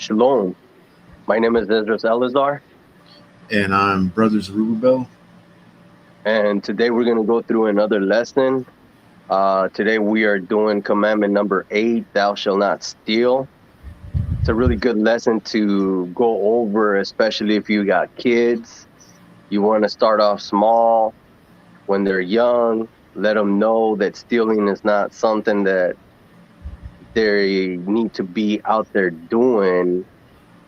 Shalom. My name is Ezra Elazar, And I'm Brothers Rubel. and today we're going to go through another lesson. Today we are doing commandment number 8, thou shalt not steal. It's a really good lesson to go over, especially if you got kids. You want to start off small when they're young, let them know that stealing is not something that they need to be out there doing,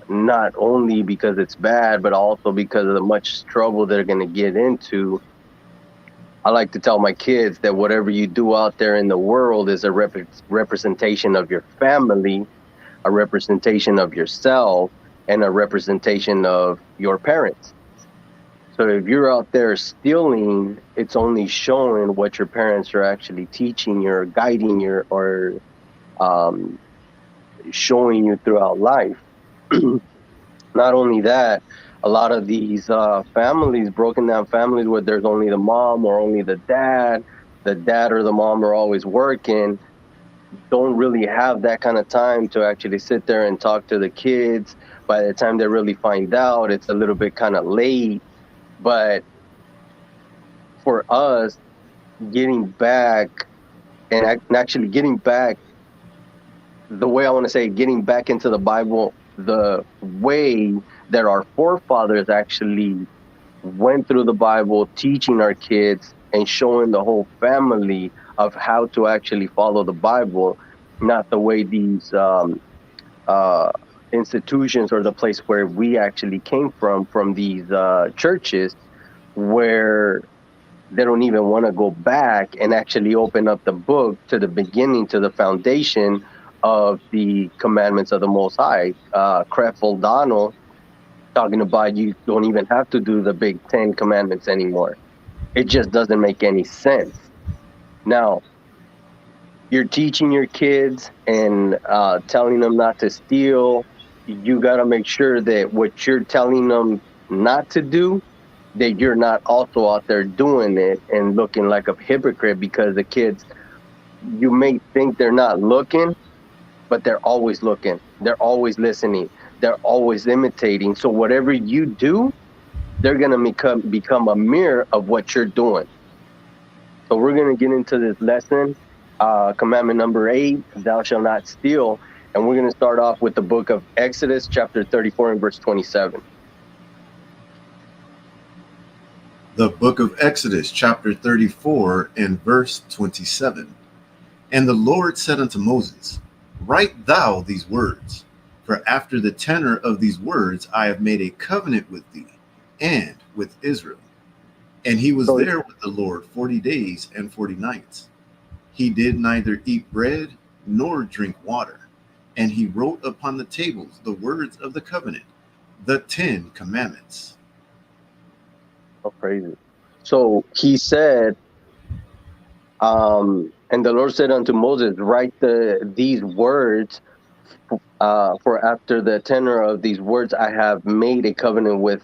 not only because it's bad, but also because of the much trouble they're going to get into. I like to tell my kids that whatever you do out there in the world is a representation of your family, a representation of yourself, and a representation of your parents. So if you're out there stealing, it's only showing what your parents are actually teaching you or guiding you or um, showing you throughout life. Not only that, a lot of these families, broken down families where there's only the mom or only the dad or the mom are always working, don't really have that kind of time to actually sit there and talk to the kids. By the time they really find out, it's a little bit kind of late. But for us, getting back and actually getting back, the way I want to say, getting back into the Bible, the way that our forefathers actually went through the Bible, teaching our kids and showing the whole family of how to actually follow the Bible, not the way these uh, institutions or the place where we actually came from these churches, where they don't even want to go back and actually open up the book to the beginning, to the foundation of the commandments of the Most High. Creflo Donald talking about you don't even have to do the big 10 commandments anymore. It just doesn't make any sense. Now, you're teaching your kids and telling them not to steal. You got to make sure that what you're telling them not to do, that you're not also out there doing it and looking like a hypocrite, because the kids, you may think they're not looking, but they're always looking. They're always listening. They're always imitating. So whatever you do, they're gonna become a mirror of what you're doing. So we're gonna get into this lesson, commandment number 8, thou shalt not steal, and we're gonna start off with the book of Exodus, chapter 34 and verse 27. The book of Exodus, chapter 34, and verse 27. And the Lord said unto Moses, Write thou these words, for after the tenor of these words I have made a covenant with thee and with Israel. And he was So there with the Lord 40 days and 40 nights. He did neither eat bread nor drink water. And he wrote upon the tables the words of the covenant, the 10 commandments. crazy. So he said, and the Lord said unto Moses, write these words, for after the tenor of these words I have made a covenant with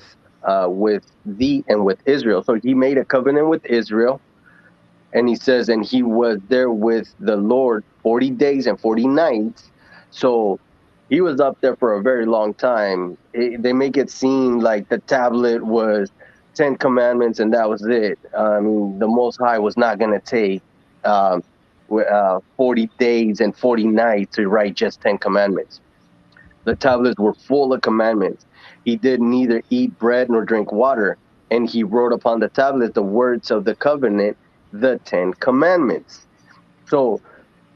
thee and with Israel. So he made a covenant with Israel, and he says, and he was there with the Lord 40 days and 40 nights. So he was up there for a very long time. They make it seem like the tablet was 10 commandments and that was it. I mean, the Most High was not going to take um, 40 days and 40 nights to write just 10 commandments. The tablets were full of commandments. He did neither eat bread nor drink water, and he wrote upon the tablets the words of the covenant, the 10 commandments. So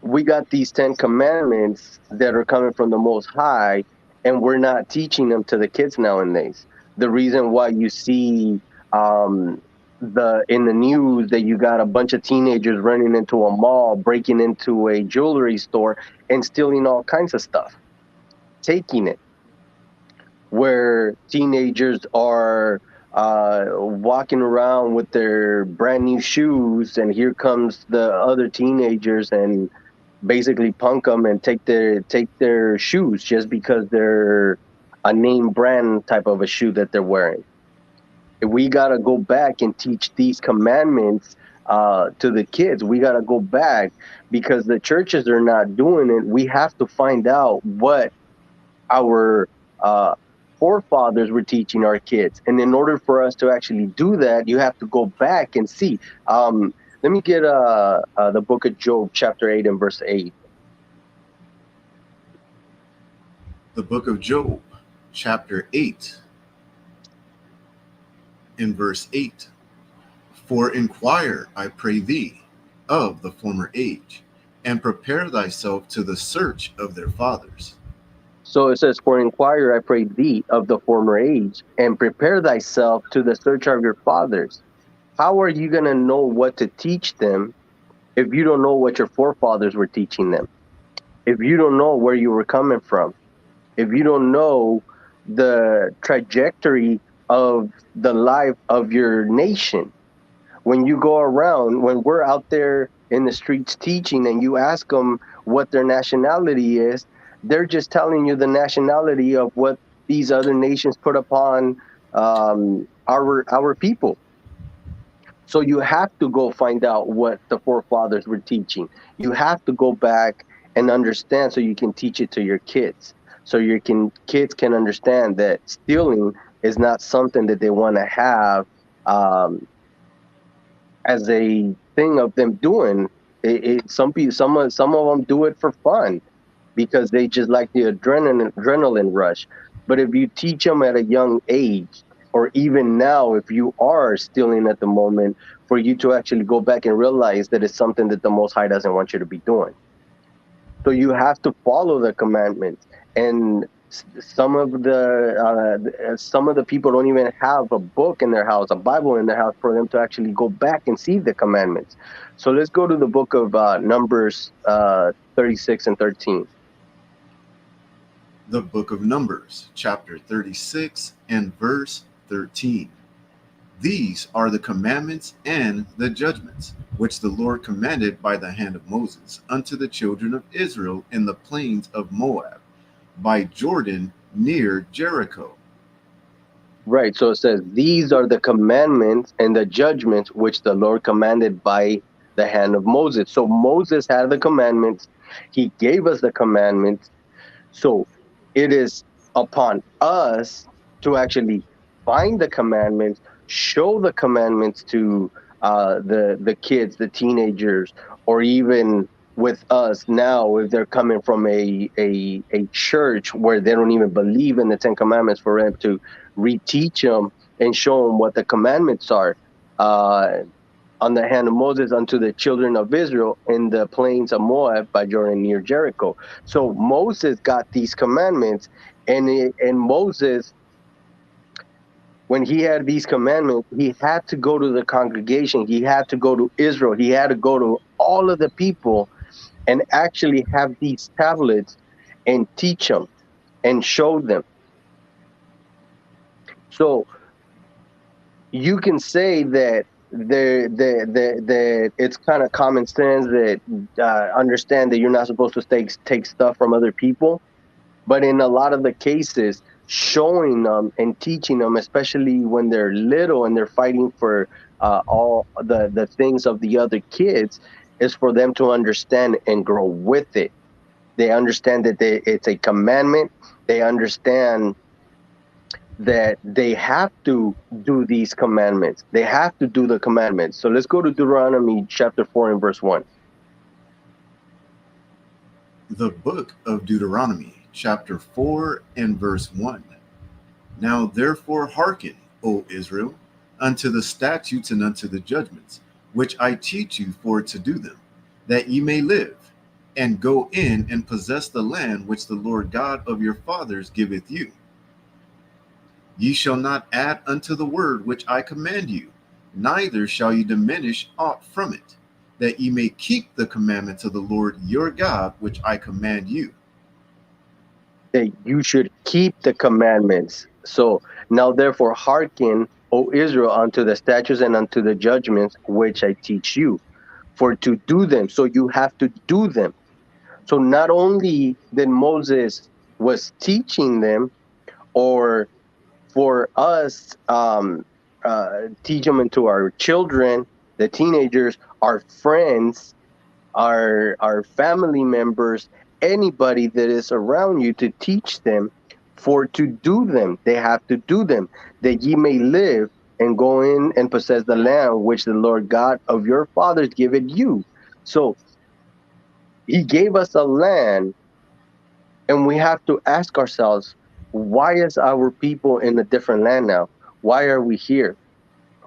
we got these 10 commandments that are coming from the Most High, and we're not teaching them to the kids nowadays. The reason why you see um, the in the news that you got a bunch of teenagers running into a mall, breaking into a jewelry store, and stealing all kinds of stuff, taking it, where teenagers are walking around with their brand new shoes, and here comes the other teenagers and basically punk them and take their shoes just because they're a name brand type of a shoe that they're wearing. We gotta go back and teach these commandments to the kids. We gotta go back because the churches are not doing it. We have to find out what our forefathers were teaching our kids. And in order for us to actually do that, you have to go back and see. Let me get the book of Job, chapter 8 and verse 8. The book of Job, chapter 8, in verse 8. For inquire, I pray thee, of the former age, and prepare thyself to the search of their fathers. So it says, "For inquire, I pray thee, of the former age, and prepare thyself to the search of your fathers." How are you going to know what to teach them if you don't know what your forefathers were teaching them? If you don't know where you were coming from? If you don't know the trajectory of the life of your nation? When you go around, when we're out there in the streets teaching and you ask them what their nationality is, they're just telling you the nationality of what these other nations put upon our people. So you have to go find out what the forefathers were teaching. You have to go back and understand so you can teach it to your kids. So your kids can understand that stealing is not something that they want to have um, as a thing of them doing. Some people, some of them do it for fun because they just like the adrenaline rush. But if you teach them at a young age, or even now, if you are stealing at the moment, for you to actually go back and realize that it's something that the Most High doesn't want you to be doing. So you have to follow the commandments. And some of the people don't even have a book in their house, a Bible in their house, for them to actually go back and see the commandments. So let's go to the book of Numbers 36 and 13. The book of Numbers, chapter 36, and verse 13. These are the commandments and the judgments which the Lord commanded by the hand of Moses unto the children of Israel in the plains of Moab, by Jordan near Jericho. Right. So it says, "These are the commandments and the judgments which the Lord commanded by the hand of Moses." So Moses had the commandments. He gave us the commandments. So it is upon us to actually find the commandments, show the commandments to the kids, the teenagers, or even with us now, if they're coming from a church where they don't even believe in the Ten Commandments, for them to reteach them and show them what the commandments are. Uh, on the hand of Moses unto the children of Israel in the plains of Moab by Jordan near Jericho. So Moses got these commandments, and Moses, when he had these commandments, he had to go to the congregation, he had to go to Israel, he had to go to all of the people and actually have these tablets and teach them and show them. So you can say that that it's kind of common sense that understand that you're not supposed to take stuff from other people, but in a lot of the cases, showing them and teaching them, especially when they're little and they're fighting for all the things of the other kids, is for them to understand and grow with it. They understand that it's a commandment. They understand that they have to do these commandments. They have to do the commandments. So let's go to Deuteronomy chapter 4 and verse 1. The book of Deuteronomy, chapter 4, and verse 1. Now therefore hearken, O Israel, unto the statutes and unto the judgments, which I teach you for to do them, that ye may live, and go in and possess the land which the Lord God of your fathers giveth you. Ye shall not add unto the word which I command you, neither shall ye diminish aught from it, that ye may keep the commandments of the Lord your God which I command you. That you should keep the commandments. So now therefore hearken, O Israel, unto the statutes and unto the judgments which I teach you, for to do them. So you have to do them. So not only did Moses was teaching them, or for us, teach them into our children, the teenagers, our friends, our family members, anybody that is around you, to teach them. For to do them, they have to do them, that ye may live and go in and possess the land which the Lord God of your fathers giveth you. So he gave us a land, and we have to ask ourselves, why is our people in a different land now? Why are we here?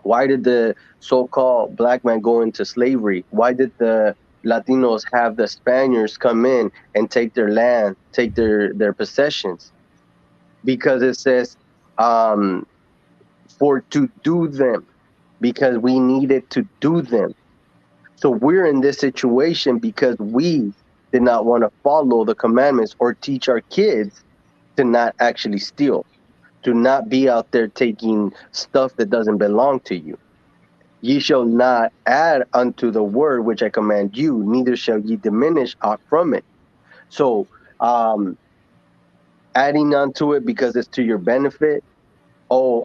Why did the so-called black man go into slavery? Why did the Latinos have the Spaniards come in and take their land, take their possessions? Because it says, um, for to do them, because we needed to do them. So we're in this situation because we did not want to follow the commandments or teach our kids to not actually steal, to not be out there taking stuff that doesn't belong to you. Ye shall not add unto the word which I command you, neither shall ye diminish aught from it. So, um, adding onto it because it's to your benefit. Oh,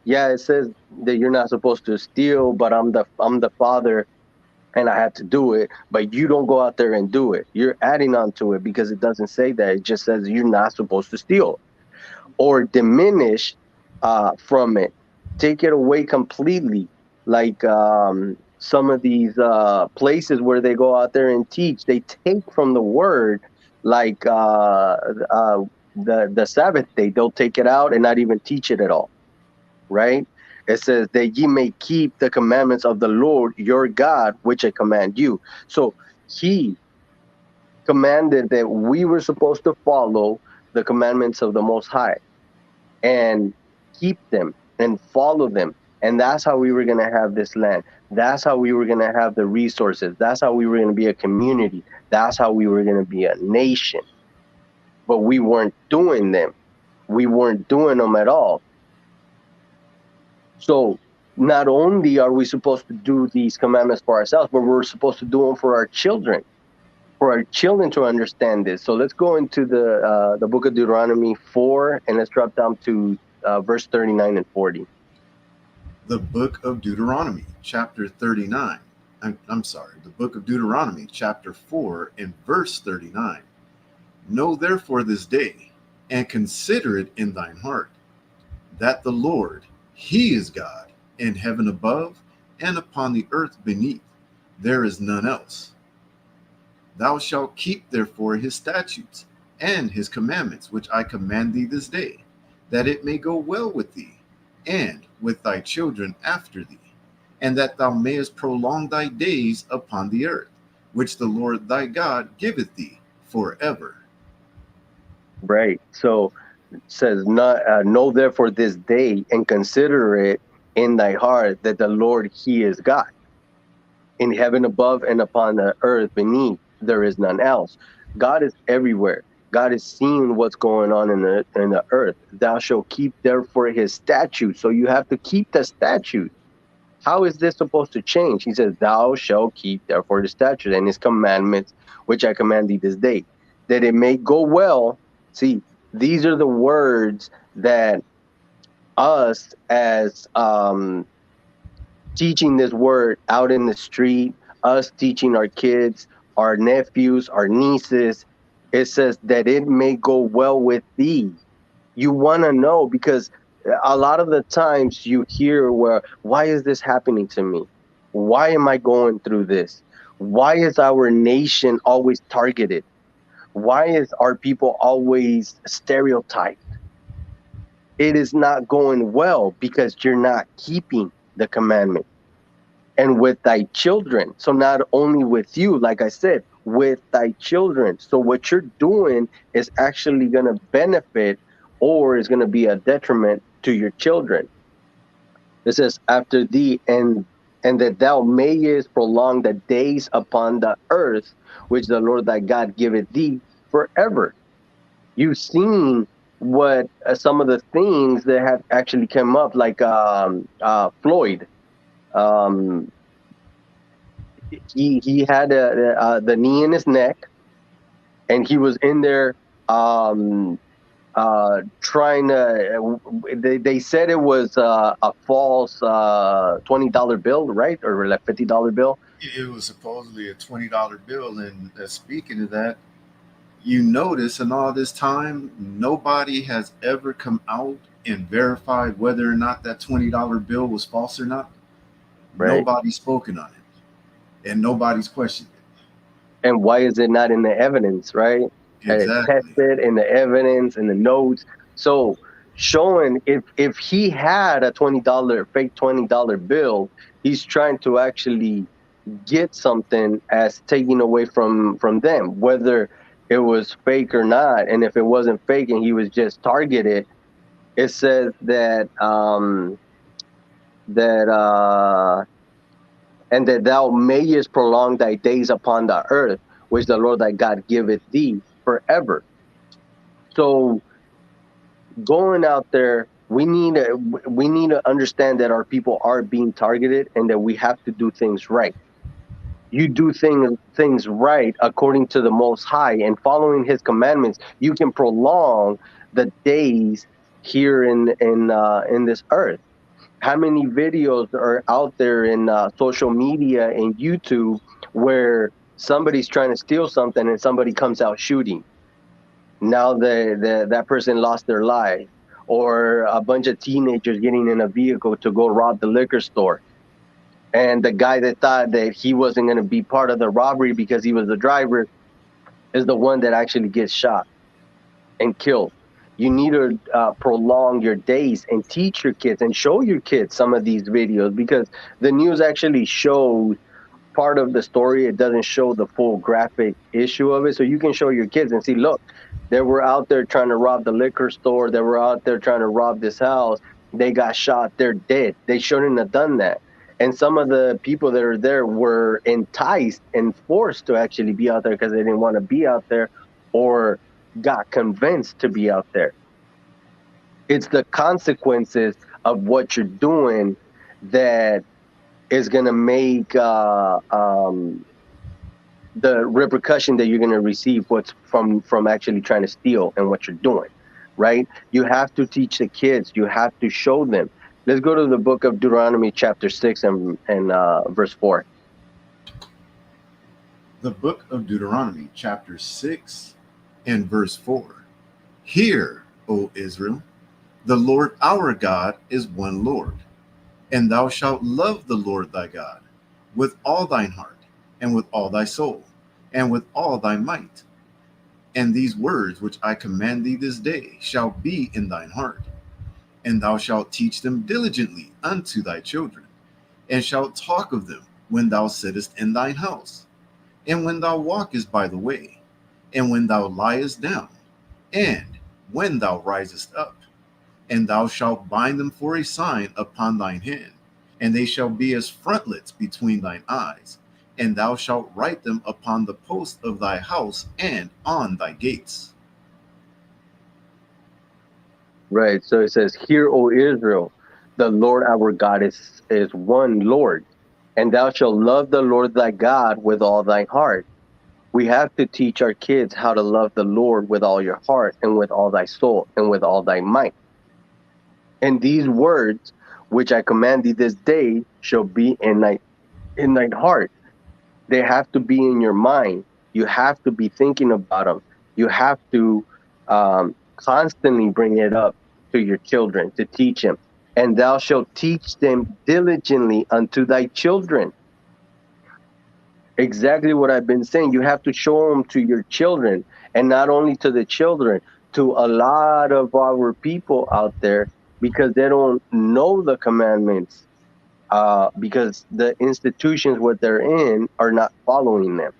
yeah, it says that you're not supposed to steal, but I'm the father and I had to do it, but you don't go out there and do it. You're adding on to it because it doesn't say that. It just says you're not supposed to steal or diminish from it. Take it away completely. Like some of these places where they go out there and teach, they take from the word, like uh, the Sabbath day. They'll take it out and not even teach it at all, right? It says that ye may keep the commandments of the Lord your God, which I command you. So he commanded that we were supposed to follow the commandments of the Most High and keep them and follow them. And that's how we were going to have this land. That's how we were going to have the resources. That's how we were going to be a community. That's how we were going to be a nation. But we weren't doing them. We weren't doing them at all. So not only are we supposed to do these commandments for ourselves, but we're supposed to do them for our children to understand this. So let's go into the book of Deuteronomy 4, and let's drop down to verse 39 and 40. The book of Deuteronomy, chapter 39. I'm sorry, the book of Deuteronomy, chapter 4, and verse 39. Know therefore this day, and consider it in thine heart, that the Lord, He is God, in heaven above, and upon the earth beneath. There is none else. Thou shalt keep therefore his statutes and his commandments, which I command thee this day, that it may go well with thee, and with thy children after thee, and that thou mayest prolong thy days upon the earth, which the Lord thy God giveth thee forever. Right. So it says, not, know therefore this day and consider it in thy heart that the Lord, He is God. In heaven above and upon the earth beneath, there is none else. God is everywhere. God is seeing what's going on in the earth. Thou shalt keep therefore His statutes. So you have to keep the statutes. How is this supposed to change? He says, thou shalt keep therefore the statutes and his commandments, which I command thee this day, that it may go well. See, these are the words that us as teaching this word out in the street, us teaching our kids, our nephews, our nieces, it says that it may go well with thee. You want to know because a lot of the times you hear where, why is this happening to me? Why am I going through this? Why is our nation always targeted? Why is our people always stereotyped? It is not going well because you're not keeping the commandment and with thy children. So not only with you, like I said, with thy children. So what you're doing is actually going to benefit or is going to be a detriment to your children. It says, after thee, and that thou mayest prolong the days upon the earth, which the Lord thy God giveth thee forever. You've seen what some of the things that have actually come up, like Floyd. Um, he had the knee in his neck, and he was in there um, trying to. They said it was a false $20 bill, right, or like $50 bill. It was supposedly a $20 bill. And speaking of that, You notice in all this time, nobody has ever come out and verified whether or not that $20 bill was false or not. right? Nobody's spoken on it, and nobody's questioned And why is it not in the evidence, right? it. And it's Exactly. tested in the evidence in the notes. So showing if he had a fake $20 bill, he's trying to actually get something as taken away from them, whether it was fake or not. And if it wasn't fake and he was just targeted, it says that and that thou mayest prolong thy days upon the earth, which the Lord thy God giveth thee forever. So going out there, we need to understand that our people are being targeted and that we have to do things right. You do things right according to the Most High and following His commandments, you can prolong the days here in this earth. How many videos are out there in social media and YouTube where somebody's trying to steal something and somebody comes out shooting? Now that person lost their life, or a bunch of teenagers getting in a vehicle to go rob the liquor store, and the guy that thought that he wasn't going to be part of the robbery because he was the driver is the one that actually gets shot and killed. You need to prolong your days and teach your kids and show your kids some of these videos, because the news actually shows part of the story. It doesn't show the full graphic issue of it. So you can show your kids and see, look, they were out there trying to rob the liquor store. They were out there trying to rob this house. They got shot. They're dead. They shouldn't have done that. And some of the people that are there were enticed and forced to actually be out there because they didn't want to be out there, or got convinced to be out there. It's the consequences of what you're doing that is going to make the repercussion that you're going to receive what's from actually trying to steal and what you're doing, right? You have to teach the kids. You have to show them. Let's go to the book of Deuteronomy chapter 6 and verse 4. The book of Deuteronomy, chapter 6 and verse 4. Hear, O Israel, the Lord our God is one Lord, and thou shalt love the Lord thy God with all thine heart, and with all thy soul, and with all thy might. And these words which I command thee this day shall be in thine heart, and thou shalt teach them diligently unto thy children, and shalt talk of them when thou sittest in thine house, and when thou walkest by the way, and when thou liest down, and when thou risest up. And thou shalt bind them for a sign upon thine hand, and they shall be as frontlets between thine eyes, and thou shalt write them upon the posts of thy house and on thy gates. Right. So it says, "Hear, O Israel, the Lord our God is one Lord, and thou shalt love the Lord thy God with all thy heart." We have to teach our kids how to love the Lord with all your heart and with all thy soul and with all thy might. And these words which I command thee this day shall be in thine heart. They have to be in your mind. You have to be thinking about them. You have to constantly bring it up to your children to teach them. And thou shalt teach them diligently unto thy children. Exactly what I've been saying. You have to show them to your children, and not only to the children, to a lot of our people out there, because they don't know the commandments, because the institutions what they're in are not following them.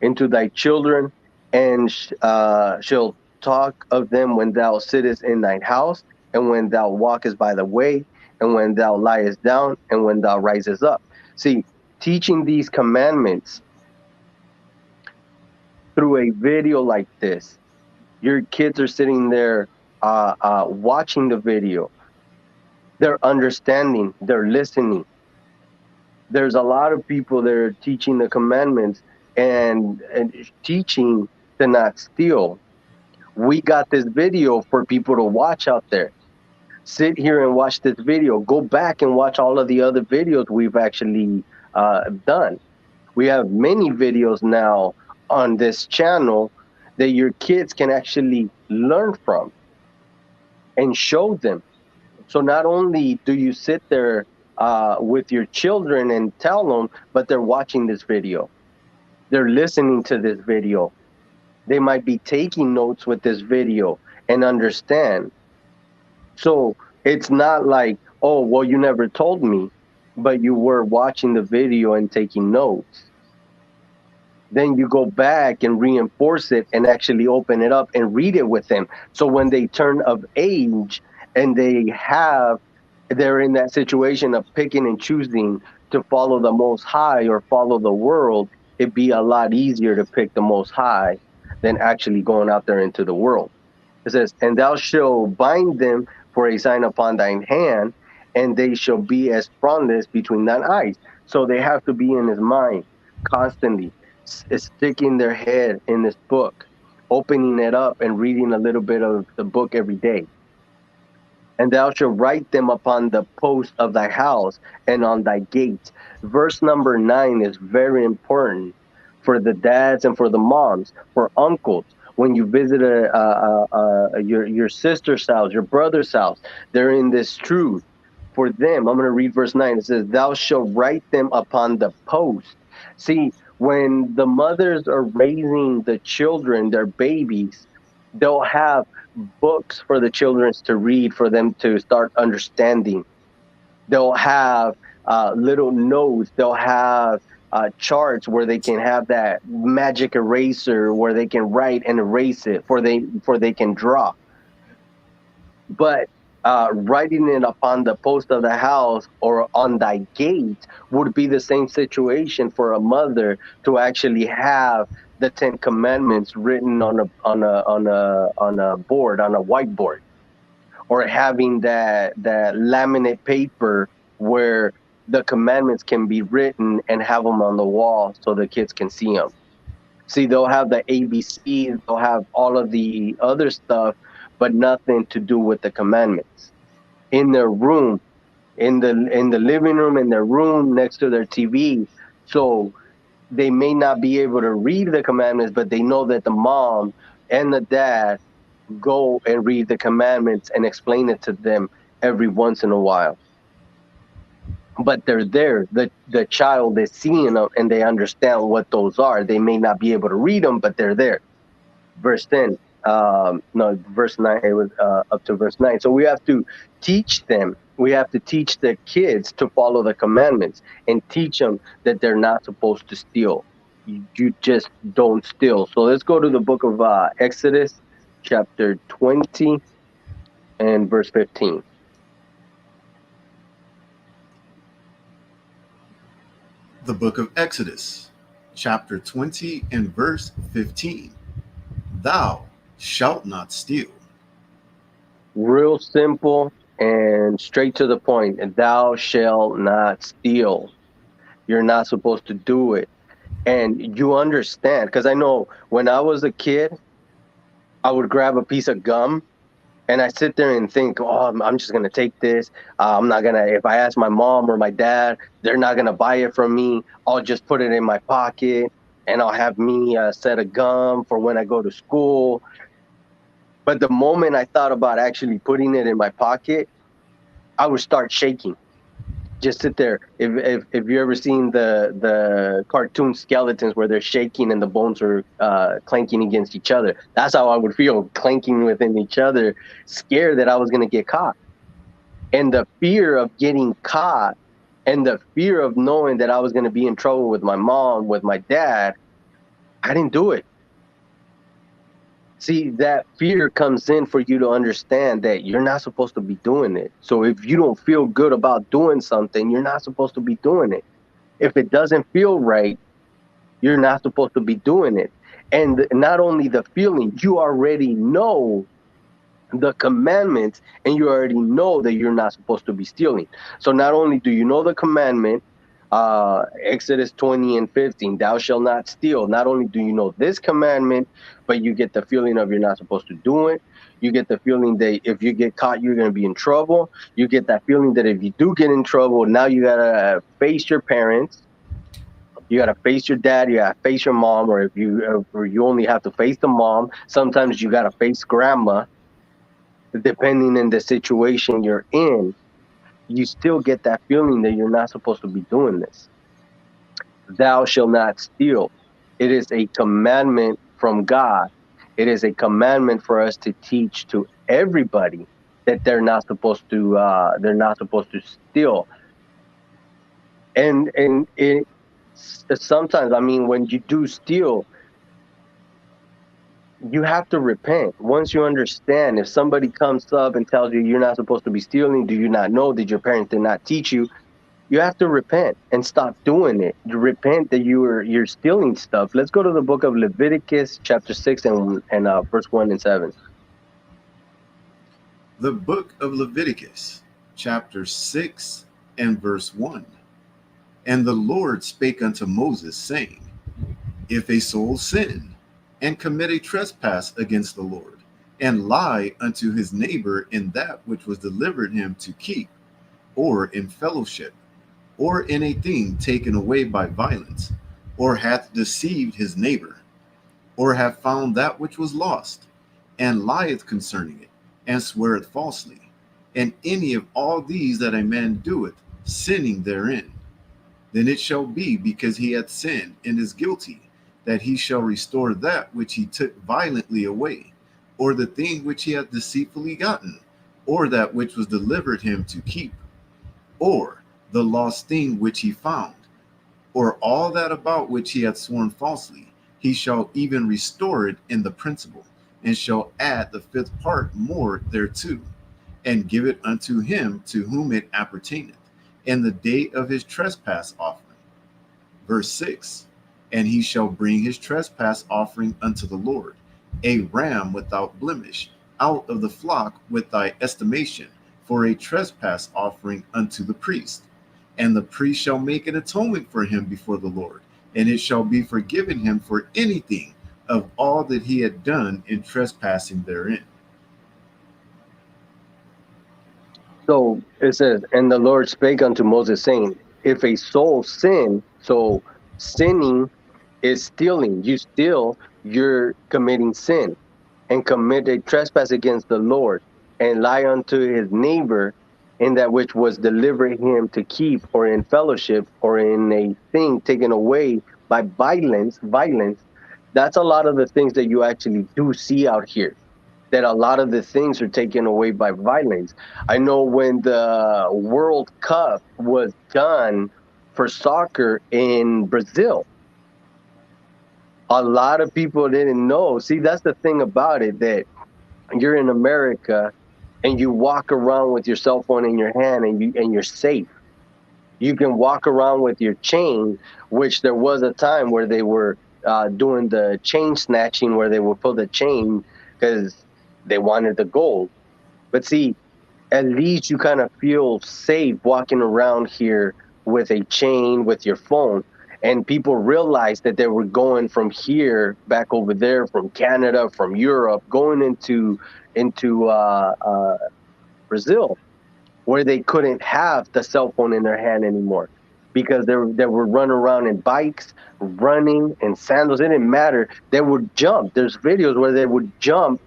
Into thy children, and shall talk of them when thou sittest in thine house, and when thou walkest by the way, and when thou liest down, and when thou risest up. See, teaching these commandments through a video like this, your kids are sitting there watching the video. They're understanding, they're listening. There's a lot of people that are teaching the commandments and teaching to not steal. We got this video for people to watch out there. Sit here and watch this video. Go back and watch all of the other videos we've actually done. We have many videos now on this channel that your kids can actually learn from and show them. So not only do you sit there with your children and tell them, but they're watching this video, they're listening to this video, they might be taking notes with this video and understand. So it's not like, oh, well, you never told me, but you were watching the video and taking notes. Then you go back and reinforce it and actually open it up and read it with them. So when they turn of age and they're in that situation of picking and choosing to follow the most high or follow the world, it'd be a lot easier to pick the most high than actually going out there into the world. It says, and thou shalt bind them for a sign upon thine hand, and they shall be as frontlets between thine eyes. So they have to be in his mind constantly, sticking their head in this book, opening it up and reading a little bit of the book every day. And thou shalt write them upon the post of thy house and on thy gates. Verse number 9 is very important for the dads and for the moms, for uncles. When you visit your sister's house, your brother's house, they're in this truth. For them, I'm going to read verse 9. It says, thou shalt write them upon the post. See, when the mothers are raising the children, their babies, they'll have books for the children to read for them to start understanding. They'll have little notes. They'll have charts where they can have that magic eraser where they can write and erase it for they can draw. But writing it upon the post of the house or on thy gate would be the same situation for a mother to actually have the Ten Commandments written on a board, on a whiteboard, or having that laminate paper where the commandments can be written and have them on the wall so the kids can see them. See, they'll have the ABCs, they'll have all of the other stuff, but nothing to do with the commandments in their room, in the living room, in their room next to their TV. So they may not be able to read the commandments, but they know that the mom and the dad go and read the commandments and explain it to them every once in a while. But they're there. The child is seeing them and they understand what those are. They may not be able to read them, but they're there. Verse 10. No, verse 9. It was up to verse 9. So we have to teach them. We have to teach the kids to follow the commandments and teach them that they're not supposed to steal. You just don't steal. So let's go to the book of Exodus, chapter 20 and verse 15. The book of Exodus, chapter 20 and verse 15. Thou shalt not steal. Real simple and straight to the point. And thou shalt not steal. You're not supposed to do it. And you understand, because I know when I was a kid, I would grab a piece of gum and I sit there and think, oh, I'm just going to take this. I'm not going to, if I ask my mom or my dad, they're not going to buy it from me. I'll just put it in my pocket and I'll have me a set of gum for when I go to school. But the moment I thought about actually putting it in my pocket, I would start shaking. Just sit there. If you ever seen the cartoon skeletons where they're shaking and the bones are clanking against each other, that's how I would feel, clanking within each other, scared that I was going to get caught. And the fear of getting caught and the fear of knowing that I was going to be in trouble with my mom, with my dad, I didn't do it. See, that fear comes in for you to understand that you're not supposed to be doing it. So if you don't feel good about doing something, you're not supposed to be doing it. If it doesn't feel right, you're not supposed to be doing it. And not only the feeling, you already know the commandments and you already know that you're not supposed to be stealing. So not only do you know the commandment, Exodus 20 and 15, thou shalt not steal. Not only do you know this commandment, but you get the feeling of you're not supposed to do it. You get the feeling that if you get caught, you're going to be in trouble. You get that feeling that if you do get in trouble, now you got to face your parents. You got to face your dad, you got to face your mom, or you only have to face the mom. Sometimes you got to face grandma, depending on the situation you're in. You still get that feeling that you're not supposed to be doing this. Thou shalt not steal. It is a commandment from God. It is a commandment for us to teach to everybody that they're not supposed to steal. And sometimes, I mean, when you do steal, you have to repent. Once you understand, if somebody comes up and tells you you're not supposed to be stealing, do you not know? Did your parents did not teach you? You have to repent and stop doing it. You repent that you're stealing stuff. Let's go to the book of Leviticus, chapter 6 and verse 1 and 7. The book of Leviticus, chapter 6 and verse 1. And the Lord spake unto Moses, saying, If a soul sin and commit a trespass against the Lord, and lie unto his neighbor in that which was delivered him to keep, or in fellowship, or in a thing taken away by violence, or hath deceived his neighbor, or have found that which was lost, and lieth concerning it, and sweareth falsely, and any of all these that a man doeth, sinning therein, then it shall be, because he hath sinned and is guilty, that he shall restore that which he took violently away, or the thing which he hath deceitfully gotten, or that which was delivered him to keep, or the lost thing which he found, or all that about which he hath sworn falsely. He shall even restore it in the principal, and shall add the fifth part more thereto, and give it unto him to whom it appertaineth, in the day of his trespass offering. Verse 6. And he shall bring his trespass offering unto the Lord, a ram without blemish, out of the flock with thy estimation, for a trespass offering unto the priest. And the priest shall make an atonement for him before the Lord, and it shall be forgiven him for anything of all that he had done in trespassing therein. So it says, and the Lord spake unto Moses, saying, if a soul sin, so sinning is stealing. You steal, you're committing sin, and commit a trespass against the Lord, and lie unto his neighbor in that which was delivered him to keep, or in fellowship, or in a thing taken away by violence. That's a lot of the things that you actually do see out here. That a lot of the things are taken away by violence. I know when the World Cup was done for soccer in Brazil, a lot of people didn't know. See, that's the thing about it, that you're in America and you walk around with your cell phone in your hand, and you're safe. You can walk around with your chain, which there was a time where they were doing the chain snatching, where they would pull the chain because they wanted the gold. But see, at least you kind of feel safe walking around here with a chain with your phone. And people realized that they were going from here back over there, from Canada, from Europe, going into Brazil, where they couldn't have the cell phone in their hand anymore, because they were running around in bikes, running in sandals. It didn't matter. They would jump. There's videos where they would jump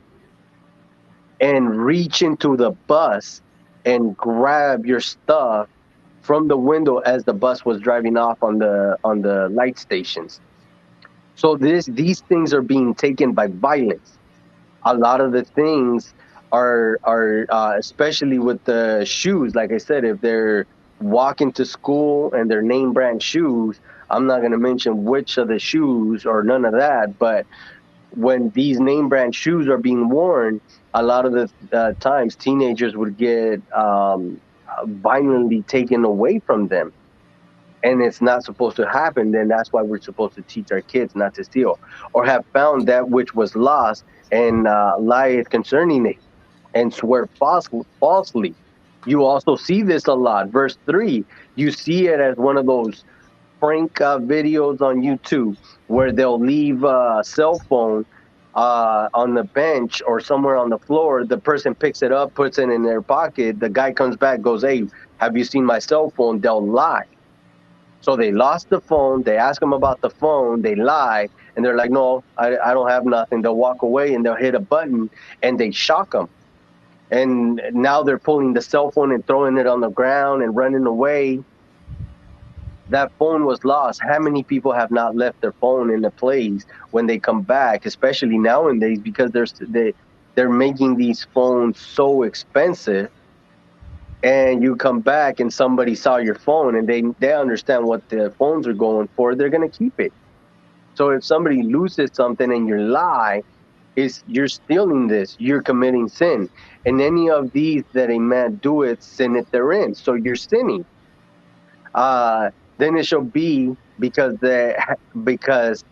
and reach into the bus and grab your stuff from the window as the bus was driving off on the light stations. So these things are being taken by violence. A lot of the things are especially with the shoes. Like I said, if they're walking to school and they're name brand shoes, I'm not going to mention which of the shoes or none of that, but when these name brand shoes are being worn, a lot of the times teenagers would get violently taken away from them. And it's not supposed to happen. Then that's why we're supposed to teach our kids not to steal, or have found that which was lost, and lie concerning it, and swear falsely. You also see this a lot. Verse 3, you see it as one of those prank videos on YouTube, where they'll leave a cell phone on the bench or somewhere on the floor. The person picks it up, puts it in their pocket. The guy comes back, goes, "Hey, have you seen my cell phone?" They'll lie. So they lost the phone. They ask them about the phone. They lie, and they're like, "No, I don't have nothing." They'll walk away and they'll hit a button, and they shock them. And now they're pulling the cell phone and throwing it on the ground and running away. That phone was lost. How many people have not left their phone in the place when they come back, especially nowadays, because they're making these phones so expensive, and you come back and somebody saw your phone and they understand what the phones are going for, they're going to keep it. So if somebody loses something and you lie, is you're stealing this, you're committing sin. And any of these that a man doeth, sinneth therein. So you're sinning. uh, then it shall be because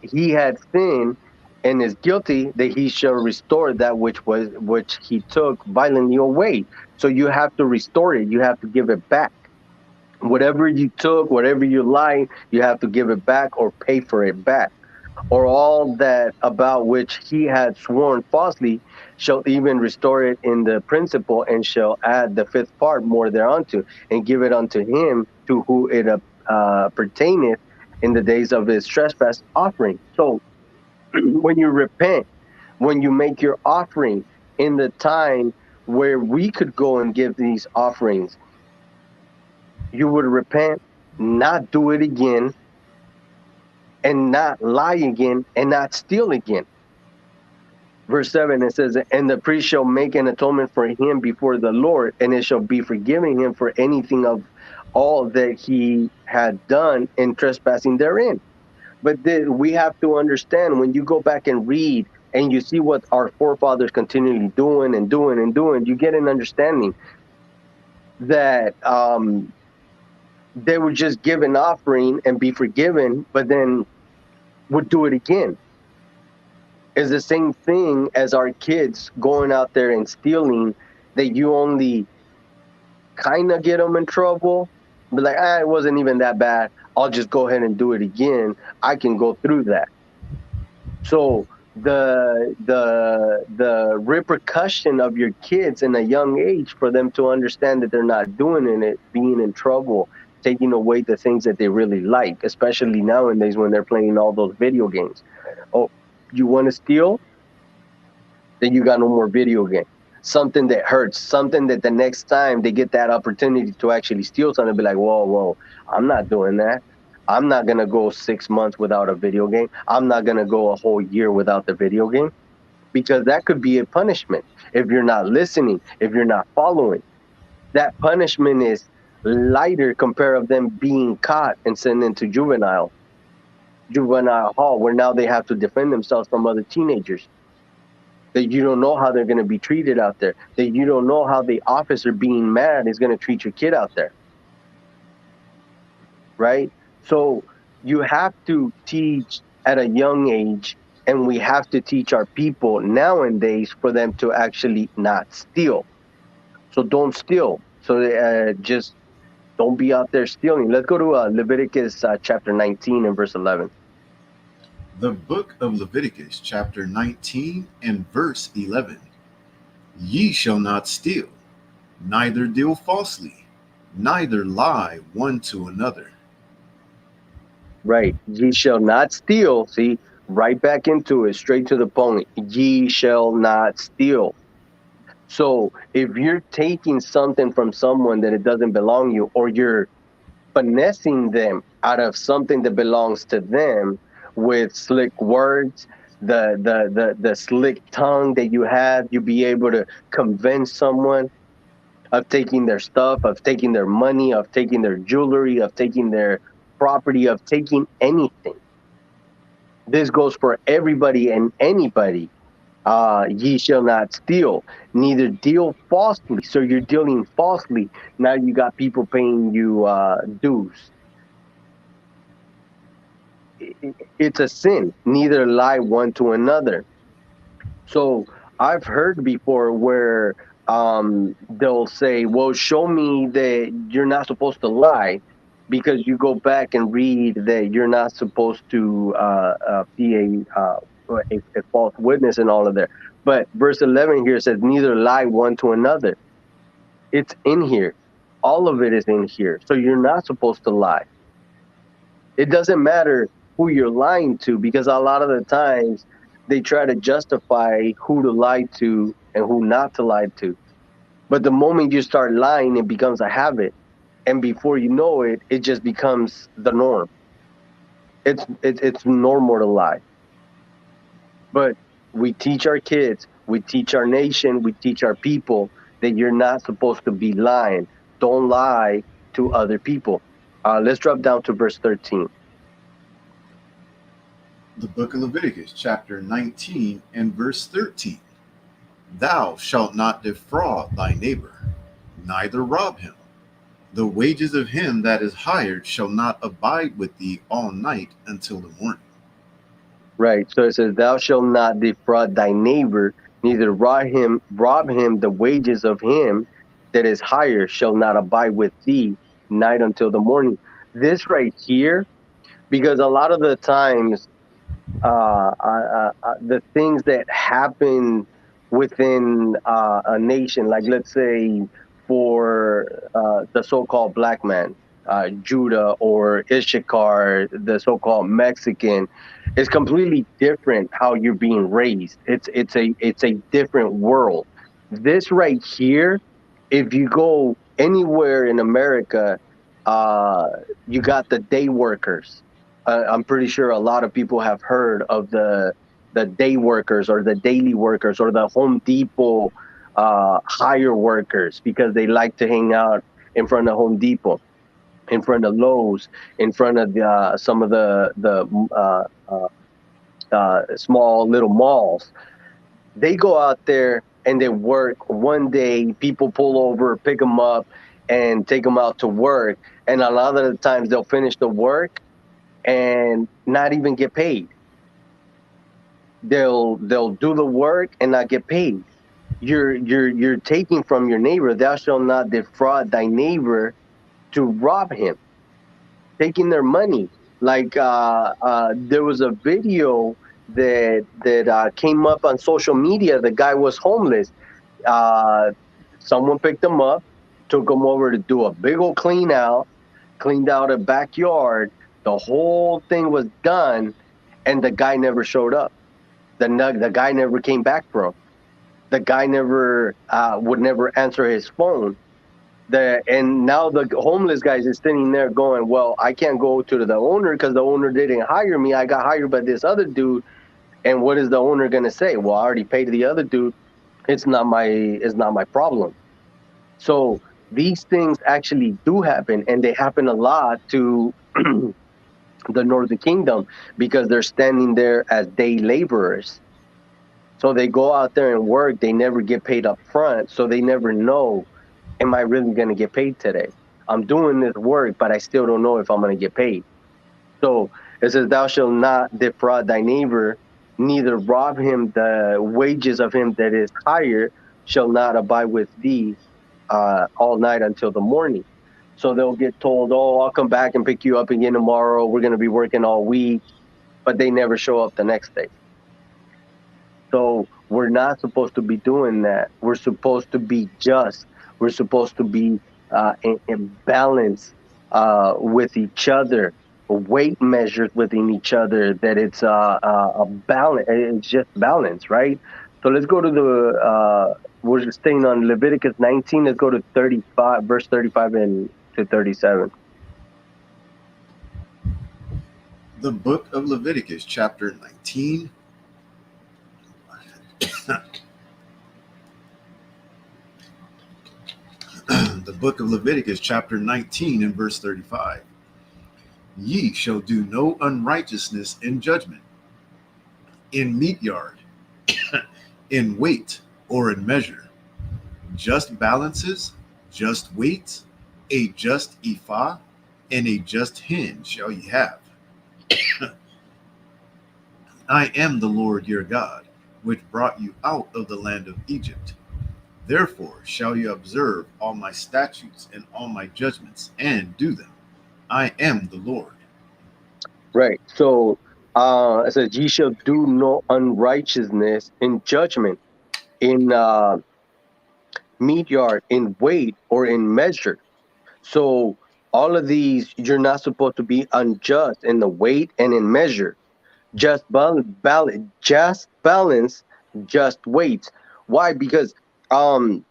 he had sinned and is guilty, that he shall restore that which he took violently away. So you have to restore it. You have to give it back. Whatever you took, whatever you lied, you have to give it back or pay for it back. Or all that about which he had sworn falsely shall even restore it in the principal, and shall add the fifth part more thereunto, and give it unto him to who it pertaineth in the days of his trespass offering. So when you repent, when you make your offering in the time where we could go and give these offerings, you would repent, not do it again, and not lie again, and not steal again. Verse 7, it says, "And the priest shall make an atonement for him before the Lord, and it shall be forgiving him for anything of all that he had done in trespassing therein." But we have to understand, when you go back and read and you see what our forefathers continually doing and doing and doing, you get an understanding that they would just give an offering and be forgiven, but then would do it again. Is the same thing as our kids going out there and stealing, that you only kind of get them in trouble, but like, it wasn't even that bad. I'll just go ahead and do it again. I can go through that. So the repercussion of your kids in a young age, for them to understand that they're not doing it, being in trouble, taking away the things that they really like, especially nowadays when they're playing all those video games. Oh, you want to steal? Then you got no more video game. Something that hurts, something that the next time they get that opportunity to actually steal something, be like, whoa, whoa, I'm not doing that. I'm not gonna go 6 months without a video game. I'm not gonna go a whole year without the video game, because that could be a punishment if you're not listening, if you're not following. That punishment is lighter compared of them being caught and sent into juvenile hall, where now they have to defend themselves from other teenagers, that you don't know how they're going to be treated out there, that you don't know how the officer being mad is going to treat your kid out there, right? So you have to teach at a young age, and we have to teach our people nowadays for them to actually not steal. So don't steal. So just don't be out there stealing. Let's go to Leviticus chapter 19 and verse 11. The book of Leviticus, chapter 19 and verse 11. Ye shall not steal, neither deal falsely, neither lie one to another. Right. Ye shall not steal. See, right back into it, straight to the point. Ye shall not steal. So if you're taking something from someone that it doesn't belong to you, or you're finessing them out of something that belongs to them with slick words, the slick tongue that you have, you be able to convince someone of taking their stuff, of taking their money, of taking their jewelry, of taking their property, of taking anything. This goes for everybody and anybody. Ye shall not steal, neither deal falsely. So you're dealing falsely. Now you got people paying you dues. It's a sin. Neither lie one to another. So I've heard before where they'll say, "Well, show me that you're not supposed to lie," because you go back and read that you're not supposed to be a false witness and all of that. But verse 11 here says, "Neither lie one to another." It's in here. All of it is in here. So you're not supposed to lie. It doesn't matter who you're lying to, because a lot of the times they try to justify who to lie to and who not to lie to. But the moment you start lying, it becomes a habit, and before you know it, it just becomes the norm. It's normal to lie. But we teach our kids, we teach our nation, we teach our people that you're not supposed to be lying. Don't lie to other people. Let's drop down to verse 13. The book of Leviticus, chapter 19 and verse 13. Thou shalt not defraud thy neighbor, neither rob him. The wages of him that is hired shall not abide with thee all night until the morning. Right. So it says, "Thou shalt not defraud thy neighbor, neither rob him. The wages of him that is hired shall not abide with thee night until the morning." This right here, because a lot of the times, the things that happen within a nation, like let's say for the so-called black man, Judah or Issachar, the so-called Mexican, is completely different how you're being raised. It's a different world. This right here, if you go anywhere in America, uh, you got the day workers. I'm pretty sure a lot of people have heard of the day workers or the daily workers or the Home Depot hire workers, because they like to hang out in front of Home Depot, in front of Lowe's, in front of some of the small little malls. They go out there and they work one day. People pull over, pick them up, and take them out to work. And a lot of the times they'll finish the work and not even get paid. They'll do the work and not get paid. You're taking from your neighbor. Thou shalt not defraud thy neighbor to rob him, taking their money. Like there was a video that came up on social media. The guy was homeless. Uh, Someone picked him up, took him over to do a big old clean out, cleaned out a backyard. The whole thing was done, and the guy never showed up. The guy never came back for him. The guy never would never answer his phone. And now the homeless guy is sitting there going, "Well, I can't go to the owner because the owner didn't hire me. I got hired by this other dude." And what is the owner gonna say? "Well, I already paid the other dude. It's not my problem." So these things actually do happen, and they happen a lot to the Northern Kingdom, because they're standing there as day laborers. So they go out there and work. They never get paid up front. So they never know, am I really going to get paid today? I'm doing this work, but I still don't know if I'm going to get paid. So it says, "Thou shalt not defraud thy neighbor, neither rob him. The wages of him that is hired shall not abide with thee all night until the morning." So they'll get told, "Oh, I'll come back and pick you up again tomorrow. We're going to be working all week," but they never show up the next day. So we're not supposed to be doing that. We're supposed to be just. We're supposed to be in balance with each other, weight measures within each other. That it's a balance. It's just balance, right? So let's go to we're staying on Leviticus 19. Let's go to 35, verse 35 and to 37. The book of Leviticus, chapter 19. The book of Leviticus, chapter 19, and verse 35. Ye shall do no unrighteousness in judgment, in meat yard, in weight, or in measure. Just balances, just weights, a just ephah, and a just hin shall ye have. I am the Lord your God, which brought you out of the land of Egypt. Therefore shall you observe all my statutes and all my judgments, and do them. I am the Lord. Right. So it says, "Ye shall do no unrighteousness in judgment, in meat yard, in weight, or in measure." So All of these, you're not supposed to be unjust in the weight and in measure. Just balance, just weights. Why? Because um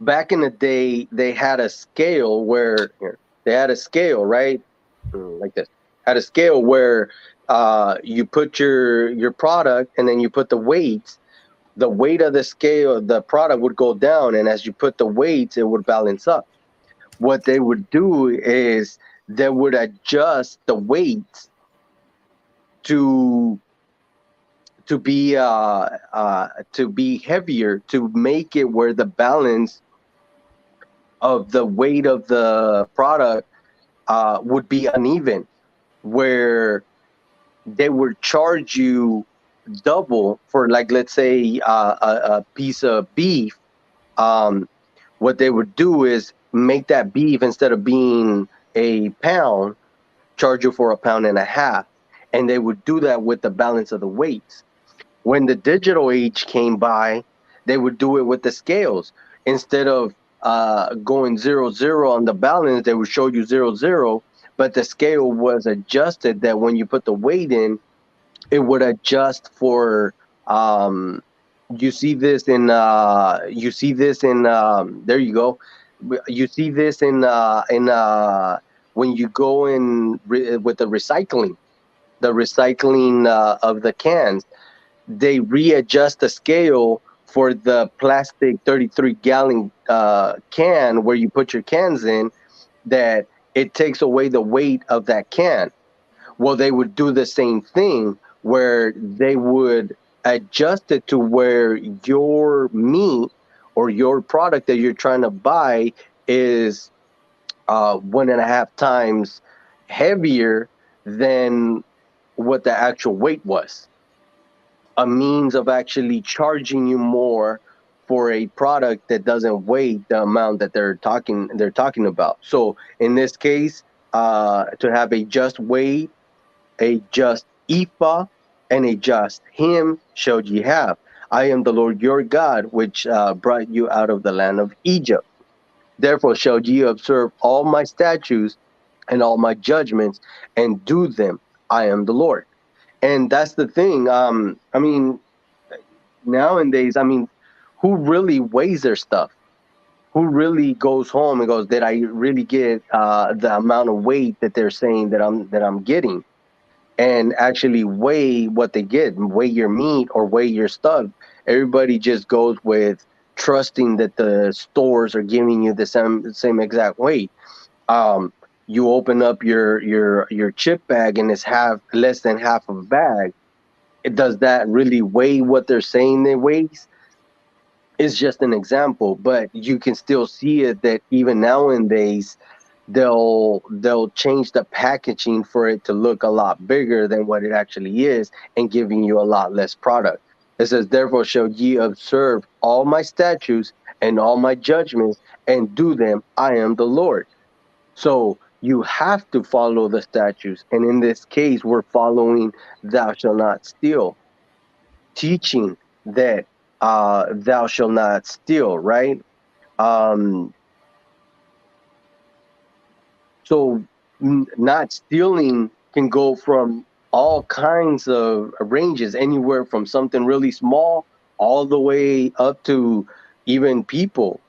back in the day they had a scale where here, they had a scale, right? Like this. Had a scale where you put your product and then you put the weights. The weight of the scale, the product would go down, and as you put the weights, it would balance up. What they would do is they would adjust the weights to to be uh to be heavier, to make it where the balance of the weight of the product would be uneven, where they would charge you double for, like, let's say a piece of beef. um what they would do is make that beef, instead of being a pound, charge you for a pound and a half, and they would do that with the balance of the weights. When the digital age came by, they would do it with the scales. Instead of going 0 0 on the balance, they would show you 0 0, but the scale was adjusted that when you put the weight in, it would adjust for. um you see this in there you go. You see this in when you go in with the recycling of the cans. They readjust the scale for the plastic 33-gallon can where you put your cans in, that it takes away the weight of that can. Well, they would do the same thing where they would adjust it to where your meat or your product that you're trying to buy is 1.5 times heavier than what the actual weight was. A means of actually charging you more for a product that doesn't weigh the amount that they're talking about. So in this case, to have a just weight, a just ephah, and a just him shall ye have. I am the Lord your God, which brought you out of the land of Egypt. Therefore shall ye observe all my statutes and all my judgments and do them. I am the Lord. And that's the thing. I mean, nowadays, I mean, who really weighs their stuff? Who really goes home and goes, "Did I really get the amount of weight that they're saying that I'm getting?" And actually weigh what they get, weigh your meat or weigh your stuff. Everybody just goes with trusting that the stores are giving you the same exact weight. Um, you open up your chip bag and it's half less than half of a bag. Does that really weigh what they're saying they weighs? It's just an example, but you can still see it that even nowadays they'll change the packaging for it to look a lot bigger than what it actually is, and giving you a lot less product. It says, "Therefore shall ye observe all my statutes and all my judgments and do them. I am the Lord." So you have to follow the statutes, and in this case, we're following "Thou shalt not steal," teaching that thou shalt not steal, right? Um, so not stealing can go from all kinds of ranges, anywhere from something really small all the way up to even people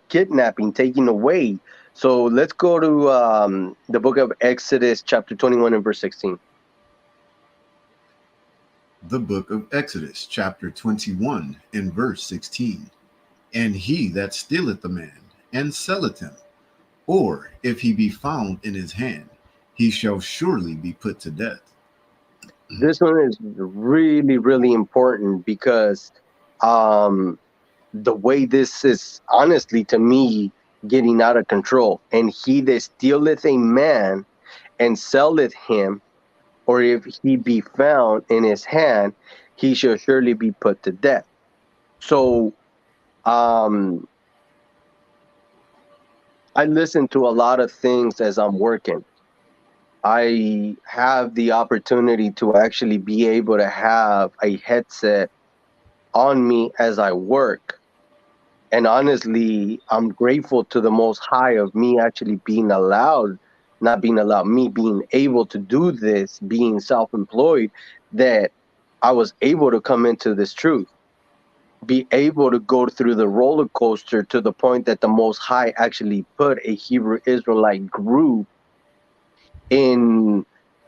kidnapping, taking away. So let's go to the book of Exodus, chapter 21 and verse 16. The book of Exodus, chapter 21, and verse 16. And he that stealeth a man and selleth him, or if he be found in his hand, he shall surely be put to death. This one is really, really important because um, the way this is, honestly, to me, getting out of control. "And he that stealeth a man and selleth him, or if he be found in his hand, he shall surely be put to death." So um, I listen to a lot of things as I'm working. I have the opportunity to actually be able to have a headset on me as I work. And honestly, I'm grateful to the Most High of me actually being allowed, not being allowed, me being able to do this, being self employed, that I was able to come into this truth, be able to go through the roller coaster to the point that the Most High actually put a Hebrew Israelite group in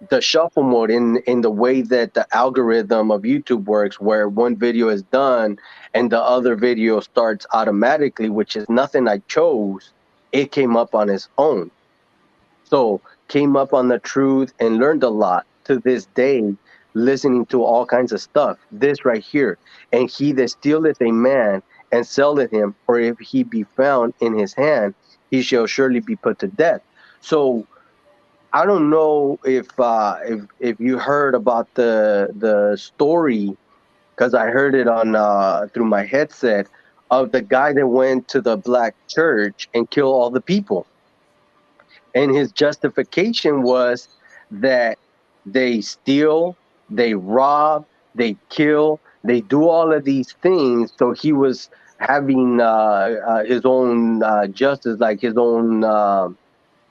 the shuffle mode, in the way that the algorithm of YouTube works, where one video is done and the other video starts automatically, which is nothing I chose. It came up on its own. So came up on the truth and learned a lot to this day, listening to all kinds of stuff. This right here. And he that stealeth a man and selleth him, or if he be found in his hand, he shall surely be put to death. So I don't know if you heard about the story, because I heard it on through my headset, of the guy that went to the black church and killed all the people, and his justification was that they steal, they rob, they kill, they do all of these things. So he was having his own justice, like his own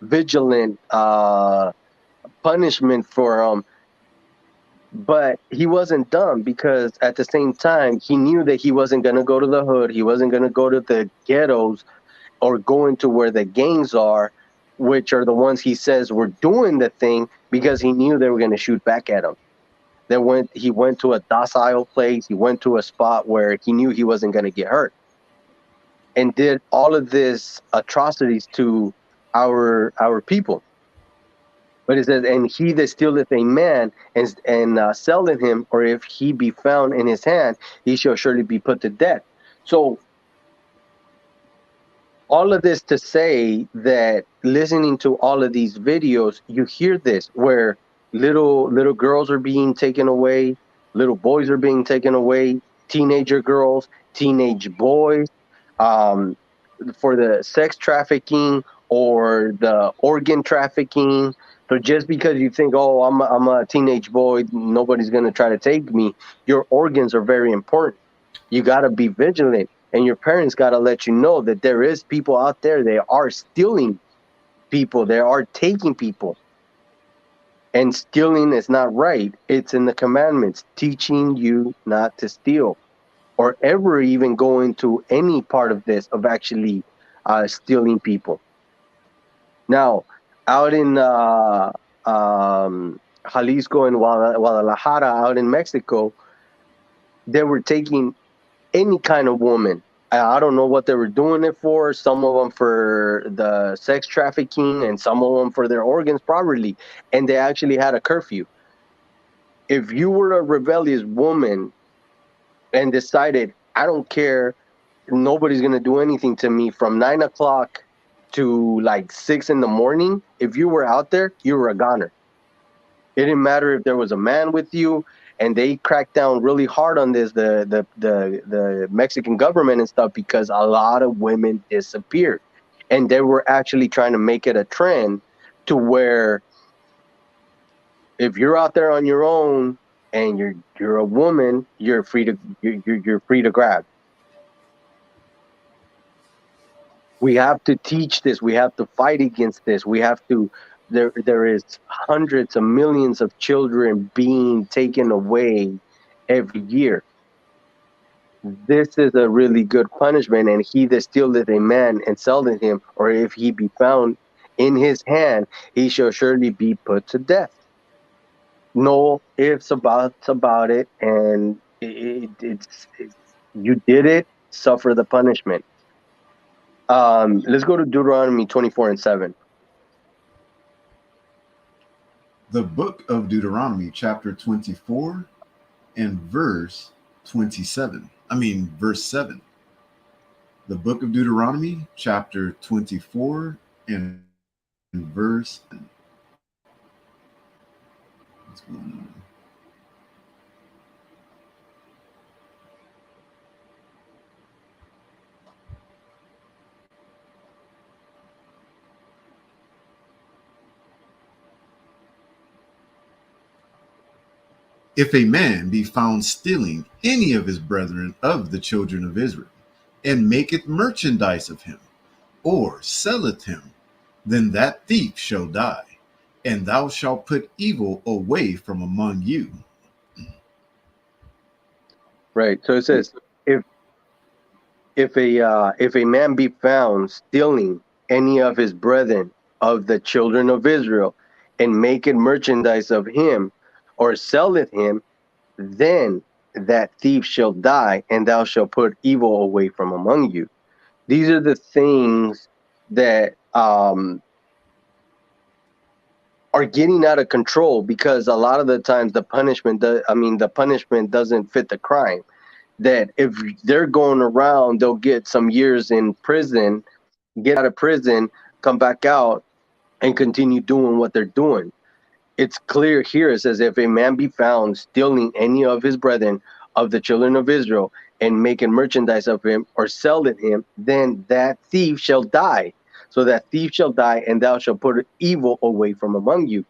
vigilant punishment for him. But he wasn't dumb, because at the same time he knew that he wasn't going to go to the hood, he wasn't going to go to the ghettos or go into where the gangs are, which are the ones he says were doing the thing, because he knew they were going to shoot back at him. He went to a docile place, he went to a spot where he knew he wasn't going to get hurt, and did all of this atrocities to our people. But it says, and he that stealeth a man and selleth him, or if he be found in his hand, he shall surely be put to death. So all of this to say that listening to all of these videos, you hear this where little girls are being taken away, little boys are being taken away, teenager girls, teenage boys, um, for the sex trafficking or the organ trafficking. So just because you think, oh, I'm a teenage boy, nobody's gonna try to take me. Your organs are very important. You got to be vigilant, and your parents got to let you know that there is people out there. They are stealing people. They are taking people, and stealing is not right. It's in the commandments teaching you not to steal, or ever even go into any part of this of actually stealing people. Now, out in Jalisco and Guadalajara, out in Mexico, they were taking any kind of woman. I don't know what they were doing it for. Some of them for the sex trafficking, and some of them for their organs, probably. And they actually had a curfew. If you were a rebellious woman and decided, I don't care, nobody's gonna do anything to me from 9 o'clock to like 6 in the morning. If you were out there, you were a goner. It didn't matter if there was a man with you, and they cracked down really hard on this, the Mexican government and stuff, because a lot of women disappeared, and they were actually trying to make it a trend to where if you're out there on your own and you're a woman, you're free to grab. We have to teach this. We have to fight against this. We have to. There is hundreds of millions of children being taken away every year. This is a really good punishment. And he that stealeth a man and selleth him, or if he be found in his hand, he shall surely be put to death. No ifs about it, and it's you did it. Suffer the punishment. Let's go to Deuteronomy 24:7. The book of Deuteronomy, chapter 24 and verse 27. Verse 7. The book of Deuteronomy, chapter 24 and verse. What's going on? If a man be found stealing any of his brethren of the children of Israel, and maketh merchandise of him, or selleth him, then that thief shall die, and thou shalt put evil away from among you. Right. So it says, if if a man be found stealing any of his brethren of the children of Israel, and maketh merchandise of him, or selleth him, then that thief shall die, and thou shalt put evil away from among you. These are the things that are getting out of control, because a lot of the times the punishment doesn't fit the crime. That if they're going around, they'll get some years in prison, get out of prison, come back out, and continue doing what they're doing. It's clear here. It says, if a man be found stealing any of his brethren of the children of Israel, and making merchandise of him, or selling him, then that thief shall die. So that thief shall die, and thou shalt put evil away from among you.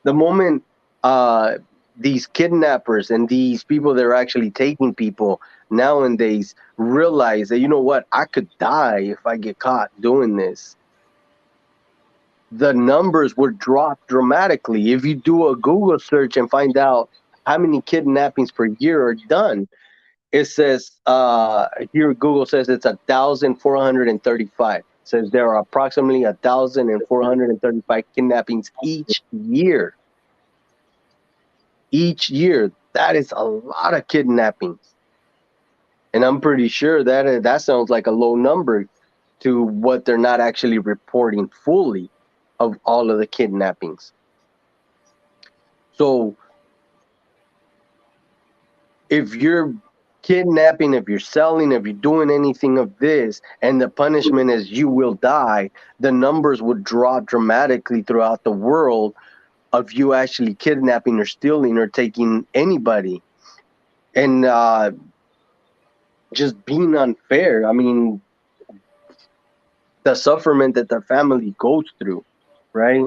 The moment uh, these kidnappers and these people that are actually taking people nowadays realize that, you know what, I could die if I get caught doing this, the numbers would drop dramatically. If you do a Google search and find out how many kidnappings per year are done, it says here Google says it's 1,435. It says there are approximately 1,435 kidnappings each year. Each year, that is a lot of kidnappings, and I'm pretty sure that sounds like a low number to what they're not actually reporting fully of all of the kidnappings. So if you're kidnapping, if you're selling, if you're doing anything of this, and the punishment is you will die, the numbers would drop dramatically throughout the world of you actually kidnapping or stealing or taking anybody. And just being unfair. I mean, the sufferment that the family goes through, right?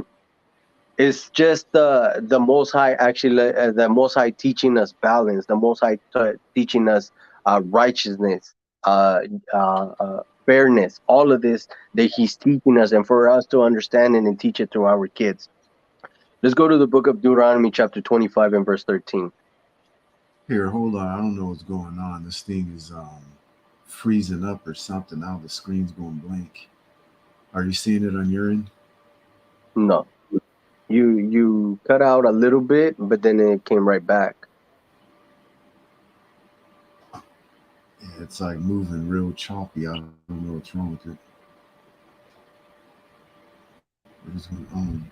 It's just the Most High actually, the Most High teaching us balance, the Most High teaching us righteousness, uh, fairness, all of this that He's teaching us, and for us to understand it and teach it to our kids. Let's go to the book of Deuteronomy, chapter 25 and verse 13. Here, hold on. I don't know what's going on. This thing is freezing up or something. Now the screen's going blank. Are you seeing it on your end? No, you cut out a little bit, but then it came right back. Yeah, it's like moving real choppy. I don't know what's wrong with it. What is going on?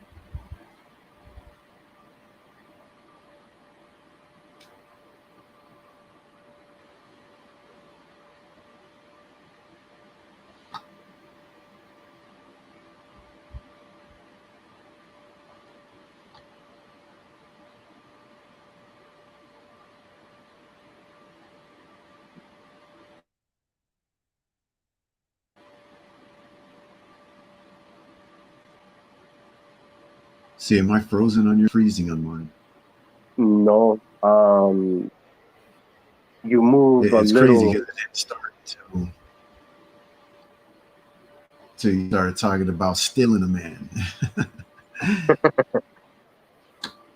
See, am I frozen on your freezing on mine? No, you move a It's crazy little. because it didn't start till you started talking about stealing a man.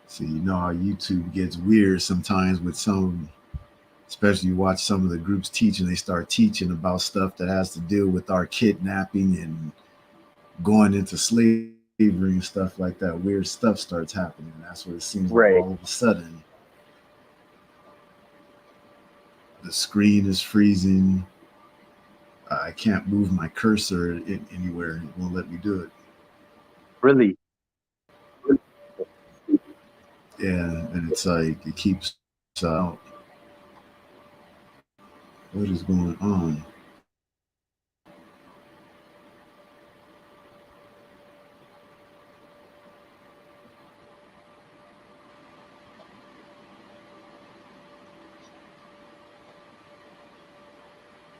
See, you know how YouTube gets weird sometimes with some, especially you watch some of the groups teaching, they start teaching about stuff that has to do with our kidnapping and going into slavery and stuff like that. Weird stuff starts happening. That's what it seems like Right. all of a sudden the screen is freezing. I can't move my cursor anywhere. It won't let me do it. Really. Yeah, and it's like it keeps out. What is going on?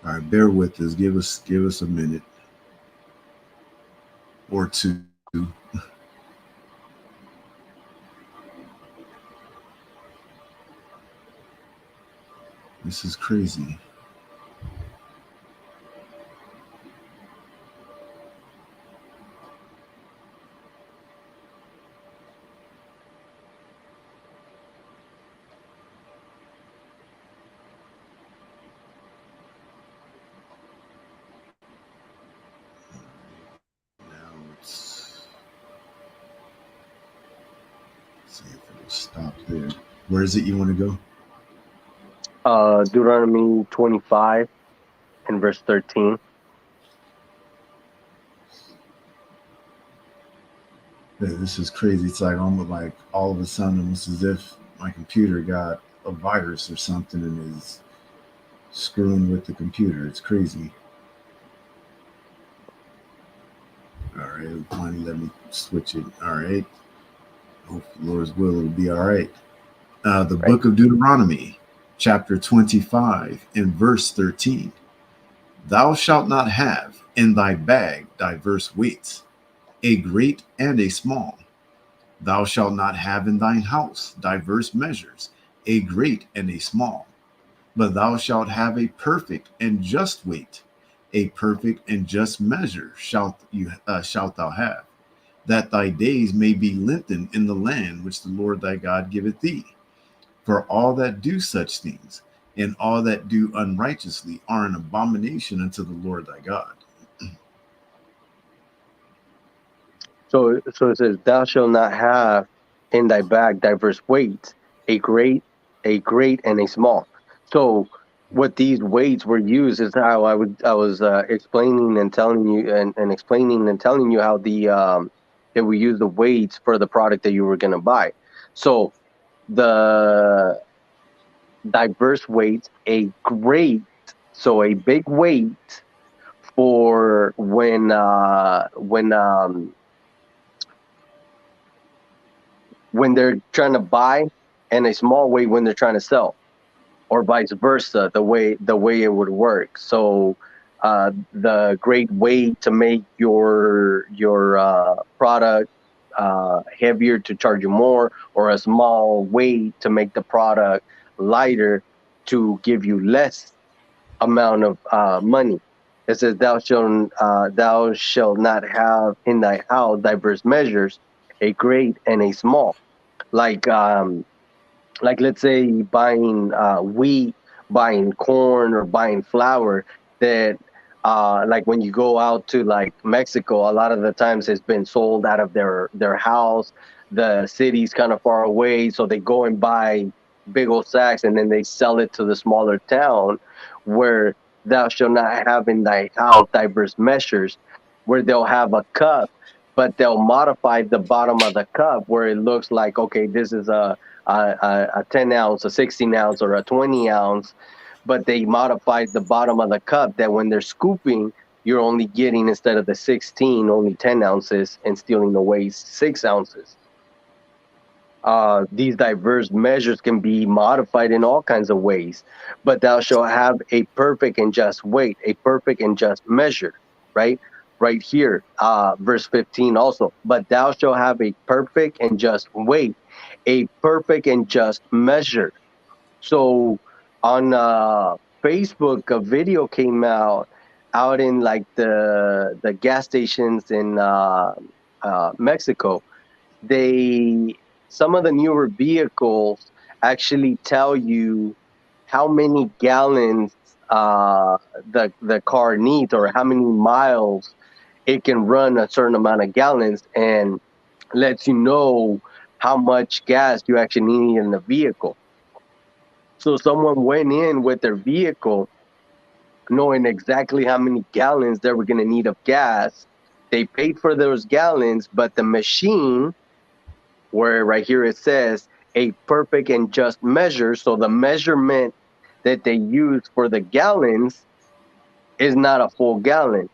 All right, bear with us. Give us a minute or two. This is crazy. See if it'll stop there. Where is it you want to go? Deuteronomy 25 and verse 13. Yeah, this is crazy. It's like almost like all of a sudden, almost as if my computer got a virus or something and is screwing with the computer. It's crazy. All right, finally let me switch it. All right. Hope the Lord's will it'll be all right. The Right. book of Deuteronomy, chapter 25, and verse 13. Thou shalt not have in thy bag diverse weights, a great and a small. Thou shalt not have in thine house diverse measures, a great and a small. But thou shalt have a perfect and just weight, a perfect and just measure shalt thou have, that thy days may be lengthened in the land which the Lord thy God giveth thee. For all that do such things, and all that do unrighteously, are an abomination unto the Lord thy God. So it says, "Thou shalt not have in thy bag diverse weights, a great, and a small." So what these weights were used is how I was explaining and telling you and explaining and telling you how that we use the weights for the product that you were going to buy. So the diverse weights, a great, so a big weight for when they're trying to buy, and a small weight when they're trying to sell, or vice versa, the way it would work. So the great way to make your product heavier to charge you more, or a small way to make the product lighter to give you less amount of money. It says, thou shalt not have in thy house diverse measures, a great and a small. Like let's say buying wheat, buying corn, or buying flour, that like when you go out to like Mexico, a lot of the times it's been sold out of their house. The city's kind of far away, so they go and buy big old sacks, and then they sell it to the smaller town. Where thou shalt not have in thy house diverse measures, where they'll have a cup, but they'll modify the bottom of the cup where it looks like, okay, this is a 10 ounce, a 16 ounce, or a 20 ounce, but they modified the bottom of the cup that when they're scooping, you're only getting, instead of the 16, only 10 ounces, and stealing away 6 ounces. These diverse measures can be modified in all kinds of ways, but thou shalt have a perfect and just weight, a perfect and just measure, right? Right here, verse 15 also. But thou shalt have a perfect and just weight, a perfect and just measure. So on Facebook, a video came out in like the gas stations in Mexico. They Some of the newer vehicles actually tell you how many gallons the car needs, or how many miles it can run a certain amount of gallons, and lets you know how much gas you actually need in the vehicle. So someone went in with their vehicle knowing exactly how many gallons they were going to need of gas. They paid for those gallons, but the machine, where right here it says a perfect and just measure, so the measurement that they use for the gallons is not a full gallon,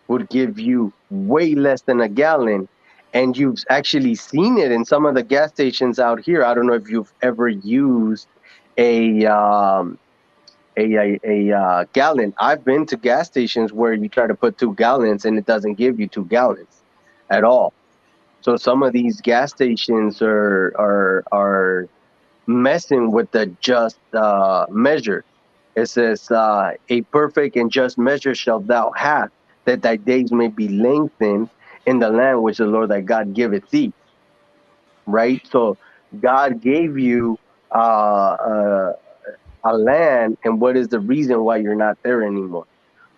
would give you way less than a gallon. And you've actually seen it in some of the gas stations out here. I don't know if you've ever used a gallon. I've been to gas stations where you try to put 2 gallons and it doesn't give you 2 gallons at all. So some of these gas stations are messing with the just measure. It says, "A perfect and just measure shalt thou have, that thy days may be lengthened in the land which the Lord thy God giveth thee." Right. So God gave you a land, and what is the reason why you're not there anymore?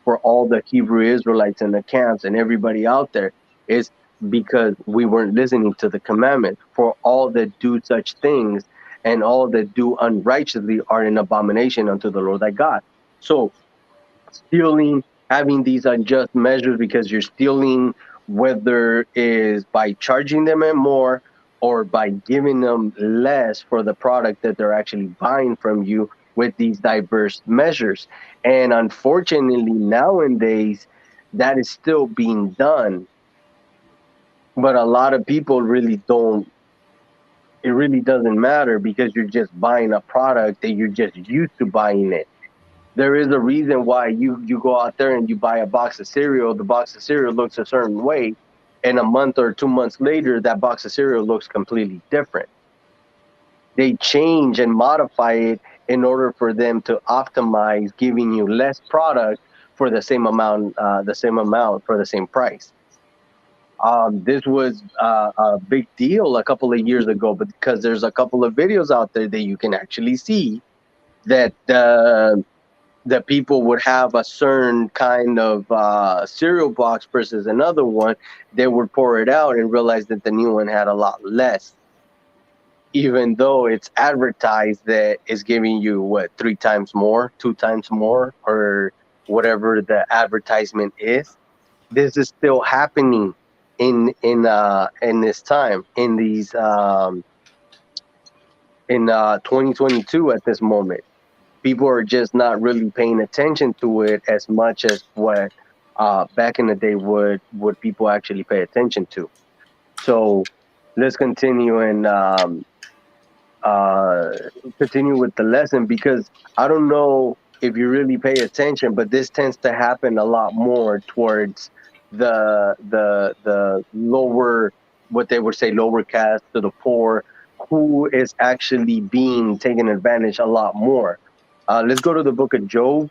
For all the Hebrew Israelites in the camps and everybody out there, is because we weren't listening to the commandment. For all that do such things and all that do unrighteously are an abomination unto the Lord thy God. So stealing, having these unjust measures because you're stealing, whether is by charging them more or by giving them less for the product that they're actually buying from you with these diverse measures. And unfortunately, nowadays, that is still being done. But a lot of people really don't, it really doesn't matter because you're just buying a product that you're just used to buying it. There is a reason why you go out there and you buy a box of cereal. The box of cereal looks a certain way, and a month or 2 months later, that box of cereal looks completely different. They change and modify it in order for them to optimize giving you less product for the same amount for the same price. This was a big deal a couple of years ago, but because there's a couple of videos out there that you can actually see that that people would have a certain kind of cereal box versus another one, they would pour it out and realize that the new one had a lot less, even though it's advertised that it's giving you what, 3 times more, 2 times more, or whatever the advertisement is. This is still happening in this time in these in 2022 at this moment. People are just not really paying attention to it as much as what back in the day would people actually pay attention to. So let's continue and uh, continue with the lesson, because I don't know if you really pay attention, but this tends to happen a lot more towards the lower, what they would say, lower caste, to the poor, who is actually being taken advantage a lot more. Let's go to the book of Job,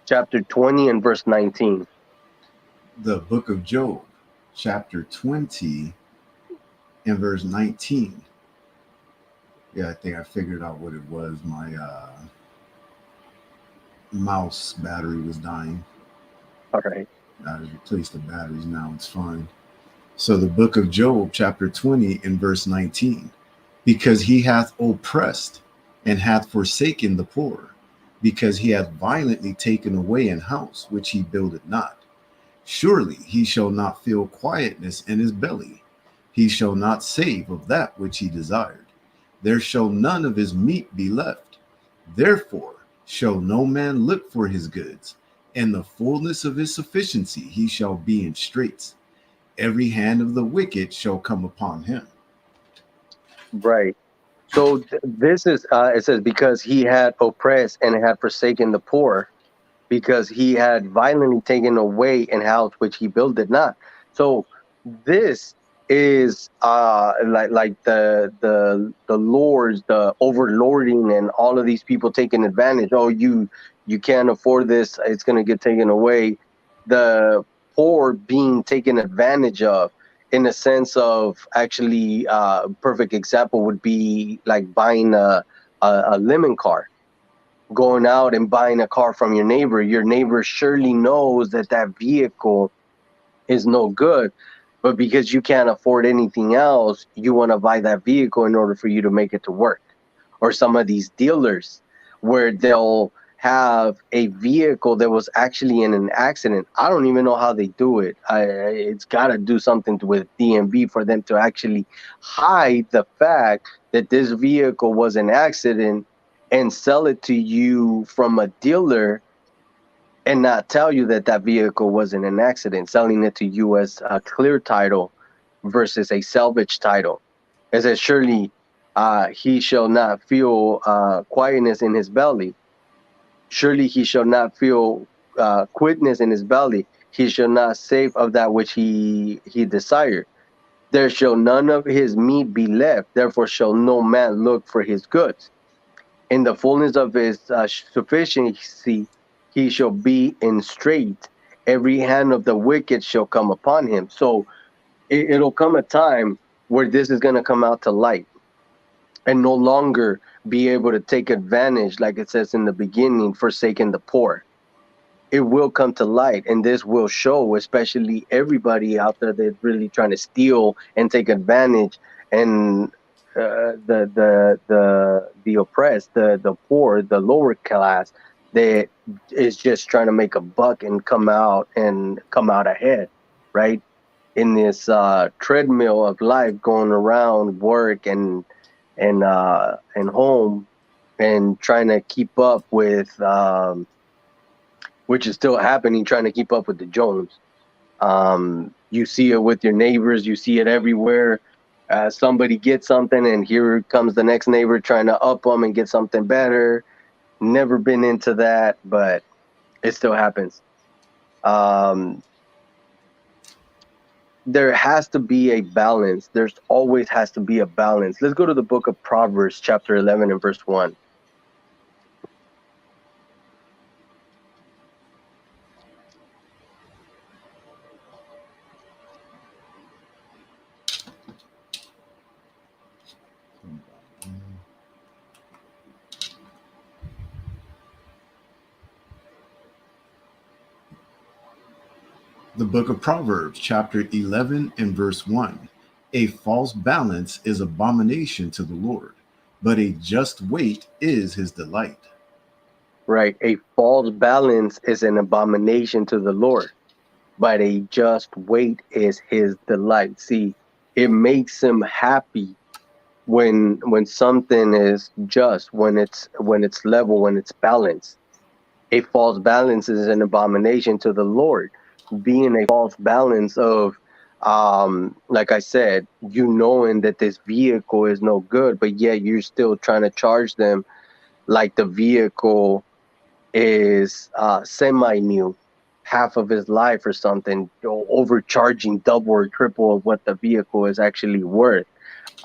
chapter 20 and verse 19. The book of Job, chapter 20 and verse 19. Yeah, I think I figured out what it was. My mouse battery was dying. All right. I replaced the batteries. Now it's fine. So the book of Job, chapter 20 and verse 19. Because he hath oppressed and hath forsaken the poor, because he hath violently taken away an house which he builded not. Surely he shall not feel quietness in his belly. He shall not save of that which he desired. There shall none of his meat be left. Therefore shall no man look for his goods. In the fullness of his sufficiency he shall be in straits. Every hand of the wicked shall come upon him. Right. So this is, it says, because he had oppressed and had forsaken the poor, because he had violently taken away an house which he builded not. So this is like the lords, the overlording, and all of these people taking advantage. Oh, you can't afford this, it's going to get taken away. The poor being taken advantage of, in the sense of, actually, perfect example would be like buying a lemon car, going out and buying a car from your neighbor. Your neighbor surely knows that that vehicle is no good, but because you can't afford anything else, you want to buy that vehicle in order for you to make it to work. Or some of these dealers where they'll have a vehicle that was actually in an accident. I don't even know how they do it. It's got to do something with DMV for them to actually hide the fact that this vehicle was an accident and sell it to you from a dealer, and not tell you that that vehicle wasn't an accident, selling it to you as a clear title versus a salvage title. It says, surely he shall not feel quietness in his belly. Surely he shall not feel quietness in his belly. He shall not save of that which he desired. There shall none of his meat be left. Therefore shall no man look for his goods. In the fullness of his sufficiency, he shall be in strait. Every hand of the wicked shall come upon him. So it'll come a time where this is going to come out to light and no longer be able to take advantage, like it says in the beginning, forsaking the poor. it will come to light, and this will show, especially everybody out there that's really trying to steal and take advantage, and the oppressed, the poor, the lower class that is just trying to make a buck and come out ahead, right? In this treadmill of life, going around work and home, and trying to keep up with which is still happening, trying to keep up with the Jones. You see it with your neighbors, you see it everywhere. Somebody gets something, and here comes the next neighbor trying to up them and get something better. Never been into that, but it still happens. Um, there has to be a balance. There's always has to be a balance. Let's go to the book of Proverbs, chapter 11 and verse 1. The book of Proverbs, chapter 11 and verse 1. A false balance is abomination to the Lord, but a just weight is his delight. Right? A false balance is an abomination to the Lord, but a just weight is his delight. See, it makes him happy when something is just, when it's level, when it's balanced. A false balance is an abomination to the Lord. Being a false balance of, like I said, you knowing that this vehicle is no good, but yet you're still trying to charge them like the vehicle is semi new, half of his life or something, overcharging double or triple of what the vehicle is actually worth.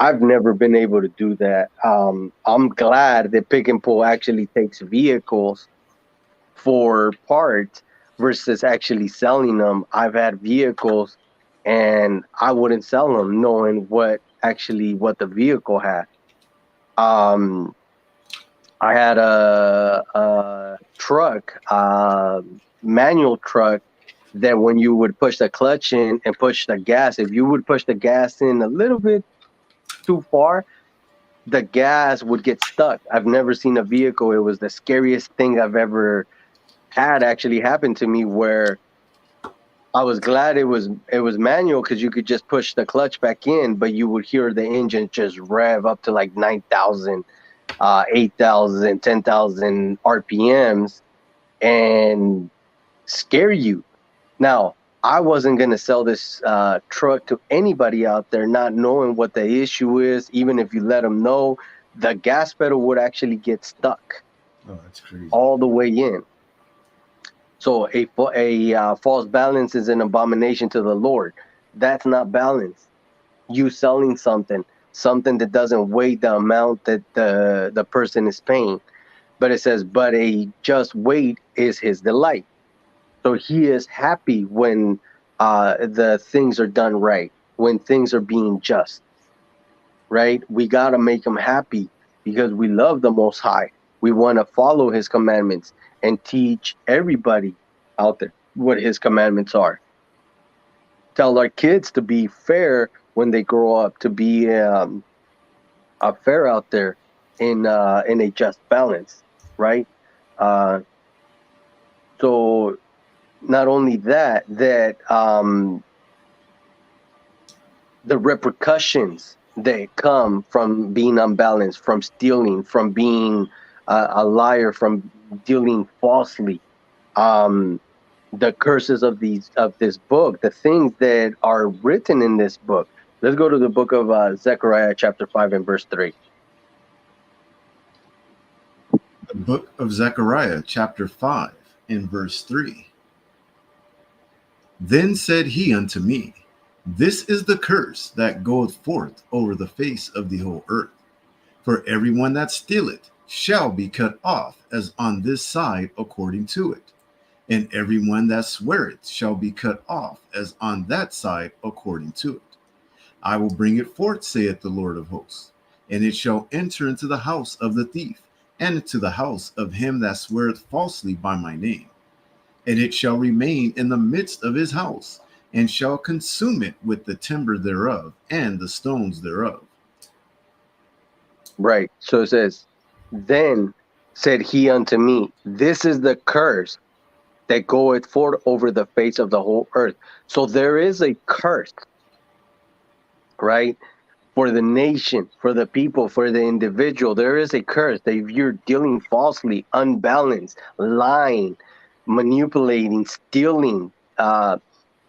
I've never been able to do that. I'm glad that Pick and Pull actually takes vehicles for parts versus actually selling them. I've had vehicles and I wouldn't sell them knowing what the vehicle had. Um, I had a truck, manual truck, that when you would push the clutch in and push the gas, if you would push the gas in a little bit too far, the gas would get stuck. I've never seen a vehicle. It was the scariest thing I've ever had actually happen to me, where I was glad it was manual because you could just push the clutch back in, but you would hear the engine just rev up to like 9,000, 8,000, 10,000 RPMs and scare you. Now, I wasn't going to sell this truck to anybody out there, not knowing what the issue is. Even if you let them know, the gas pedal would actually get stuck Oh, that's crazy. all the way in. So a false balance is an abomination to the Lord. That's not balance. You selling something that doesn't weigh the amount that the person is paying. But it says, but a just weight is his delight. So he is happy when the things are done right, when things are being just, right? We got to make him happy because we love the Most High. We want to follow his commandments and teach everybody out there what his commandments are. Tell our kids to be fair when they grow up, to be fair out there in a just balance, right? Uh, so not only that the repercussions that come from being unbalanced, from stealing, from being a liar, from dealing falsely, um, the curses of this book, the things that are written in this book. Let's go to the book of Zechariah, chapter 5 and verse 3. The book of Zechariah, chapter 5 and verse 3. Then said he unto me, this is the curse that goeth forth over the face of the whole earth. For everyone that stealeth shall be cut off as on this side according to it. And everyone that sweareth shall be cut off as on that side according to it. I will bring it forth, saith the Lord of hosts, and it shall enter into the house of the thief, and into the house of him that sweareth falsely by my name. and it shall remain in the midst of his house, and shall consume it with the timber thereof and the stones thereof. Right. So it says, then said he unto me, this is the curse that goeth forth over the face of the whole earth. So there is a curse, right? For the nation, for the people, for the individual. There is a curse that if you're dealing falsely, unbalanced, lying, manipulating, stealing,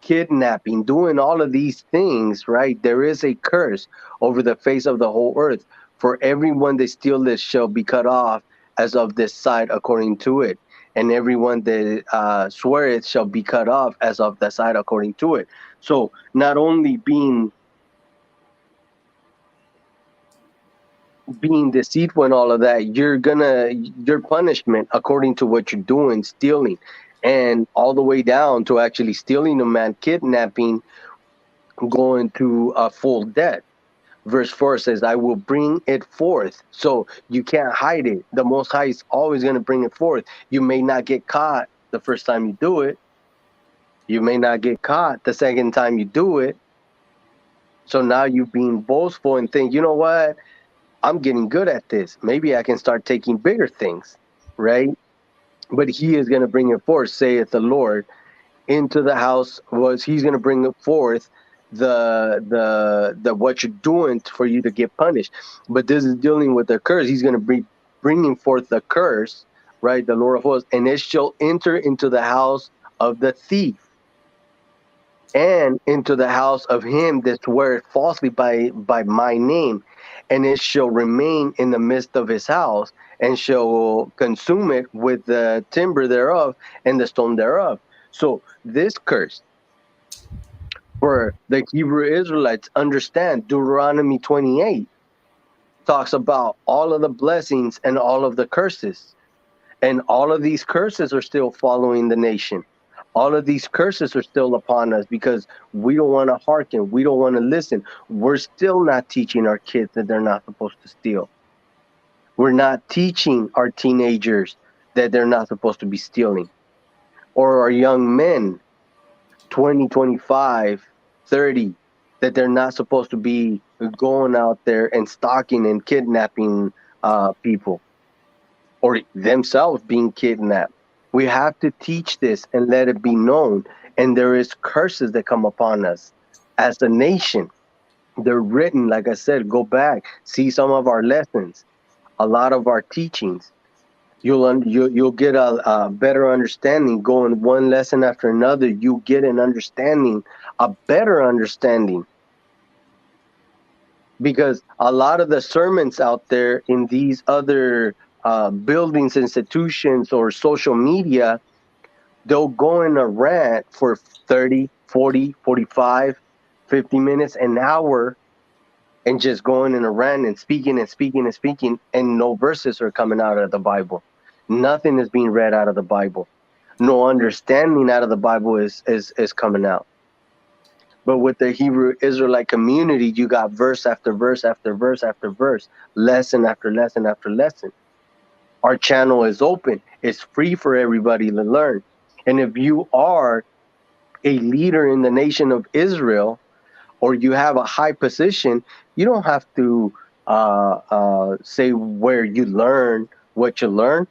kidnapping, doing all of these things, right? There is a curse over the face of the whole earth. For everyone that steal this shall be cut off as of this side according to it. And everyone that sweareth shall be cut off as of the side according to it. So not only being deceitful and all of that, your punishment according to what you're doing, stealing, and all the way down to actually stealing a man, kidnapping, going to a full death. Verse 4 says, I will bring it forth. So you can't hide it. The Most High is always going to bring it forth. You may not get caught the first time you do it. You may not get caught the second time you do it. So now you're being boastful and think, you know what? I'm getting good at this. Maybe I can start taking bigger things, right? But he is going to bring it forth, saith the Lord, into the house. Was he's going to bring it forth the what you're doing for you to get punished. But this is dealing with the curse. He's going to be bringing forth the curse, right? The Lord of hosts, and it shall enter into the house of the thief and into the house of him that sweareth falsely by my name, and it shall remain in the midst of his house, and shall consume it with the timber thereof and the stone thereof. So this curse for the Hebrew Israelites, understand Deuteronomy 28 talks about all of the blessings and all of the curses. And all of these curses are still following the nation. All of these curses are still upon us because we don't want to hearken. We don't want to listen. We're still not teaching our kids that they're not supposed to steal. We're not teaching our teenagers that they're not supposed to be stealing. Or our young men, 20, 25, 30, that they're not supposed to be going out there and stalking and kidnapping people or themselves being kidnapped. We have to teach this and let it be known. And there is curses that come upon us as a nation. They're written, like I said, go back, see some of our lessons, a lot of our teachings. You'll get a better understanding going one lesson after another. You get an understanding, a better understanding, because a lot of the sermons out there in these other buildings, institutions, or social media, they'll go in a rant for 30, 40, 45, 50 minutes, an hour, and just going in a rant and speaking and speaking and speaking, and no verses are coming out of the Bible. Nothing is being read out of the Bible. No understanding out of the Bible is coming out. But with the Hebrew Israelite community, you got verse after verse after verse after verse, lesson after lesson after lesson. Our channel is open. It's free for everybody to learn. And if you are a leader in the nation of Israel, or you have a high position, you don't have to say where you learn what you learn.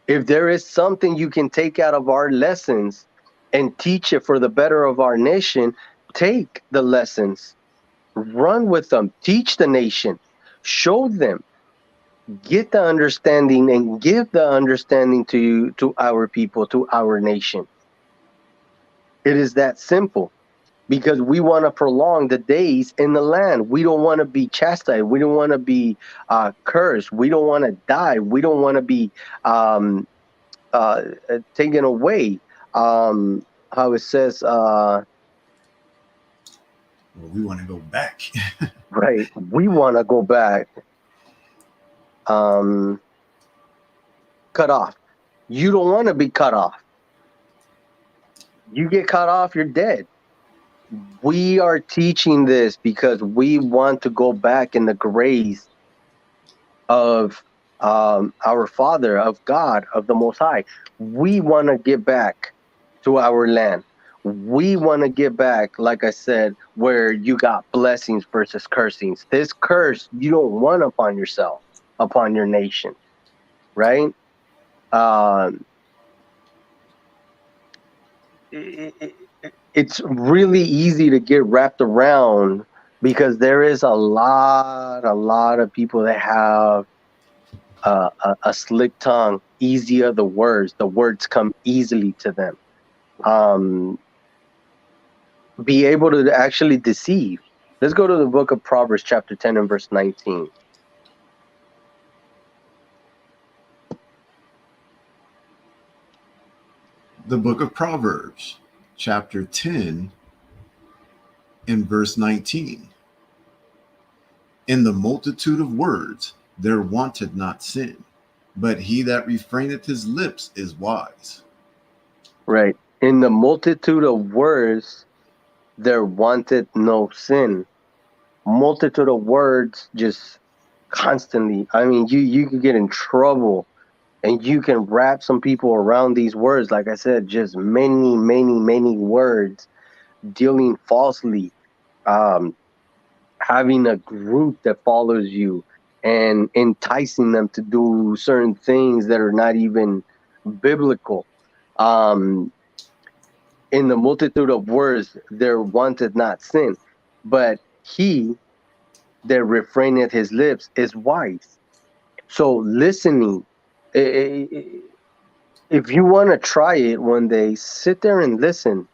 If there is something you can take out of our lessons and teach it for the better of our nation, take the lessons, run with them, teach the nation, show them, get the understanding, and give the understanding to our people, to our nation. It is that simple. Because we want to prolong the days in the land. We don't want to be chastised. We don't want to be cursed. We don't want to die. We don't want to be taken away. How it says, Well, we want to go back. right? We want to go back. Cut off. You don't want to be cut off. You get cut off, you're dead. We are teaching this because we want to go back in the grace of our Father, of God, of the Most High. We want to get back to our land. We want to get back, like I said, where you got blessings versus cursings. This curse you don't want upon yourself, upon your nation, right? Um, it's really easy to get wrapped around because there is a lot of people that have a slick tongue, easy of the words. The words come easily to them. Um, be able to actually deceive. Let's go to the book of Proverbs, chapter 10 and verse 19. The book of Proverbs, chapter 10, and verse 19. In the multitude of words there wanteth not sin, but he that refraineth his lips is wise. Right. In the multitude of words, there wanted no sin. Multitude of words just constantly. I mean, you could get in trouble and you can wrap some people around these words. Like I said, just many words dealing falsely, um, having a group that follows you and enticing them to do certain things that are not even biblical. Um, in the multitude of words, there wanted not sin, but he that refraineth his lips is wise. So listening, if you want to try it one day, sit there and listen.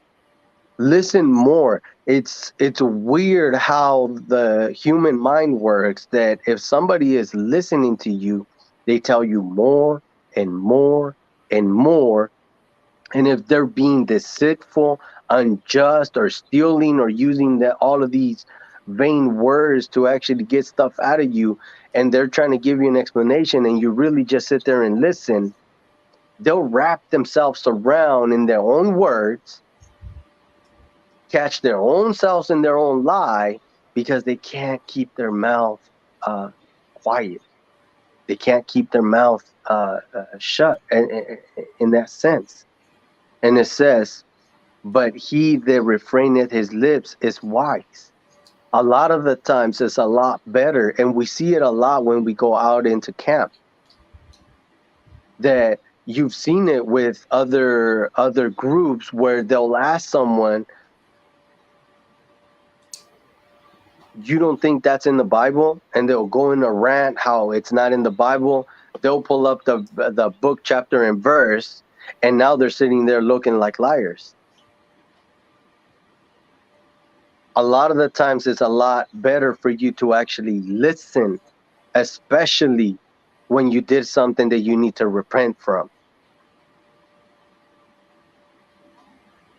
Listen more. It's weird how the human mind works, that if somebody is listening to you, they tell you more and more and more. And if they're being deceitful, unjust, or stealing, or using all of these vain words to actually get stuff out of you, and they're trying to give you an explanation, and you really just sit there and listen, they'll wrap themselves around in their own words, catch their own selves in their own lie, because they can't keep their mouth uh, quiet. They can't keep their mouth shut in that sense. And it says, but he that refraineth his lips is wise. A lot of the times it's a lot better, and we see it a lot when we go out into camp, that you've seen it with other groups where they'll ask someone, you don't think that's in the Bible? And they'll go in a rant how it's not in the Bible. They'll pull up the book, chapter, and verse, and now they're sitting there looking like liars. A lot of the times it's a lot better for you to actually listen, especially when you did something that you need to repent from.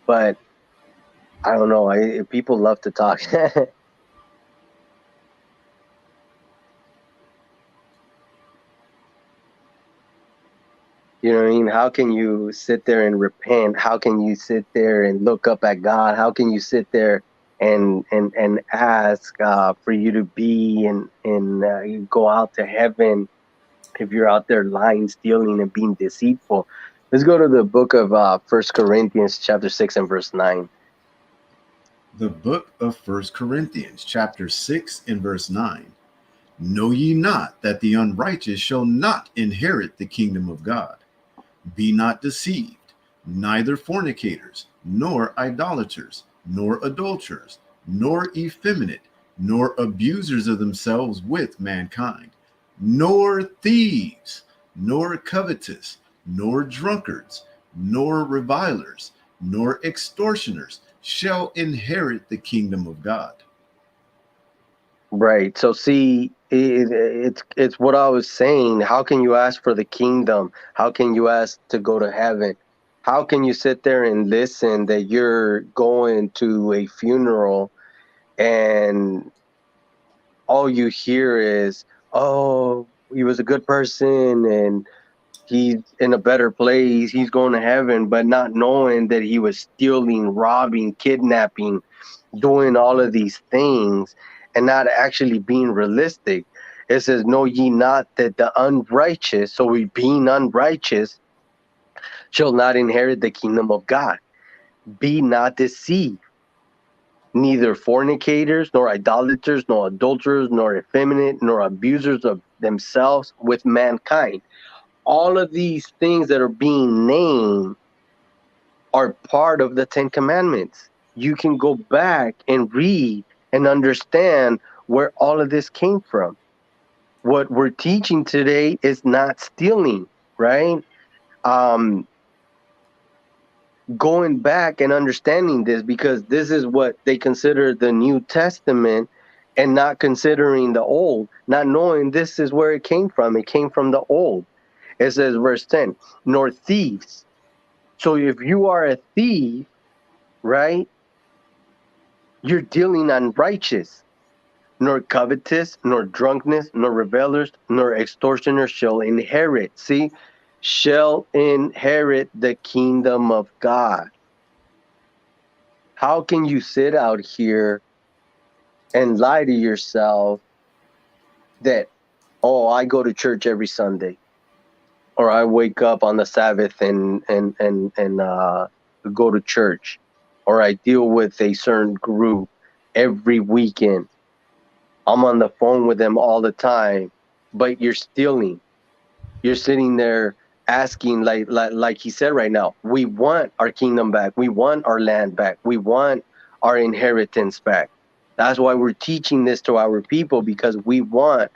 But I don't know. People love to talk. You know what I mean? How can you sit there and repent? How can you sit there and look up at God? How can you sit there and ask for you to be and you go out to heaven if you're out there lying, stealing, and being deceitful? Let's go to the book of First Corinthians, chapter 6 and verse 9. The book of First Corinthians, chapter 6, and verse 9. Know ye not that the unrighteous shall not inherit the kingdom of God? Be not deceived, neither fornicators, nor idolaters, nor adulterers, nor effeminate, nor abusers of themselves with mankind, nor thieves, nor covetous, nor drunkards, nor revilers, nor extortioners shall inherit the kingdom of God. Right. So see, it's what I was saying. How can you ask for the kingdom? How can you ask to go to heaven? How can you sit there and listen that you're going to a funeral and all you hear is, "Oh, he was a good person and he's in a better place. He's going to heaven," but not knowing that he was stealing, robbing, kidnapping, doing all of these things, and not actually being realistic. It says, know ye not that the unrighteous, so we being unrighteous, shall not inherit the kingdom of God. Be not deceived. Neither fornicators, nor idolaters, nor adulterers, nor effeminate, nor abusers of themselves with mankind. All of these things that are being named are part of the Ten Commandments. You can go back and read and understand where all of this came from. What we're teaching today is not stealing, right? Um, Going back and understanding this, because this is what they consider the New Testament, and not considering the Old, not knowing this is where it came from. It came from the Old. It says, verse 10, nor thieves. So if you are a thief, right, you're dealing unrighteous. Nor covetous, nor drunkenness, nor revelers, nor extortioners shall inherit. See, shall inherit the kingdom of God. How can you sit out here and lie to yourself that, oh, I go to church every Sunday, or I wake up on the Sabbath and go to church, or I deal with a certain group every weekend. I'm on the phone with them all the time, but you're stealing. You're sitting there asking, like he said right now, we want our kingdom back. We want our land back. We want our inheritance back. That's why we're teaching this to our people, because we want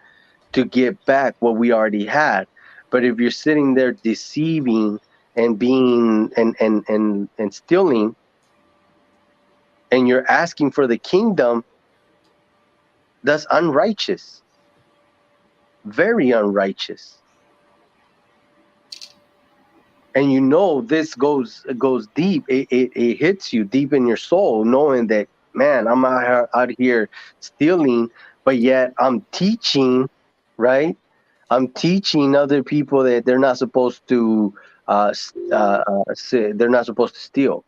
to get back what we already had. But if you're sitting there deceiving and being and stealing, and you're asking for the kingdom, that's unrighteous, very unrighteous. And you know this goes deep. It hits you deep in your soul, knowing that, man, I'm out here stealing, but yet I'm teaching, right? I'm teaching other people that they're not supposed to they're not supposed to steal.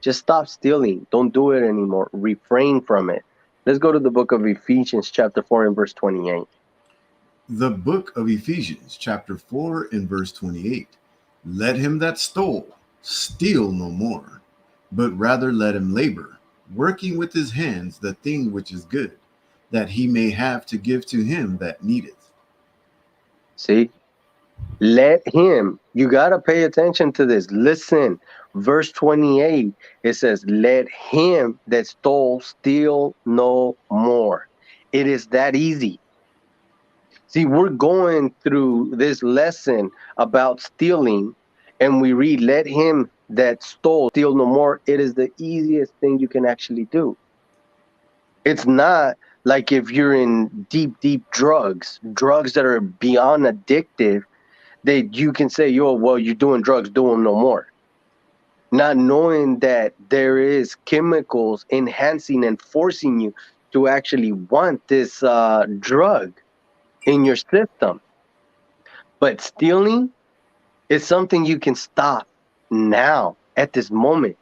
Just stop stealing. Don't do it anymore. Refrain from it. Let's go to the book of Ephesians, chapter 4 and verse 28. The book of Ephesians, chapter 4 and verse 28. Let him that stole steal no more, but rather let him labor, working with his hands the thing which is good, that he may have to give to him that needeth. See? Let him, you got to pay attention to this. Listen, verse 28, it says, let him that stole steal no more. It is that easy. See, we're going through this lesson about stealing, and we read, let him that stole steal no more. It is the easiest thing you can actually do. It's not like if you're in deep drugs that are beyond addictive, that you can say, yo, well, you're doing drugs, do them no more. Not knowing that there is chemicals enhancing and forcing you to actually want this drug in your system. But stealing is something you can stop now at this moment.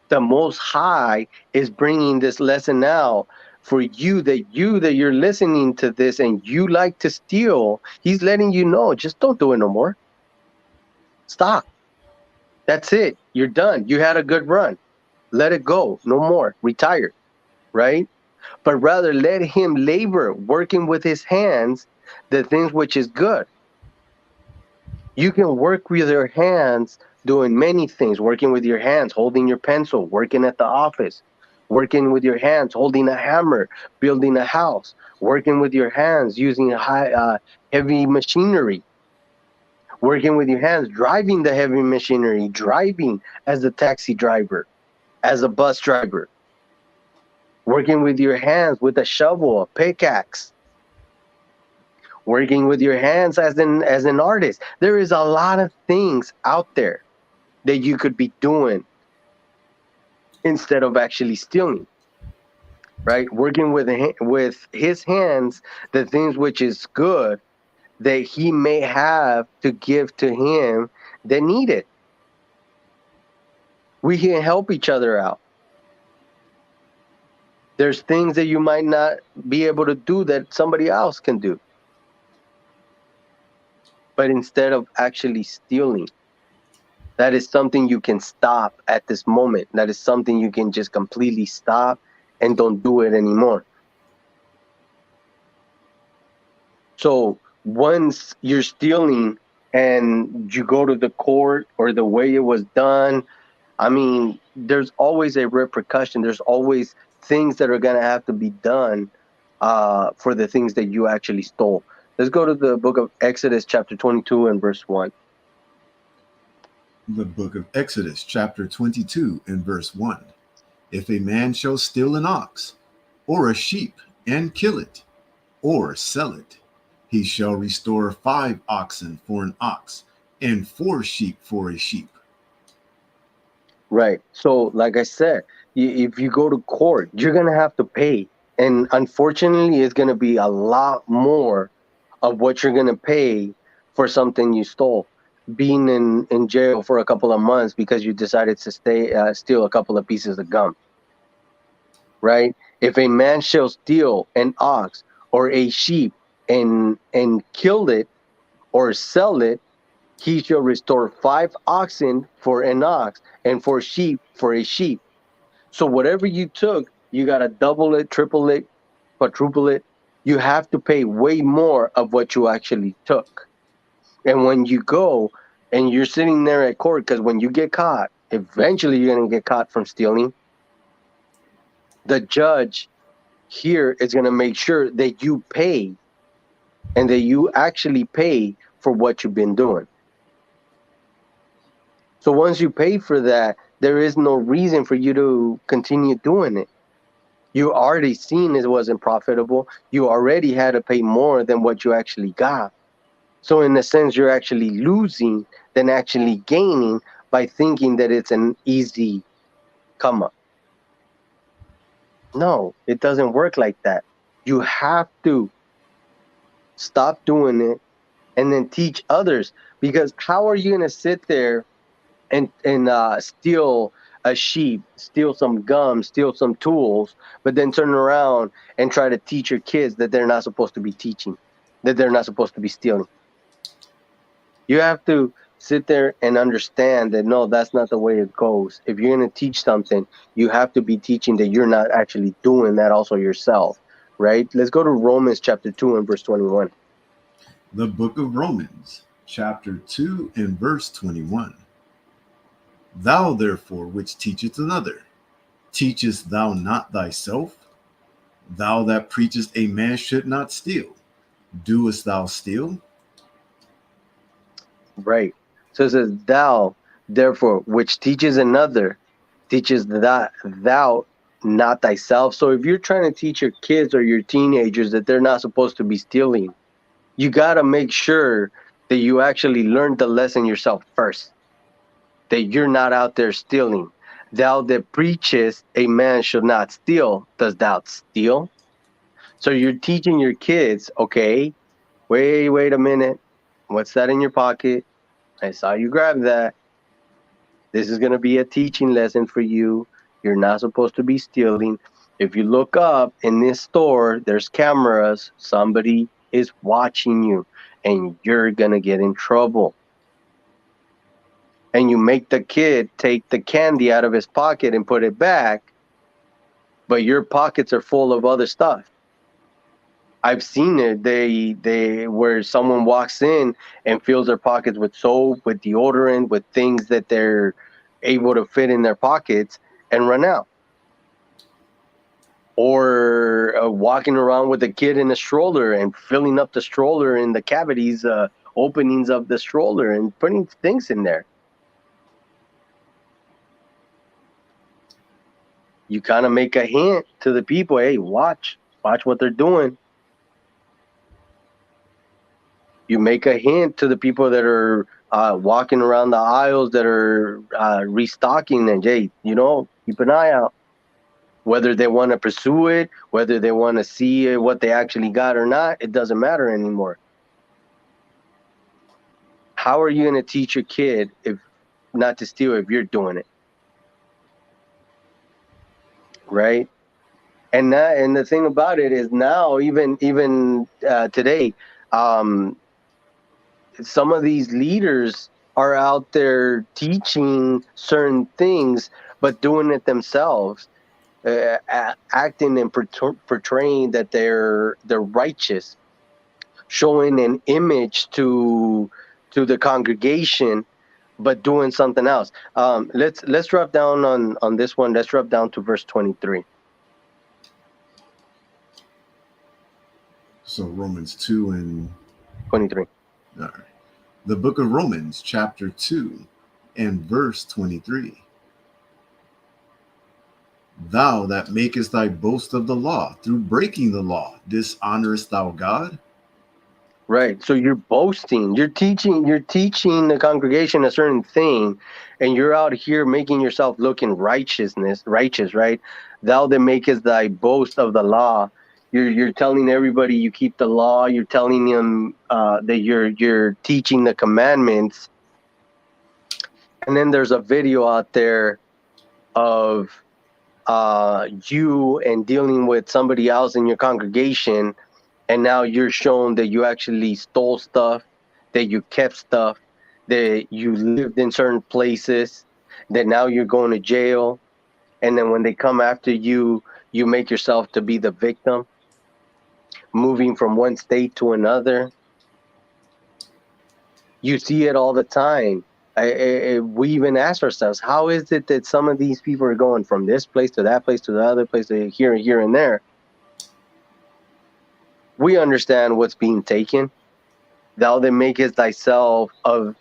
The Most High is bringing this lesson out for you that you're listening to this and you like to steal. He's letting you know, just don't do it no more. Stop. That's it. You're done. You had a good run. Let it go. No more. Retire. Right? But rather let him labor, working with his hands, the things which is good. You can work with your hands doing many things, working with your hands, holding your pencil, working at the office, working with your hands, holding a hammer, building a house, working with your hands, using heavy machinery, working with your hands, driving the heavy machinery, driving as a taxi driver, as a bus driver, working with your hands with a shovel, a pickaxe, working with your hands as an artist. There is a lot of things out there that you could be doing instead of actually stealing, right? Working with his hands, the things which is good, that he may have to give to him that need it. We can help each other out. There's things that you might not be able to do that somebody else can do. But instead of actually stealing, that is something you can stop at this moment. That is something you can just completely stop and don't do it anymore. So once you're stealing and you go to the court or the way it was done, I mean, there's always a repercussion. There's always things that are going to have to be done for the things that you actually stole. Let's go to the book of Exodus, chapter 22, and verse 1. The book of Exodus, chapter 22, and verse 1. If a man shall steal an ox or a sheep and kill it or sell it, he shall restore 5 oxen for an ox and 4 sheep for a sheep. Right. So, like I said, if you go to court, you're going to have to pay. And unfortunately, it's going to be a lot more of what you're going to pay for something you stole. Being in jail for a couple of months because you decided to steal a couple of pieces of gum. Right. If a man shall steal an ox or a sheep and kill it or sell it, he shall restore 5 oxen for an ox and 4 sheep for a sheep. So whatever you took, you got to double it, triple it, quadruple it. You have to pay way more of what you actually took. And when you go and you're sitting there at court, because when you get caught, eventually you're going to get caught from stealing. The judge here is going to make sure that you pay and that you actually pay for what you've been doing. So once you pay for that, there is no reason for you to continue doing it. You already seen it wasn't profitable. You already had to pay more than what you actually got. So in a sense, you're actually losing than actually gaining by thinking that it's an easy come up. No, it doesn't work like that. You have to stop doing it and then teach others, because how are you going to sit there and steal a sheep, steal some gum, steal some tools, but then turn around and try to teach your kids that they're not supposed to be teaching, that they're not supposed to be stealing? You have to sit there and understand that no, that's not the way it goes. If you're going to teach something, you have to be teaching that you're not actually doing that also yourself, right? Let's go to Romans chapter 2 and verse 21. The book of Romans, chapter 2, and verse 21. Thou therefore which teachest another, teachest thou not thyself? Thou that preachest a man should not steal, doest thou steal? Right. So it says, thou, therefore, which teaches another, teaches that thou not thyself. So if you're trying to teach your kids or your teenagers that they're not supposed to be stealing, you got to make sure that you actually learn the lesson yourself first, that you're not out there stealing. Thou that preaches a man should not steal, does thou steal? So you're teaching your kids, okay, wait a minute. What's that in your pocket? I saw you grab that. This is going to be a teaching lesson for you. You're not supposed to be stealing. If you look up in this store, there's cameras. Somebody is watching you and you're going to get in trouble. And you make the kid take the candy out of his pocket and put it back, but your pockets are full of other stuff. I've seen it. They where someone walks in and fills their pockets with soap, with deodorant, with things that they're able to fit in their pockets and run out. Or walking around with a kid in a stroller and filling up the stroller in the cavities, openings of the stroller and putting things in there. You kind of make a hint to the people, hey, watch what they're doing. You make a hint to the people that are walking around the aisles that are restocking, and hey, keep an eye out. Whether they want to pursue it, whether they want to see what they actually got or not, it doesn't matter anymore. How are you going to teach your kid if not to steal if you're doing it? Right? And the thing about it is now, even today, um, some of these leaders are out there teaching certain things, but doing it themselves, acting and portraying that they're righteous, showing an image to the congregation, but doing something else. Let's drop down on this one. Let's drop down to verse 23. So Romans 2 and 23. all right. The book of Romans, chapter 2 and verse 23. Thou that makest thy boast of the law, through breaking the law, dishonorest thou God? Right. So you're boasting. You're teaching the congregation a certain thing, and you're out here making yourself look in righteous, right? Thou that makest thy boast of the law. You're telling everybody you keep the law. You're telling them that you're teaching the commandments. And then there's a video out there of you and dealing with somebody else in your congregation, and now you're shown that you actually stole stuff, that you kept stuff, that you lived in certain places, that now you're going to jail, and then when they come after you, you make yourself to be the victim, moving from one state to another. You see it all the time. We even ask ourselves, how is it that some of these people are going from this place to that place to the other place, to here and there? We understand what's being taken. Thou that makest thyself of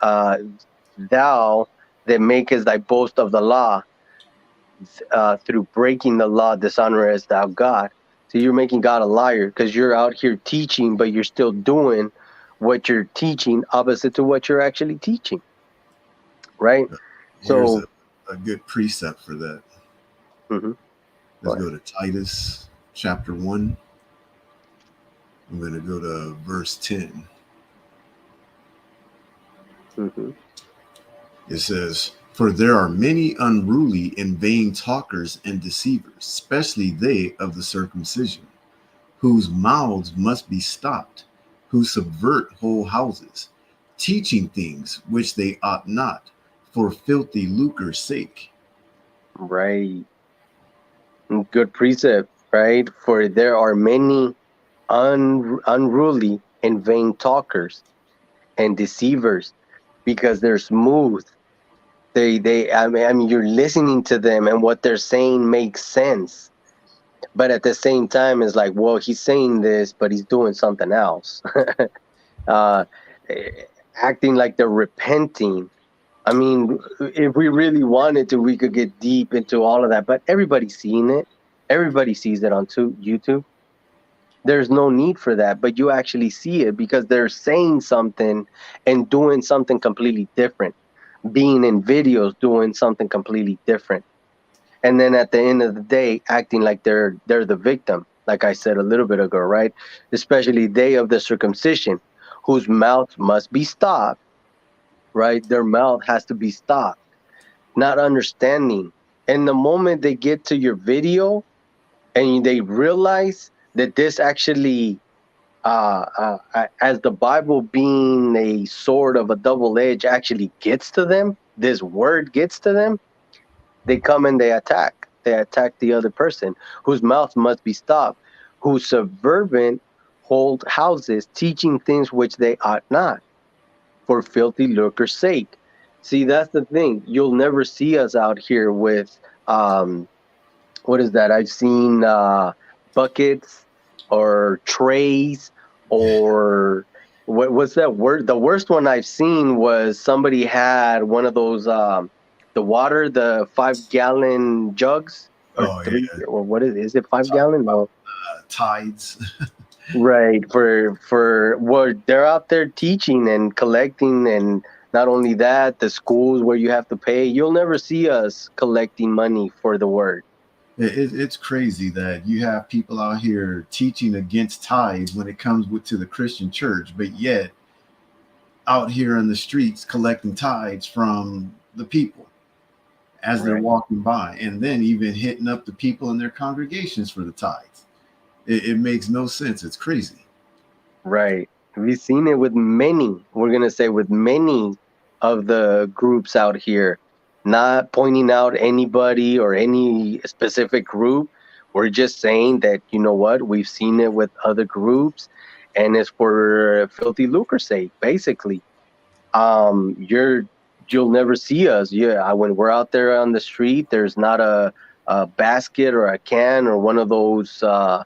thou that makest thy boast of the law, through breaking the law, dishonorest thou God. So you're making God a liar because you're out here teaching, but you're still doing what you're teaching opposite to what you're actually teaching, right? Here's So, a good precept for that. mhm, go Let's ahead. go to Titus chapter 1. I'm going to go to verse 10. Hmm. It says, for there are many unruly and vain talkers and deceivers, especially they of the circumcision, whose mouths must be stopped, who subvert whole houses, teaching things which they ought not, for filthy lucre's sake. Right. Good precept, right? For there are many unruly and vain talkers and deceivers, because they're smooth. I mean, you're listening to them, and what they're saying makes sense. But at the same time, it's like, well, he's saying this, but he's doing something else. uh, eh, Acting like they're repenting. I mean, if we really wanted to, we could get deep into all of that. But everybody's seeing it. Everybody sees it on YouTube. There's no need for that, but you actually see it because they're saying something and doing something completely different, being in videos doing something completely different, and then at the end of the day acting like they're the victim, like I said a little bit ago, right? Especially they of the circumcision, whose mouth must be stopped, right? Their mouth has to be stopped, not understanding. And the moment they get to your video and they realize that this actually, as the Bible being a sword of a double edge, actually gets to them, this word gets to them, they come and they attack. They attack the other person, whose mouth must be stopped, who subservient hold houses, teaching things which they ought not, for filthy lucre's sake. See, that's the thing. You'll never see us out here with, um, what is that? I've seen buckets or trays, or what's that word? The worst one I've seen was somebody had one of those, the water, the 5 gallon jugs, or Oh, three, yeah. or what is it? Five Talk gallon? about No. tides. Right. For what they're out there teaching and collecting, and not only that, the schools where you have to pay. You'll never see us collecting money for the word. It's crazy that you have people out here teaching against tithes when it comes to the Christian church, but yet out here in the streets collecting tithes from the people. as they're Right. walking by, and then even hitting up the people in their congregations for the tithes. It makes no sense. It's crazy. Right. We've seen it with many, we're going to say with many of the groups out here, not pointing out anybody or any specific group. We're just saying that, you know what, we've seen it with other groups and it's for filthy lucre's sake, basically. You're you'll never see us. Yeah, when we're out there on the street, there's not a basket or a can or one of those 5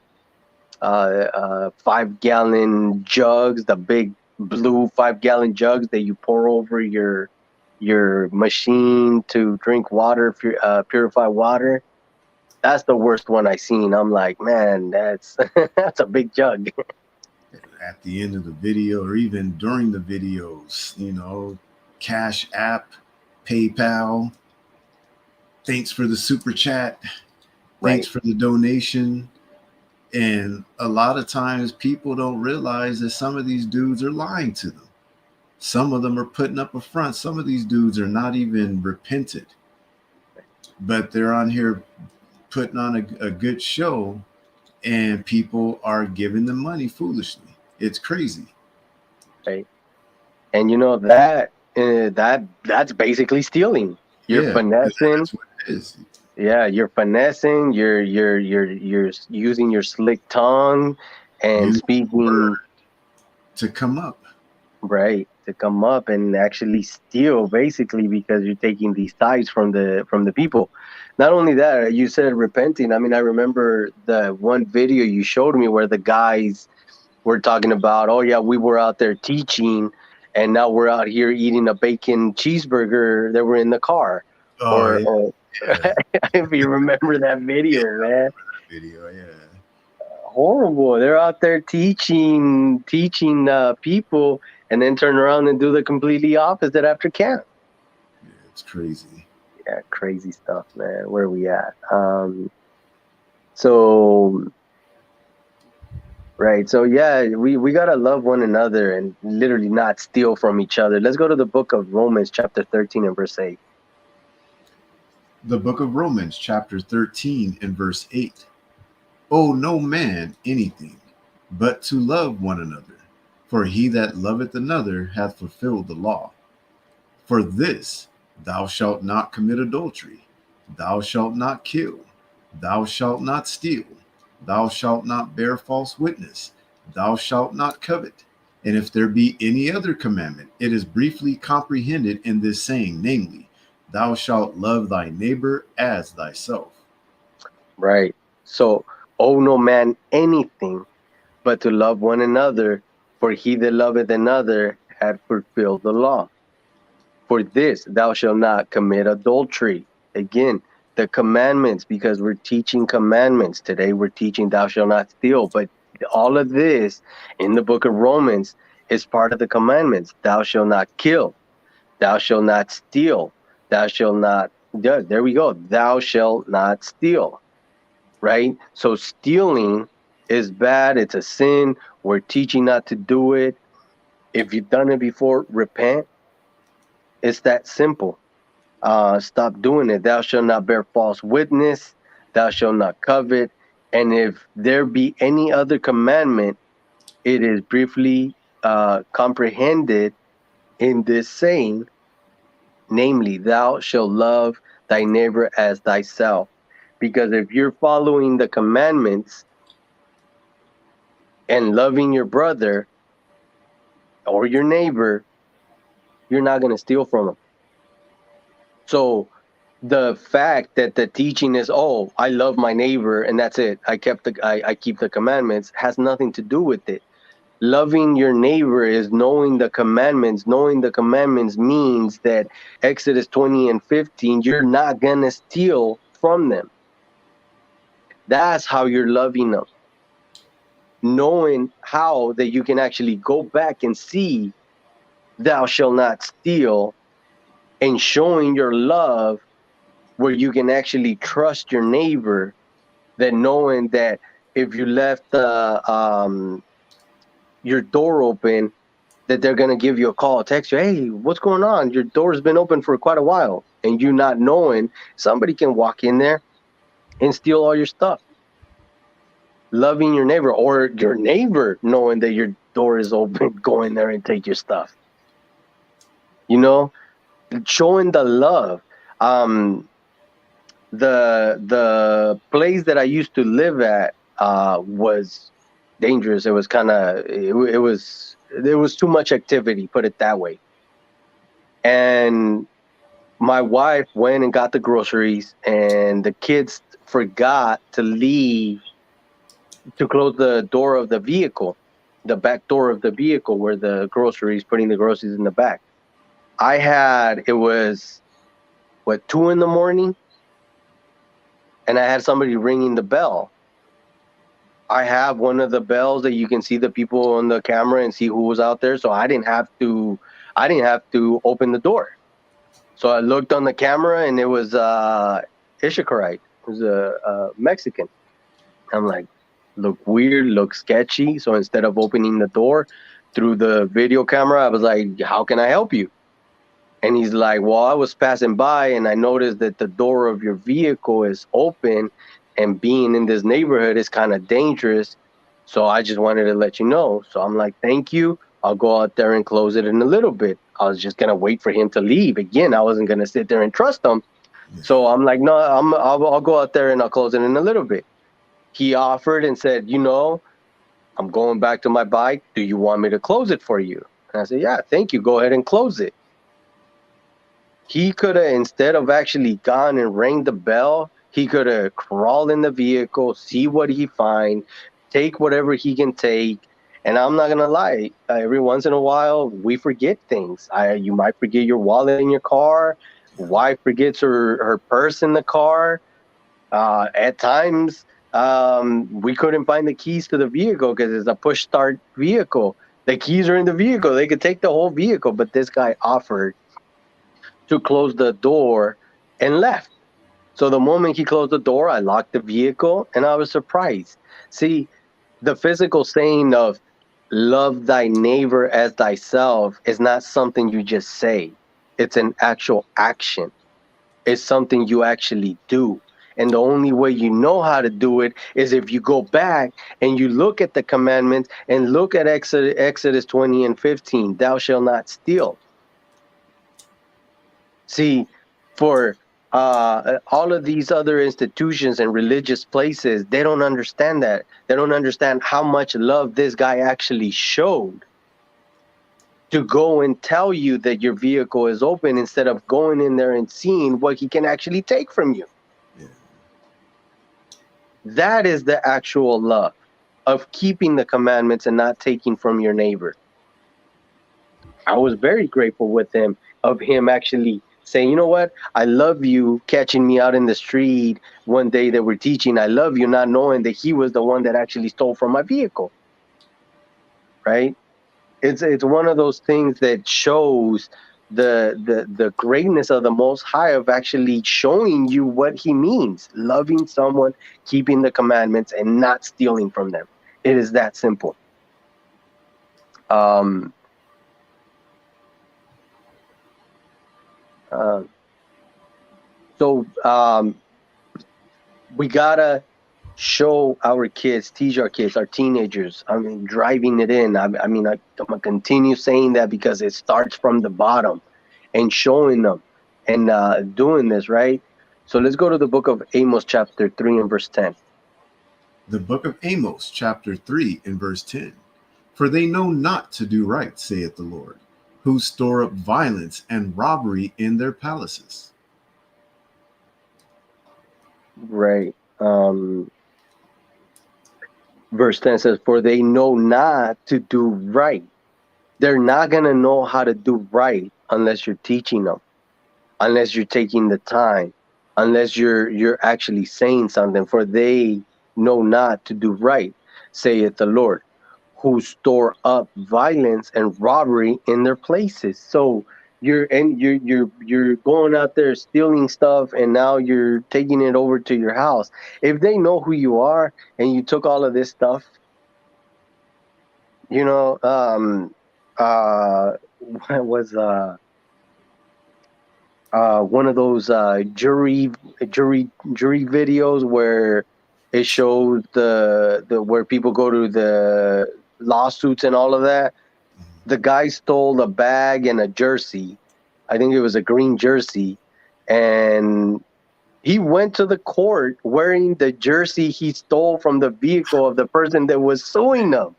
gallon jugs, the big blue 5 gallon jugs that you pour over your machine to drink water, purify water. That's the worst one I seen. I'm like, man, that's that's a big jug. At the end of the video, or even during the videos, Cash App, PayPal, thanks for the super chat, thanks Right, for the donation. And a lot of times people don't realize that some of these dudes are lying to them. Some of them are putting up a front. Some of these dudes are not even repented, but they're on here putting on a good show, and people are giving them money foolishly. It's crazy. right. And you know that's basically stealing. You're Yeah, finessing. that's what it is. Yeah, you're finessing. You're using your slick tongue and Use the speaking. word to come up. Right, to come up and actually steal, basically, because you're taking these tithes from the people. Not only that, you said repenting. I mean, I remember the one video you showed me where the guys were talking about, oh yeah, we were out there teaching, and now we're out here eating a bacon cheeseburger that were in the car. Oh Or, yeah, or yeah, if you remember that yeah. video, man, Video, yeah. horrible. They're out there teaching people, and then turn around and do the completely opposite after camp. Yeah, it's crazy. Yeah, crazy stuff, man. Where are we at? So right, so yeah, we gotta love one another and literally not steal from each other. Let's go to the book of Romans, chapter 13 and verse 8. The book of Romans, chapter 13 and verse 8. Owe no man anything but to love one another, for he that loveth another hath fulfilled the law. For this, thou shalt not commit adultery, thou shalt not kill, thou shalt not steal, thou shalt not bear false witness, thou shalt not covet. And if there be any other commandment, it is briefly comprehended in this saying, namely, thou shalt love thy neighbor as thyself. Right. So owe no man anything but to love one another, for he that loveth another had fulfilled the law. For this, thou shalt not commit adultery. Again, the commandments, because we're teaching commandments today, we're teaching thou shalt not steal. But all of this in the book of Romans is part of the commandments. Thou shalt not kill, thou shalt not steal, thou shalt not. Yeah, there we go. Thou shalt not steal. Right? So stealing is bad, it's a sin. We're teaching not to do it. If you've done it before, repent. It's that simple. Stop doing it. Thou shalt not bear false witness. Thou shalt not covet. And if there be any other commandment, it is briefly comprehended in this saying, namely, thou shalt love thy neighbor as thyself. Because if you're following the commandments and loving your brother or your neighbor, you're not going to steal from them. So the fact that the teaching is, oh, I love my neighbor and that's it, I keep the commandments, has nothing to do with it. Loving your neighbor is knowing the commandments. Knowing the commandments means that Exodus 20 and 15, you're not gonna steal from them. That's how you're loving them. Knowing how that you can actually go back and see thou shalt not steal, and showing your love where you can actually trust your neighbor, that knowing that if you left your door open, that they're gonna give you a call, text you, hey, what's going on? Your door's been open for quite a while. and you not knowing, somebody can walk in there and steal all your stuff. Loving your neighbor, or your neighbor knowing that your door is open, go in there and take your stuff. You know, showing the love. Um, the place that I used to live at was dangerous. It was kind of it was there was too much activity, put it that way. And my wife went and got the groceries, and the kids forgot to leave to close the door of the vehicle, the back door of the vehicle where the groceries, putting the groceries in the back. It was what, 2 in the morning, and I had somebody ringing the bell. I have one of the bells that you can see the people on the camera and see who was out there. So I didn't have to open the door. So I looked on the camera, and it was Ishikarite. It was a Mexican. I'm like, look weird, look sketchy. So instead of opening the door through the video camera, I was like, how can I help you? And he's like, well, I was passing by and I noticed that the door of your vehicle is open, and being in this neighborhood is kind of dangerous. So I just wanted to let you know. So I'm like, thank you. I'll go out there and close it in a little bit. I was just going to wait for him to leave. Again, I wasn't going to sit there and trust him. So I'm like, no, I'll go out there and I'll close it in a little bit. He offered and said, I'm going back to my bike. Do you want me to close it for you? And I said, yeah, thank you. Go ahead and close it. He could have, instead of actually gone and rang the bell, he could have crawled in the vehicle, see what he find, take whatever he can take. And I'm not gonna lie, every once in a while we forget things. You might forget your wallet in your car. Wife forgets her purse in the car. At times, we couldn't find the keys to the vehicle because it's a push start vehicle. The keys are in the vehicle. They could take the whole vehicle, but this guy offered to close the door and left. So the moment he closed the door, I locked the vehicle, and I was surprised. See, the physical saying of love thy neighbor as thyself is not something you just say. It's an actual action. It's something you actually do. And the only way you know how to do it is if you go back and you look at the commandments and look at Exodus 20 and 15, thou shalt not steal. See, for all of these other institutions and religious places, they don't understand that. They don't understand how much love this guy actually showed to go and tell you that your vehicle is open instead of going in there and seeing what he can actually take from you. Yeah. That is the actual love of keeping the commandments and not taking from your neighbor. I was very grateful with him, of him actually saying, you know what, I love you, catching me out in the street one day that we're teaching. I love you, not knowing that he was the one that actually stole from my vehicle. Right? It's one of those things that shows the greatness of the Most High, of actually showing you what he means, loving someone, keeping the commandments, and not stealing from them. It is that simple. Um, uh, so we gotta show our kids, teach our kids, our teenagers. I mean, driving it in. I'm gonna continue saying that because it starts from the bottom, and showing them and doing this right. So let's go to the book of Amos, chapter 3 and verse 10. The book of Amos, chapter 3, and verse 10. For they know not to do right, saith the Lord, who store up violence and robbery in their palaces. Right. Verse 10 says, for they know not to do right. They're not gonna know how to do right unless you're teaching them, unless you're taking the time, unless you're actually saying something. For they know not to do right, saith the Lord, who store up violence and robbery in their places. So you're going out there stealing stuff, and now you're taking it over to your house. If they know who you are and you took all of this stuff, you know, what was one of those jury videos where it shows the where people go to the lawsuits and all of that. The guy stole a bag and a jersey. I think it was a green jersey, and he went to the court wearing the jersey he stole from the vehicle of the person that was suing him.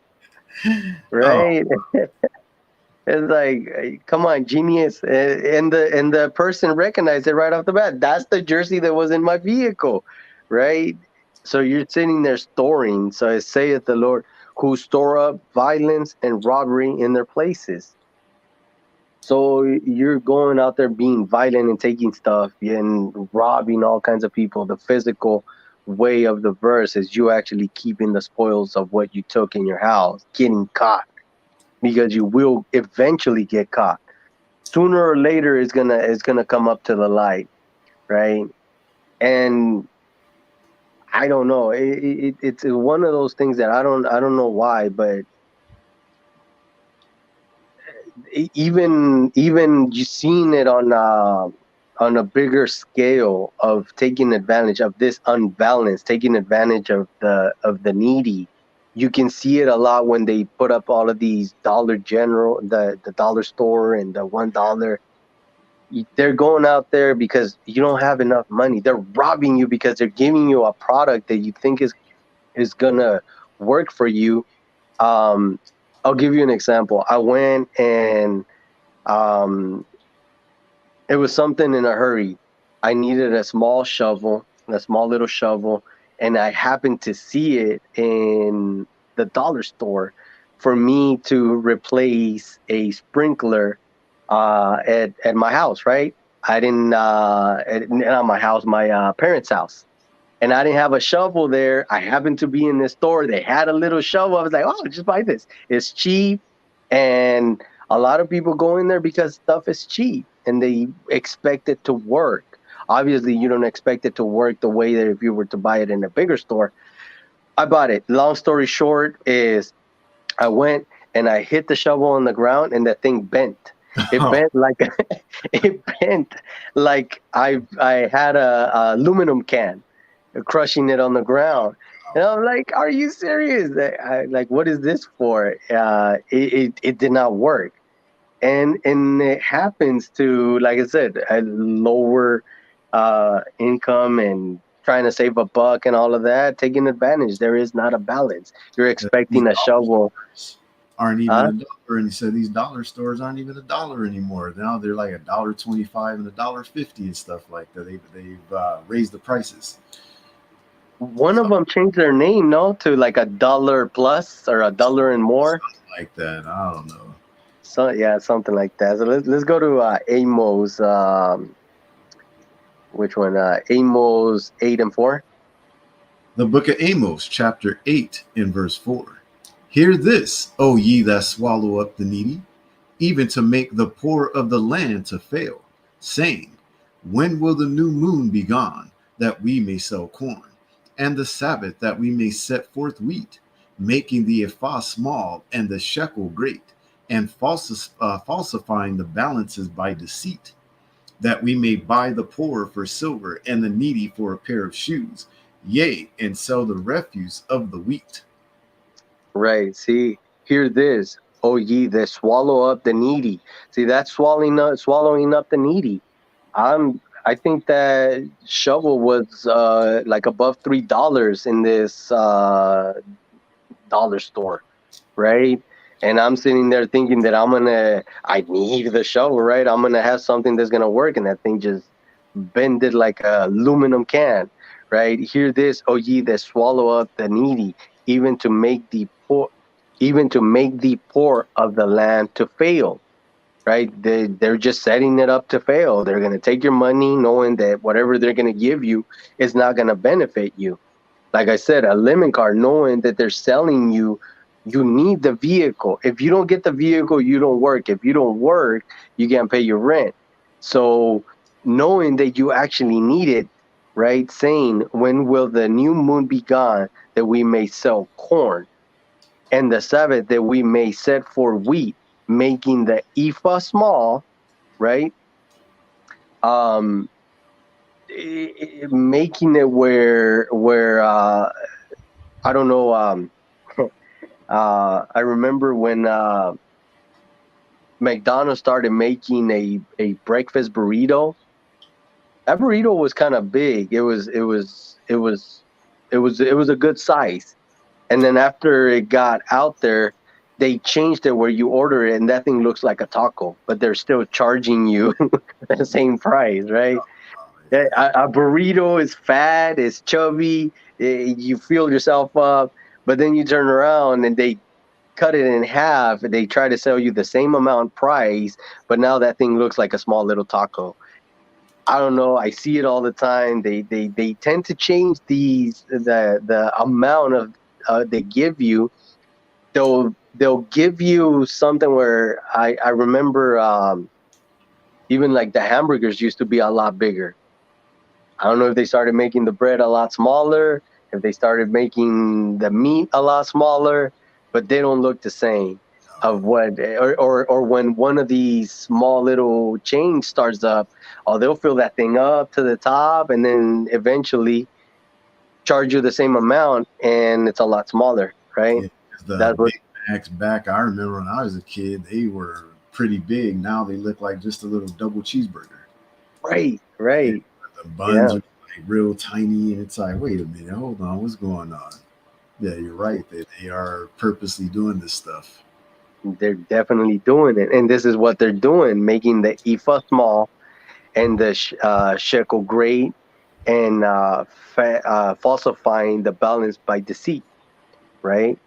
Oh, Right? It's like, come on, genius, and the person recognized it right off the bat. That's the jersey that was in my vehicle, right? So you're sitting there storing. So it saith the Lord, who store up violence and robbery in their places. So you're going out there being violent and taking stuff and robbing all kinds of people. The physical way of the verse is you actually keeping the spoils of what you took in your house, getting caught, because you will eventually get caught. Sooner or later, it's gonna come up to the light, right? And I don't know. It's one of those things that I don't know why, but even you seen it on a bigger scale of taking advantage of this unbalance, taking advantage of the needy. You can see it a lot when they put up all of these Dollar General, the dollar store, and the $1. They're going out there because you don't have enough money. They're robbing you because they're giving you a product that you think is gonna work for you. um I'll give you an example. I went and um, it was something in a hurry. I needed a small little shovel, and I happened to see it in the dollar store for me to replace a sprinkler at my house, right? I didn't, not my house, my parents' house, and I didn't have a shovel there. I happened to be in this store. They had a little shovel. I was like, oh, just buy this. It's cheap. And a lot of people go in there because stuff is cheap and they expect it to work. Obviously, you don't expect it to work the way that if you were to buy it in a bigger store. I bought it. Long story short is I went and I hit the shovel on the ground and that thing bent. It oh, bent like it bent like I had a aluminum can crushing it on the ground. And I'm like, "Are you serious? Like, what is this for?" It did not work, and it happens to, like I said, a lower income and trying to save a buck and all of that, taking advantage. There is not a balance. You're these expecting a dollar shovel, stores aren't even huh? a dollar, and you said these dollar stores aren't even a dollar anymore. Now they're like $1.25 and $1.50 and stuff like that. They've raised the prices. One of So, them changed their name, no, to like a dollar plus or a dollar and more. something like that. I don't know. So yeah, something like that. So let's go to Amos. Which one? Amos 8:4. The book of Amos, chapter 8, in verse 4. Hear this, O ye that swallow up the needy, even to make the poor of the land to fail, saying, when will the new moon be gone, that we may sell corn, and the Sabbath, that we may set forth wheat, making the ephah small and the shekel great, and falsifying the balances by deceit, that we may buy the poor for silver and the needy for a pair of shoes, yea, and sell the refuse of the wheat. Right. See, hear this, O ye that swallow up the needy. See, that's swallowing up the needy. I think that shovel was like above $3 in this dollar store, right? And I'm sitting there thinking that I need the shovel, right? I'm gonna have something that's gonna work, and that thing just bended like a aluminum can, right? Hear this, O ye that swallow up the needy, even to make the poor, even to make the poor of the land to fail, right? They're just setting it up to fail. They're gonna take your money, knowing that whatever they're gonna give you is not gonna benefit you. Like I said, a lemon card, knowing that they're selling you, you need the vehicle. If you don't get the vehicle, you don't work. If you don't work, you can't pay your rent. So knowing that you actually need it, right? Saying, when will the new moon be gone that we may sell corn, and the Sabbath that we may set for wheat, making the ephah small, right? um, making it where I don't know. I remember when McDonald's started making a breakfast burrito. That burrito was kind of big. It was a good size. And then after it got out there, they changed it where you order it and that thing looks like a taco, but they're still charging you the same price, right? Oh, Yeah, yeah. a burrito is fat, it's chubby, you fill yourself up, but then you turn around and they cut it in half. And they try to sell you the same amount price, but now that thing looks like a small little taco. I don't know. I see it all the time. They tend to change the amount of they give you. They'll give you something where I remember even like the hamburgers used to be a lot bigger. I don't know if they started making the bread a lot smaller, if they started making the meat a lot smaller, but they don't look the same. Of what, or when one of these small little chains starts up, oh, they'll fill that thing up to the top, and then eventually charge you the same amount, and it's a lot smaller, right? Yeah, 'cause the That's what, Big Macs back, I remember when I was a kid, they were pretty big. Now they look like just a little double cheeseburger. right, Yeah, right, the yeah. buns are like real tiny, and it's like, wait a minute, hold on, what's going on? Yeah, you're right. They are purposely doing this stuff. They're definitely doing it, and this is what they're doing, making the IFA small and the shekel great, and falsifying the balance by deceit, right?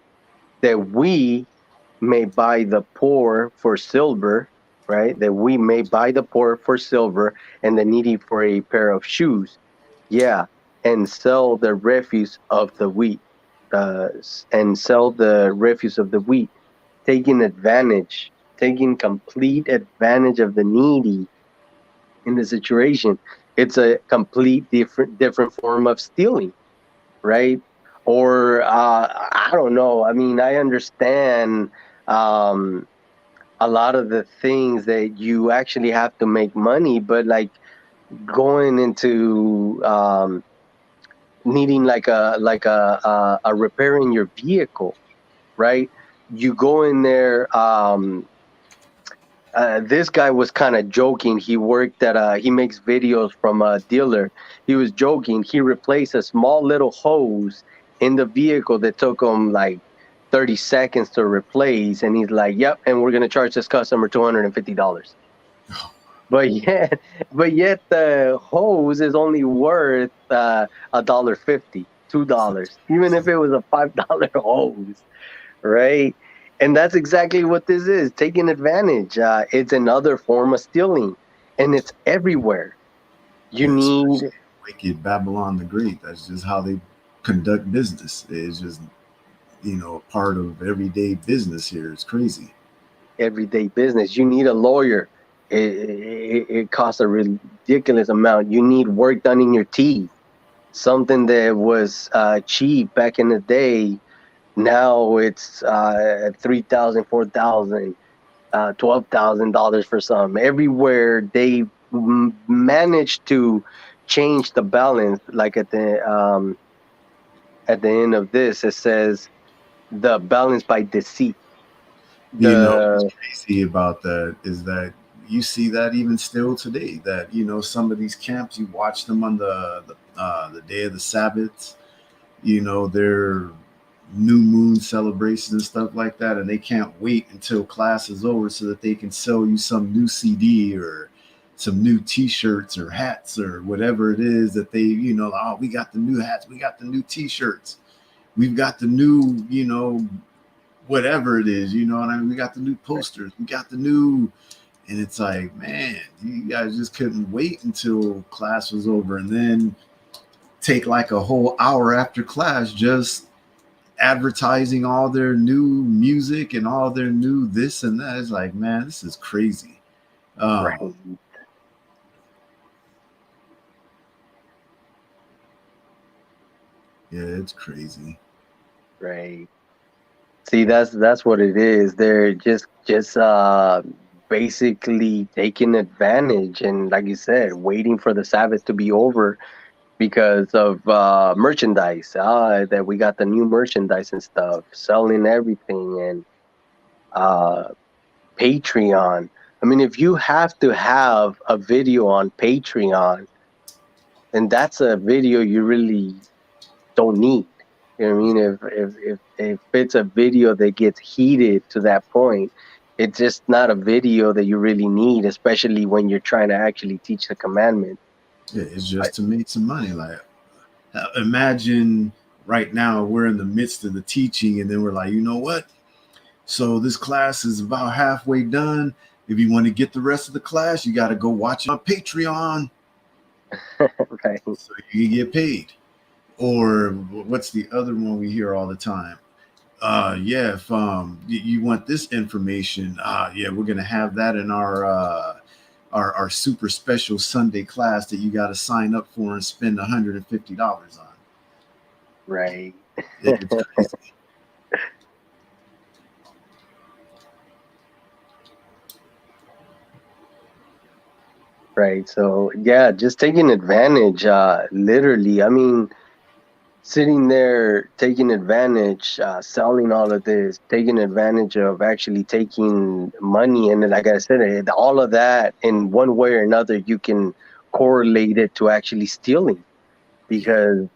That we may buy the poor for silver, right? That we may buy the poor for silver and the needy for a pair of shoes. Yeah, and sell the refuse of the wheat, and sell the refuse of the wheat, taking advantage, taking complete advantage of the needy in the situation. It's a complete different form of stealing, right? Or I don't know. I mean, I understand um, a lot of the things that you actually have to make money, but like going into needing like a repairing your vehicle, right? You go in there. This guy was kind of joking. He worked at he makes videos from a dealer. He was joking. He replaced a small little hose in the vehicle that took him like 30 seconds to replace. And he's like, yep, and we're gonna charge this customer $250. But yet, but yet the hose is only worth $1.50, $2, even if it was a $5 hose, right? And that's exactly what this is, taking advantage. It's another form of stealing, and it's everywhere. You Yeah, need especially wicked Babylon the Great. That's just how they conduct business. It's just part of everyday business here. It's crazy. everyday business. You need a lawyer. It costs a ridiculous amount. You need work done in your teeth. Something that was cheap back in the day, now it's 3,000, 4,000, $12,000 for some. Everywhere they managed to change the balance. Like at the end of this, it says the balance by deceit. What's The crazy about that is that you see that even still today. That some of these camps, you watch them on the day of the Sabbath. Their new moon celebrations and stuff like that, and they can't wait until class is over so that they can sell you some new CD or some new T-shirts or hats or whatever it is that they, oh, we got the new hats, we got the new T-shirts, we've got the new, whatever it is, you know what I mean? We got the new posters, we got the new, and it's like, man, you guys just couldn't wait until class was over and then take like a whole hour after class just advertising all their new music and all their new this and that. It's like, man, this is crazy. right, Um, yeah, it's crazy. right. See, that's what it is. They're just basically taking advantage and, like you said, waiting for the Sabbath to be over because of merchandise. That we got the new merchandise and stuff, selling everything, and uh, Patreon. I mean, if you have to have a video on Patreon, then that's a video you really don't need. You know what I mean? If it's a video that gets heated to that point, it's just not a video that you really need, especially when you're trying to actually teach the commandment. Yeah, it's I, just to make some money. Like, imagine right now we're in the midst of the teaching, and then we're like, you know what? So this class is about halfway done. If you want to get the rest of the class, you got to go watch it on Patreon right, so you can get paid. Or what's the other one we hear all the time? Yeah, if you want this information, yeah, we're gonna have that in our super special Sunday class that you got to sign up for and spend $150 on. right, It's crazy. right. So yeah, just taking advantage. Literally, I mean, sitting there taking advantage, selling all of this, taking advantage of actually taking money, and then, like I said, all of that in one way or another, you can correlate it to actually stealing because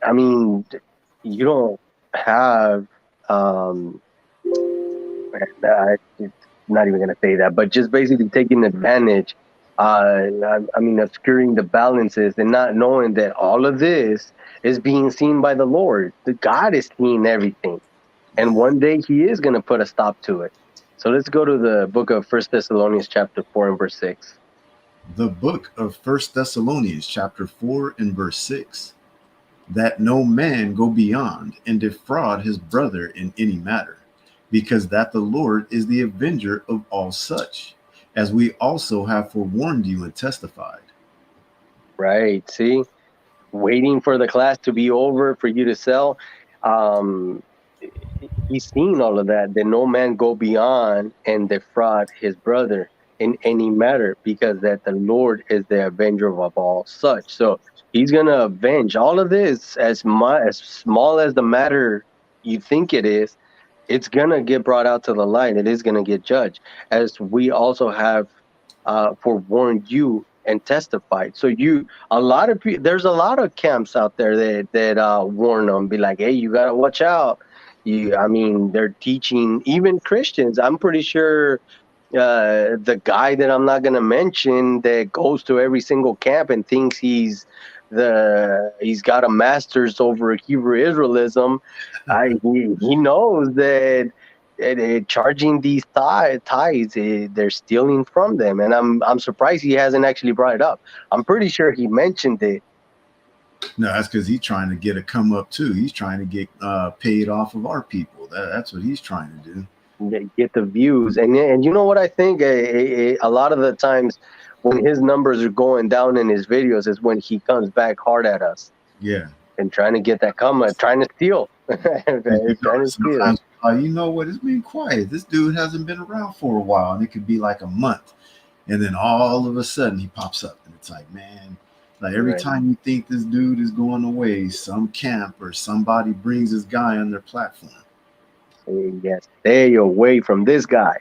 I mean, you don't have um, it's not even going to say that, but just basically taking advantage. I mean, obscuring the balances and not knowing that all of this is being seen by the Lord. The God is seeing everything, and one day He is going to put a stop to it. So let's go to the book of First Thessalonians, chapter 4 and verse 6. The book of First Thessalonians, chapter 4 and verse 6, that no man go beyond and defraud his brother in any matter, because that the Lord is the avenger of all such, as we also have forewarned you and testified. Right? See, waiting for the class to be over for you to sell. Um, he's seen all of that. That no man go beyond and defraud his brother in any matter, because that the Lord is the avenger of all such. So he's gonna avenge all of this as small as the matter you think it is. It's gonna get brought out to the light. It is gonna get judged, as we also have forewarned you and testified. So a lot of people, there's a lot of camps out there that warn them, be like, hey, you gotta watch out. I mean, they're teaching even Christians. I'm pretty sure the guy that I'm not gonna mention that goes to every single camp and thinks he's got a master's over Hebrew Israelism. He knows that charging these tithes, they're stealing from them, and I'm surprised he hasn't actually brought it up. I'm pretty sure he mentioned it. No, that's because he's trying to get a come up too. He's trying to get paid off of our people. That's what he's trying to do. Get the views, and you know what I think, a lot of the times when his numbers are going down in his videos is when he comes back hard at us Yeah. and trying to get that come up, trying to steal. You know, Trying to steal. sometimes, you know what? It's been quiet. This dude hasn't been around for a while, and it could be like a month, and then all of a sudden he pops up, and it's like, man, like every Right. time you think this dude is going away, some camp or somebody brings this guy on their platform. Yeah, stay away from this guy.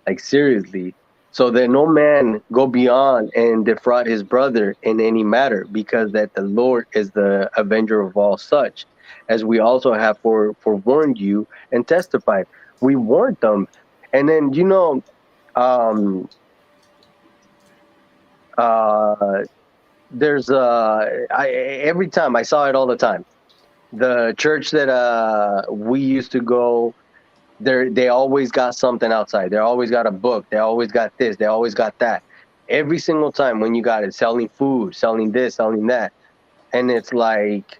Like, seriously. So that no man go beyond and defraud his brother in any matter, because that the Lord is the avenger of all such, as we also have forewarned you and testified. We warned them. And then, um uh there's every time I saw it all the time. The church that we used to go, they always got something outside. They always got a book. They always got this. They always got that. Every single time when you got it, selling food, selling this, selling that, and it's like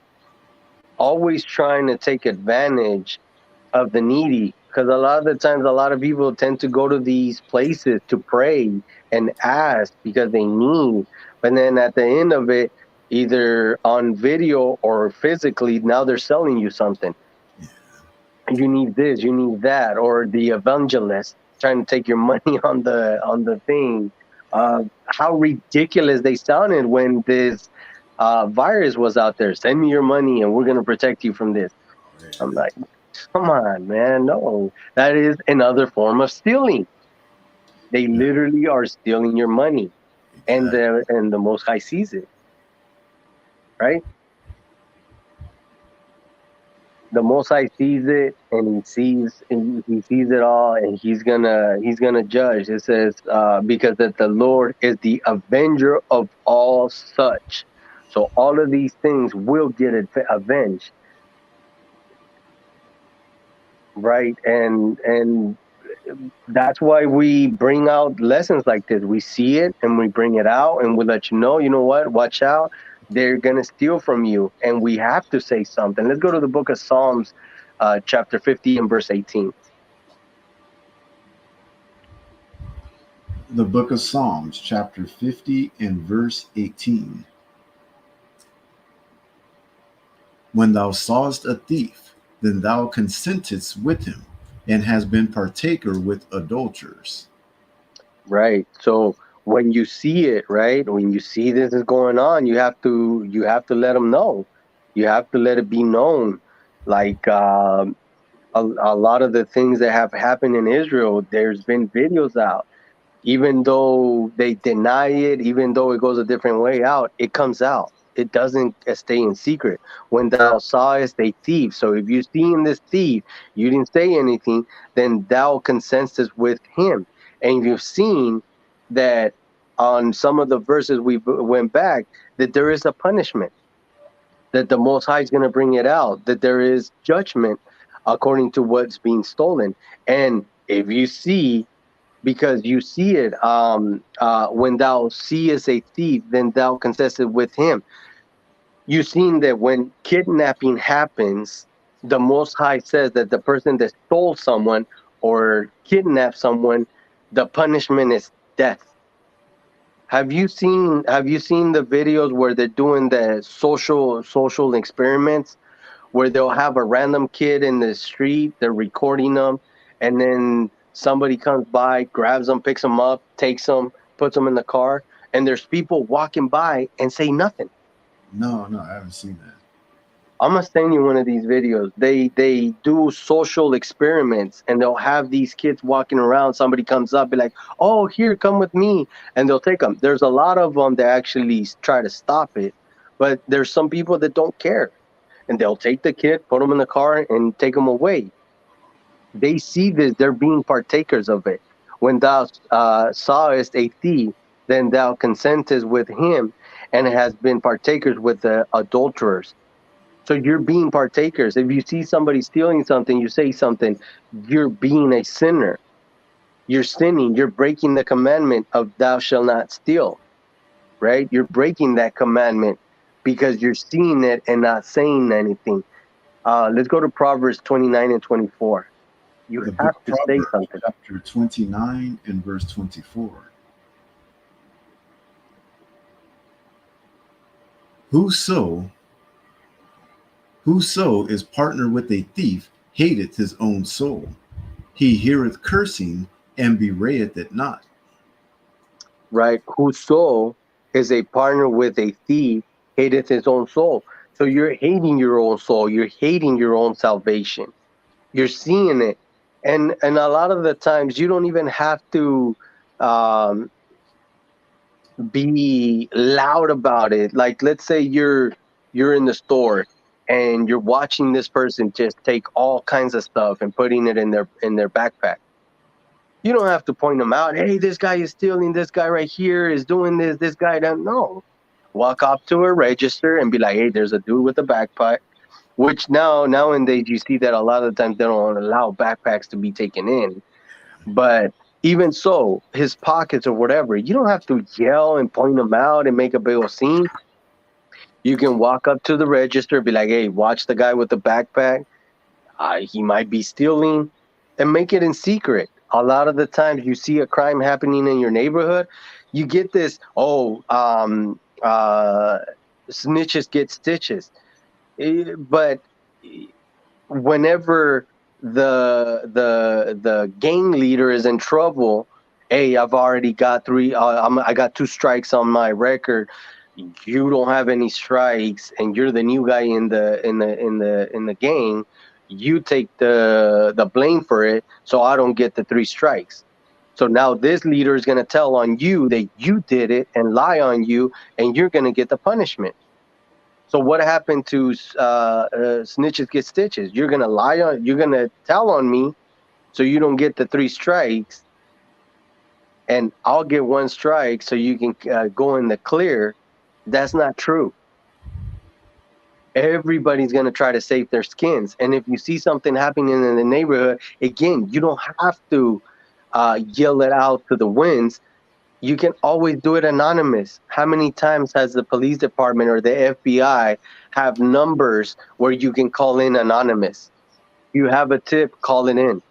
always trying to take advantage of the needy. Because a lot of the times, a lot of people tend to go to these places to pray and ask because they need. But then at the end of it, either on video or physically, now they're selling you something. You need this, you need that, or the evangelist. trying to take your money on the thing. How ridiculous they sounded when this virus was out there. Send me your money, and we're gonna protect you from this. I'm like, come on, man, no, that is another form of stealing. They Yeah, literally are stealing your money, and exactly. the Most High sees it, right? The Most High sees it, and he sees it all, and he's gonna judge. It says because that the Lord is the avenger of all such. So all of these things will get avenged, right? And that's why we bring out lessons like this. We see it and we bring it out and we let you know, you know what, watch out. They're going to steal from you. And we have to say something. Let's go to the book of Psalms, chapter 50 and verse 18. The book of Psalms, chapter 50 and verse 18. When thou sawest a thief, then thou consentedst with him, and hast been partaker with adulterers. Right. So when you see it, right, when you see this is going on, you have to let them know. You have to let it be known. Like a lot of the things that have happened in Israel, there's been videos out, even though they deny it, even though it goes a different way out, it comes out. It doesn't stay in secret. When thou sawest a thief, so if you seen this thief, you didn't say anything, then thou consentest with him. And you've seen that on some of the verses we went back, that there is a punishment, that the Most High is going to bring it out, that there is judgment according to what's being stolen. And if you see, because you see it, when thou seest a thief, then thou consentest with him. You've seen that when kidnapping happens, the Most High says that the person that stole someone or kidnapped someone, the punishment is death. Have you seen the videos where they're doing the social experiments where they'll have a random kid in the street, they're recording them, and then somebody comes by, grabs them, picks them up, takes them, puts them in the car, and there's people walking by and say nothing. No, no, I haven't seen that. I'm gonna send you one of these videos. They do social experiments, and they'll have these kids walking around. Somebody comes up, be like, "Oh, here, come with me," and they'll take them. There's a lot of them that actually try to stop it, but there's some people that don't care, and they'll take the kid, put them in the car, and take them away. They see this, they're being partakers of it. When thou sawest a thief, then thou consentest with him, and has been partakers with the adulterers. So you're being partakers. If you see somebody stealing something, you say something, you're being a sinner. You're sinning. You're breaking the commandment of thou shalt not steal, right? You're breaking that commandment because you're seeing it and not saying anything. Let's go to Proverbs 29 and 24. You The book have of to say Proverbs, something. chapter 29 and verse 24. Whoso whoso is partner with a thief hateth his own soul. He heareth cursing and bewrayeth it not. Right? Whoso is a partner with a thief hateth his own soul. So you're hating your own soul. You're hating your own salvation. You're seeing it, and a lot of the times you don't even have to um, be loud about it. Like, let's say you're in the store and you're watching this person just take all kinds of stuff and putting it in their backpack. You don't have to point them out. Hey, this guy is stealing. This guy right here is doing this. This guy don't know. Walk up to a register and be like, hey, there's a dude with a backpack. Which nowadays you see that a lot of the times they don't allow backpacks to be taken in. But even so, his pockets or whatever, you don't have to yell and point them out and make a big old scene. You can walk up to the register, be like, hey, watch the guy with the backpack. He might be stealing, and make it in secret. A lot of the times you see a crime happening in your neighborhood, you get this, snitches get stitches. But whenever the gang leader is in trouble. Hey, I've already got three. I got two strikes on my record. You don't have any strikes, and you're the new guy in the gang. You take the blame for it, so I don't get the three strikes. So now this leader is going to tell on you that you did it and lie on you, and you're going to get the punishment. So what happened to snitches get stitches? You're gonna lie on, you're gonna tell on me, so you don't get the three strikes, and I'll get one strike, so you can go in the clear. That's not true. Everybody's gonna try to save their skins, and if you see something happening in the neighborhood, again, you don't have to yell it out to the winds. You can always do it anonymous. How many times has the police department or the FBI have numbers where you can call in anonymous? You have a tip, call it in.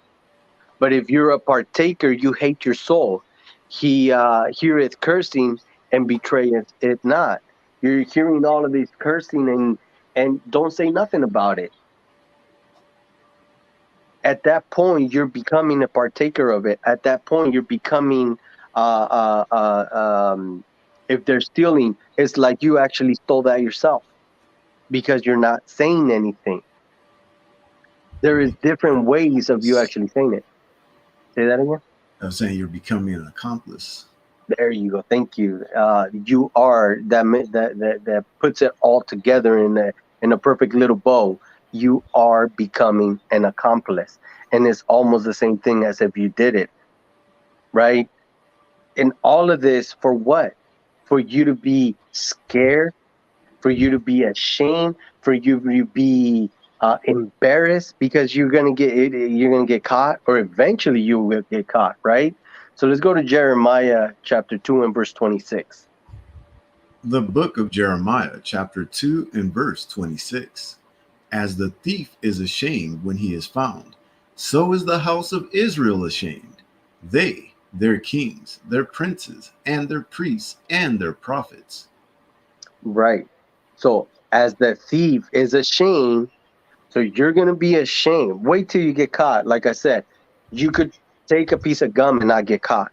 But if you're a partaker, you hate your soul. He heareth cursing and betrayeth it not. You're hearing all of these cursing and don't say nothing about it. At that point, you're becoming a partaker of it. At that point, you're becoming if they're stealing, it's like you actually stole that yourself because you're not saying anything. There is different ways of you actually saying it. Say that again. I was saying you're becoming an accomplice. There you go. Thank you. You are that puts it all together in a perfect little bow. You are becoming an accomplice, and it's almost the same thing as if you did it, right? And all of this for what? For you to be scared, for you to be ashamed, for you to be embarrassed because you're gonna get caught, or eventually you will get caught, right? So let's go to Jeremiah chapter 2 and verse 26. The book of Jeremiah, chapter 2 and verse 26. As the thief is ashamed when he is found, so is the house of Israel ashamed. They, their kings, their princes, and their priests, and their prophets. Right. So as the thief is ashamed, so you're gonna be ashamed. Wait till you get caught. Like I said, you could take a piece of gum and not get caught.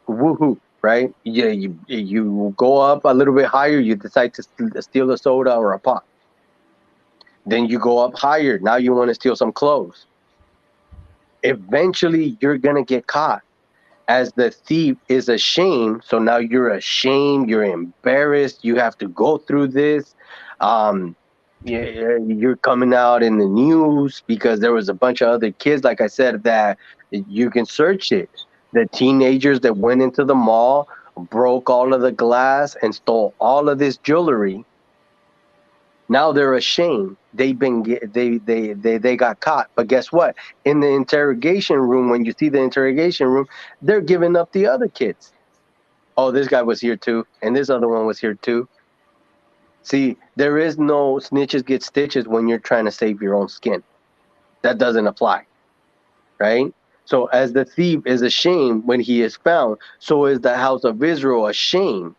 Woohoo! Right? Yeah, you go up a little bit higher. You decide to steal a soda or a pop. Then you go up higher. Now you want to steal some clothes. Eventually, you're gonna get caught. As the thief is ashamed, so now you're ashamed, you're embarrassed, you have to go through this. Um, you're coming out in the news because there was a bunch of other kids, like I said, that you can search it. The teenagers that went into the mall, broke all of the glass, and stole all of this jewelry. Now they're ashamed. They got caught. But guess what? In the interrogation room, when you see the interrogation room, they're giving up the other kids. Oh, this guy was here too, and this other one was here too. See, there is no snitches get stitches when you're trying to save your own skin. That doesn't apply, right? So as the thief is ashamed when he is found, so is the house of Israel ashamed.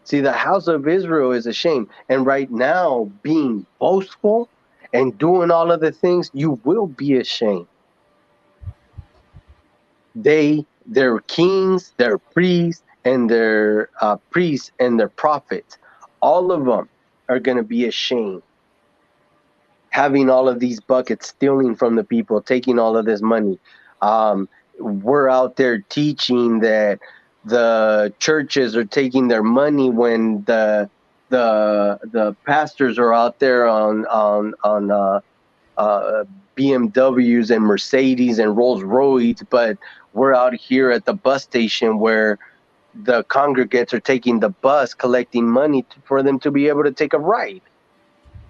See, the house of Israel is ashamed. And right now, being boastful and doing all of the things, you will be ashamed. Their kings, their priests and their prophets, all of them are going to be ashamed, having all of these buckets, stealing from the people, taking all of this money. We're out there teaching that the churches are taking their money when the pastors are out there on uh, BMWs and Mercedes and Rolls Royce, but we're out here at the bus station where the congregates are taking the bus, collecting money for them to be able to take a ride.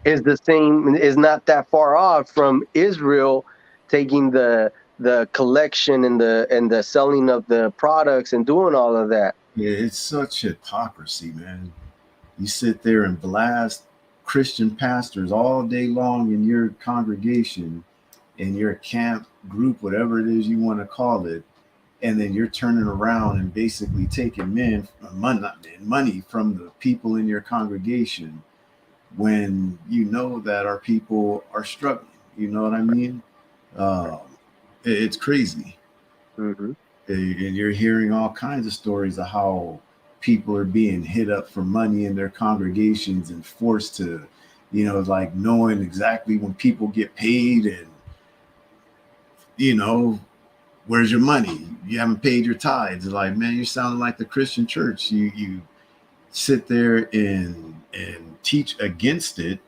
Is not that far off from Israel taking the collection and the selling of the products and doing all of that. Yeah, it's such hypocrisy, man. You sit there and blast Christian pastors all day long in your congregation, in your camp group, whatever it is you want to call it, and then you're turning around and basically taking money from the people in your congregation when you know that our people are struggling. You know what I mean? It's crazy. Mm-hmm. And you're hearing all kinds of stories of how people are being hit up for money in their congregations and forced to, like knowing exactly when people get paid and, you know, where's your money? You haven't paid your tithes. Like, man, you're sounding like the Christian church. You sit there and teach against it,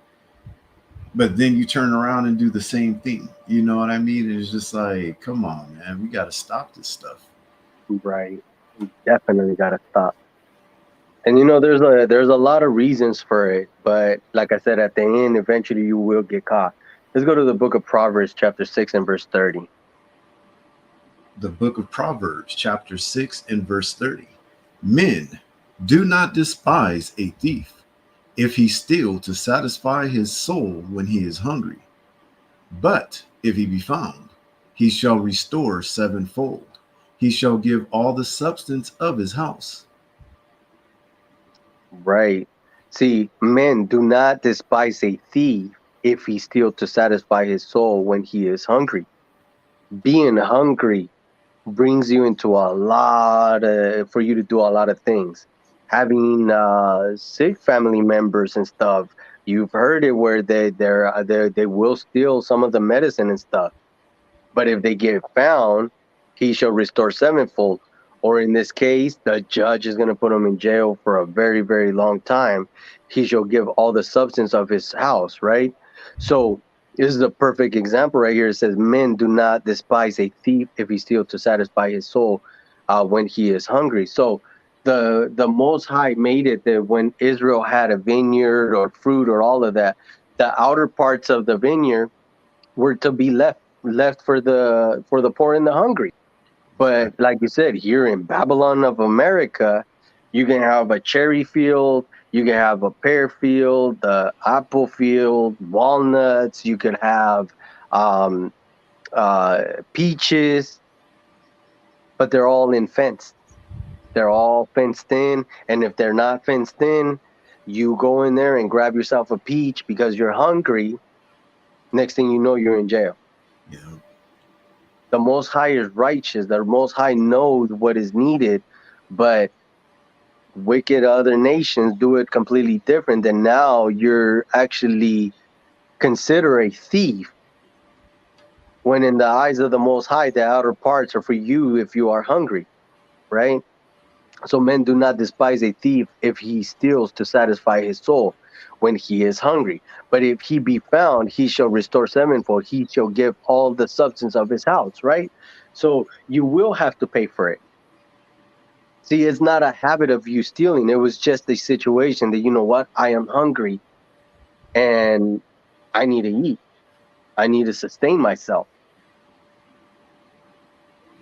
but then you turn around and do the same thing. You know what I mean? It's just like, come on, man, we got to stop this stuff. Right. We definitely got to stop. And there's a lot of reasons for it, but like I said, at the end, eventually you will get caught. Let's go to the book of Proverbs, chapter 6 and verse 30. The book of Proverbs, chapter 6 and verse 30. Men, do not despise a thief if he steal to satisfy his soul when he is hungry. But if he be found, he shall restore sevenfold. He shall give all the substance of his house. Right. See, men do not despise a thief if he steals to satisfy his soul when he is hungry. Being hungry brings you into a lot of, for you to do a lot of things. Having sick family members and stuff, you've heard it where they will steal some of the medicine and stuff. But if they get found, he shall restore sevenfold. Or in this case, the judge is going to put him in jail for a very, very long time. He shall give all the substance of his house, right? So this is a perfect example right here. It says, men do not despise a thief if he steals to satisfy his soul when he is hungry. So the Most High made it that when Israel had a vineyard or fruit or all of that, the outer parts of the vineyard were to be left for the poor and the hungry. But like you said, here in Babylon of America, you can have a cherry field, you can have a pear field, the apple field, walnuts. You could have um, uh, peaches, but they're all in fenced. They're all fenced in, and if they're not fenced in, you go in there and grab yourself a peach because you're hungry. Next thing you know, you're in jail. You know, The Most High is righteous. The Most High knows what is needed, but wicked other nations do it completely different. And now you're actually considered a thief when, in the eyes of the Most High, the outer parts are for you if you are hungry, right? So men do not despise a thief if he steals to satisfy his soul when he is hungry. But if he be found, he shall restore sevenfold. He shall give all the substance of his house, right? So you will have to pay for it. See, it's not a habit of you stealing. It was just a situation that, you know what, I am hungry and I need to eat. I need to sustain myself.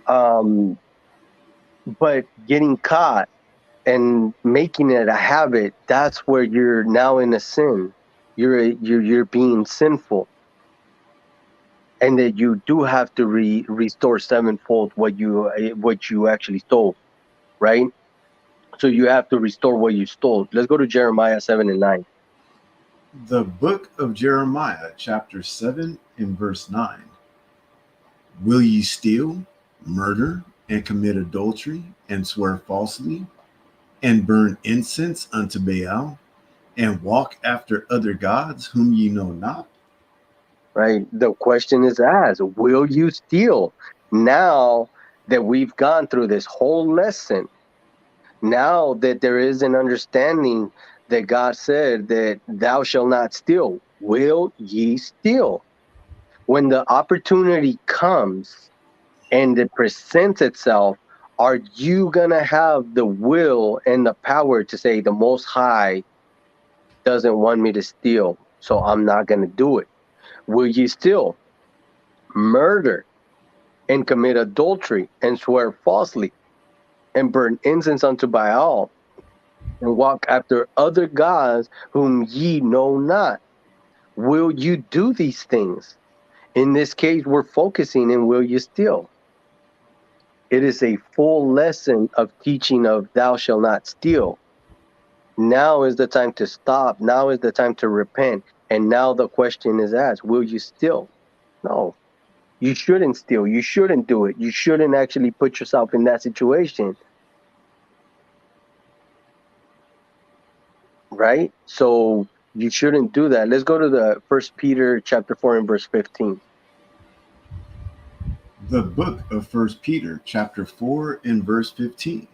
Um, but getting caught and making it a habit, that's where you're now in a sin. You're being sinful, and that you do have to restore sevenfold what you actually stole, right? So you have to restore what you stole. Let's go to Jeremiah 7 and 9. the book of Jeremiah, chapter 7 and verse 9. Will ye steal, murder, and commit adultery, and swear falsely, and burn incense unto Baal, and walk after other gods whom ye know not? Right? The question is asked, will you steal? Now that we've gone through this whole lesson, now that there is an understanding that God said that thou shalt not steal, will ye steal? When the opportunity comes and it presents itself, are you going to have the will and the power to say, the Most High doesn't want me to steal, so I'm not going to do it? Will ye steal, murder, and commit adultery, and swear falsely, and burn incense unto Baal, and walk after other gods whom ye know not? Will you do these things? In this case, we're focusing in will you steal? It is a full lesson of teaching of thou shalt not steal. Now is the time to stop. Now is the time to repent. And now the question is asked, will you steal? No, You shouldn't steal. You shouldn't do it. You shouldn't actually put yourself in that situation, right? So you shouldn't do that. Let's go to the First Peter chapter 4 and verse 15. The book of First Peter, chapter 4, and verse 15.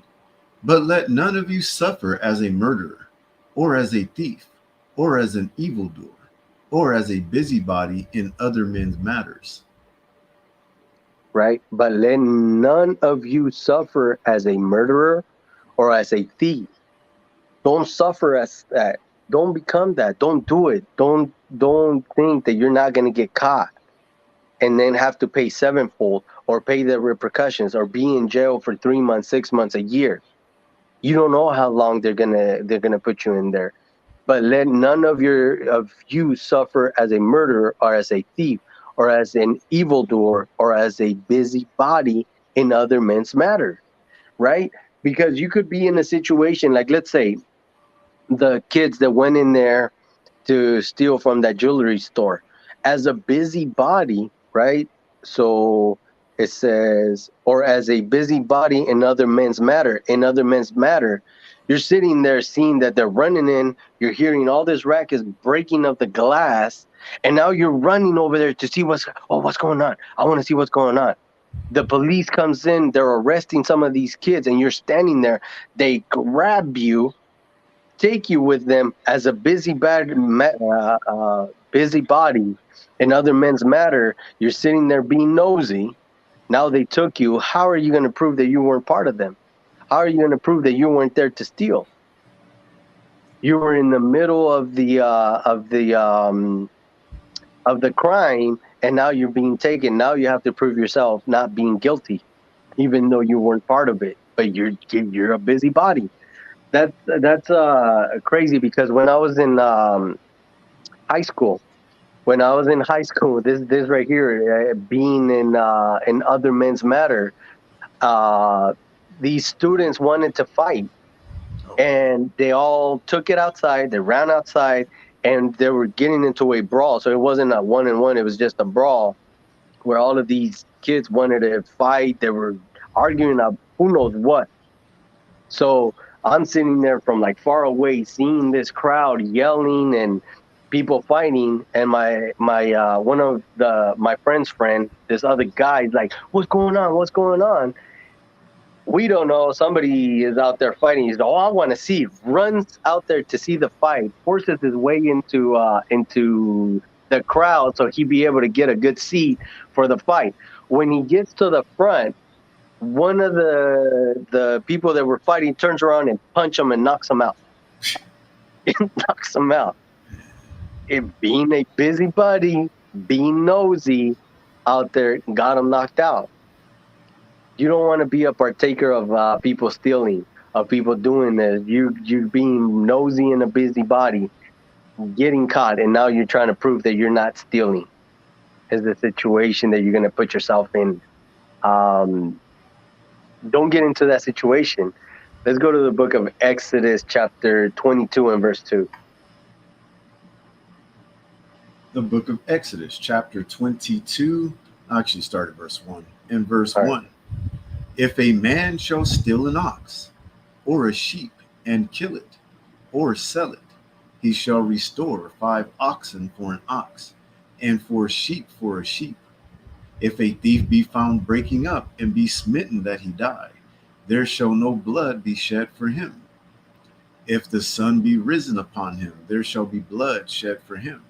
But let none of you suffer as a murderer, or as a thief, or as an evildoer, or as a busybody in other men's matters. Right? But let none of you suffer as a murderer or as a thief. Don't suffer as that. Don't become that. Don't do it. Don't think that you're not gonna get caught and then have to pay sevenfold or pay the repercussions or be in jail for 3 months, 6 months, a year. You don't know how long they're gonna put you in there. But let none of you suffer as a murderer or as a thief or as an evildoer or as a busybody in other men's matters, right? Because you could be in a situation like, let's say, the kids that went in there to steal from that jewelry store as a busybody, right? So it says, or as a busybody in other men's matter. In other men's matter, you're sitting there seeing that they're running in. You're hearing all this racket breaking of the glass, and now you're running over there to see what's going on. I want to see what's going on. The police comes in. They're arresting some of these kids, and you're standing there. They grab you, take you with them as a busybody in other men's matter. You're sitting there being nosy. Now they took you. How are you going to prove that you weren't part of them? How are you going to prove that you weren't there to steal? You were in the middle of the crime, and now you're being taken. Now you have to prove yourself not being guilty, even though you weren't part of it. But you're a busybody. That's crazy, because when I was in high school, this right here, being in other men's matter, uh, these students wanted to fight, Oh, and they all took it outside. They ran outside, and they were getting into a brawl. So it wasn't a one and one; it was just a brawl where all of these kids wanted to fight. They were arguing about who knows what. So I'm sitting there from like far away, seeing this crowd yelling and people fighting, and my one of my friend's friend, this other guy's like, "What's going on? What's going on?" We don't know. Somebody is out there fighting. He's, "Oh, I want to see." Runs out there to see the fight, forces his way into the crowd so he'd be able to get a good seat for the fight. When he gets to the front, one of the people that were fighting turns around and punch him and knocks him out. Knocks him out. It being a busybody, being nosy out there, got him knocked out. You don't want to be a partaker of people stealing, of people doing this. You being nosy and a busybody, getting caught, and now you're trying to prove that you're not stealing. Is the situation that you're going to put yourself in. Um, don't get into that situation. Let's go to the book of Exodus, chapter 22 and verse 2. the book of Exodus, chapter 22. I'll actually start at verse 1. In verse All right. 1, if a man shall steal an ox or a sheep and kill it or sell it, he shall restore 5 oxen for an ox, and 4 sheep for a sheep. If a thief be found breaking up and be smitten that he die, there shall no blood be shed for him. If the sun be risen upon him, there shall be blood shed for him.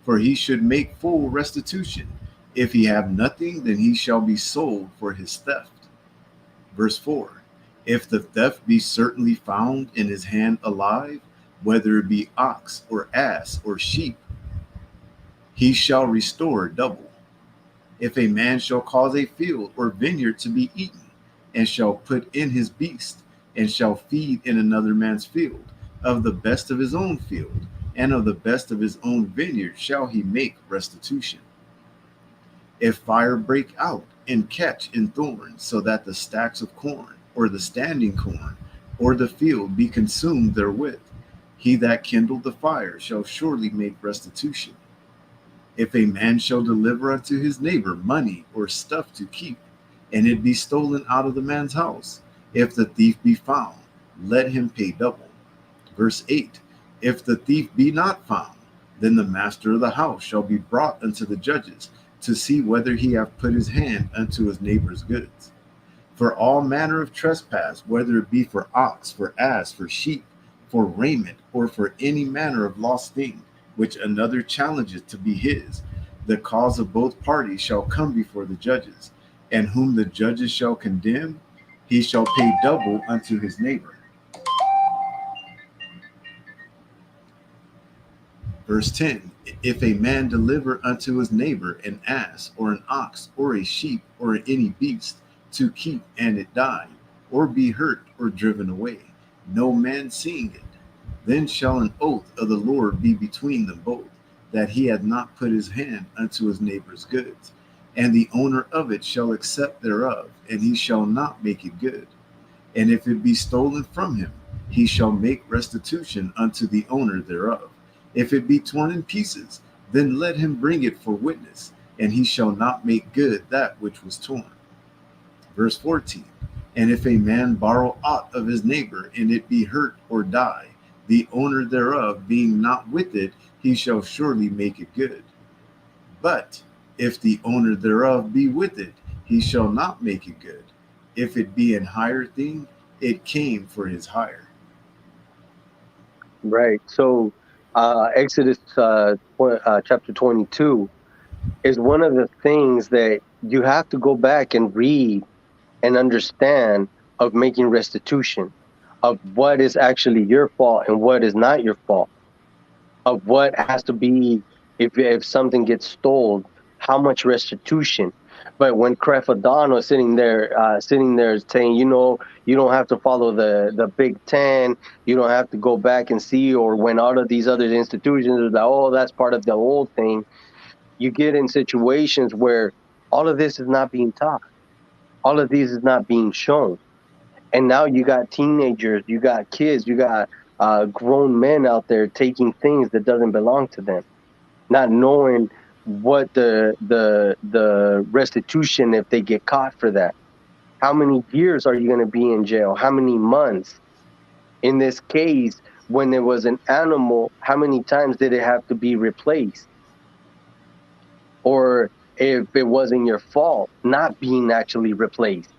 For he should make full restitution. If he have nothing, then he shall be sold for his theft. Verse 4, if the theft be certainly found in his hand alive, whether it be ox or ass or sheep, he shall restore double. If a man shall cause a field or vineyard to be eaten, and shall put in his beast, and shall feed in another man's field, of the best of his own field, and of the best of his own vineyard shall he make restitution. If fire break out and catch in thorns, so that the stacks of corn, or the standing corn, or the field be consumed therewith, he that kindled the fire shall surely make restitution. If a man shall deliver unto his neighbor money or stuff to keep, and it be stolen out of the man's house, if the thief be found, let him pay double. Verse 8. If the thief be not found, then the master of the house shall be brought unto the judges, to see whether he have put his hand unto his neighbor's goods. For all manner of trespass, whether it be for ox, for ass, for sheep, for raiment, or for any manner of lost thing, which another challenges to be his, the cause of both parties shall come before the judges, and whom the judges shall condemn, he shall pay double unto his neighbor. Verse 10. If a man deliver unto his neighbor an ass, or an ox, or a sheep, or any beast, to keep, and it die, or be hurt, or driven away, no man seeing it, then shall an oath of the Lord be between them both, that he hath not put his hand unto his neighbor's goods. And the owner of it shall accept thereof, and he shall not make it good. And if it be stolen from him, he shall make restitution unto the owner thereof. If it be torn in pieces, then let him bring it for witness, and he shall not make good that which was torn. Verse 14. And if a man borrow aught of his neighbor, and it be hurt or die, the owner thereof being not with it, he shall surely make it good. But if the owner thereof be with it, he shall not make it good. If it be an hire thing, it came for his hire. Right. So, Exodus chapter 22 is one of the things that you have to go back and read and understand of making restitution, of what is actually your fault and what is not your fault, of what has to be if something gets stolen, how much restitution. But when Crefadon was sitting there saying, you don't have to follow the Big Ten, you don't have to go back and see, or when all of these other institutions are like, oh, that's part of the old thing. You get in situations where all of this is not being taught, all of these is not being shown, and now you got teenagers, you got kids, you got grown men out there taking things that doesn't belong to them, not knowing what the restitution if they get caught for that. How many years are you going to be in jail? How many months? In this case, when there was an animal, how many times did it have to be replaced? Or if it wasn't your fault, not being actually replaced.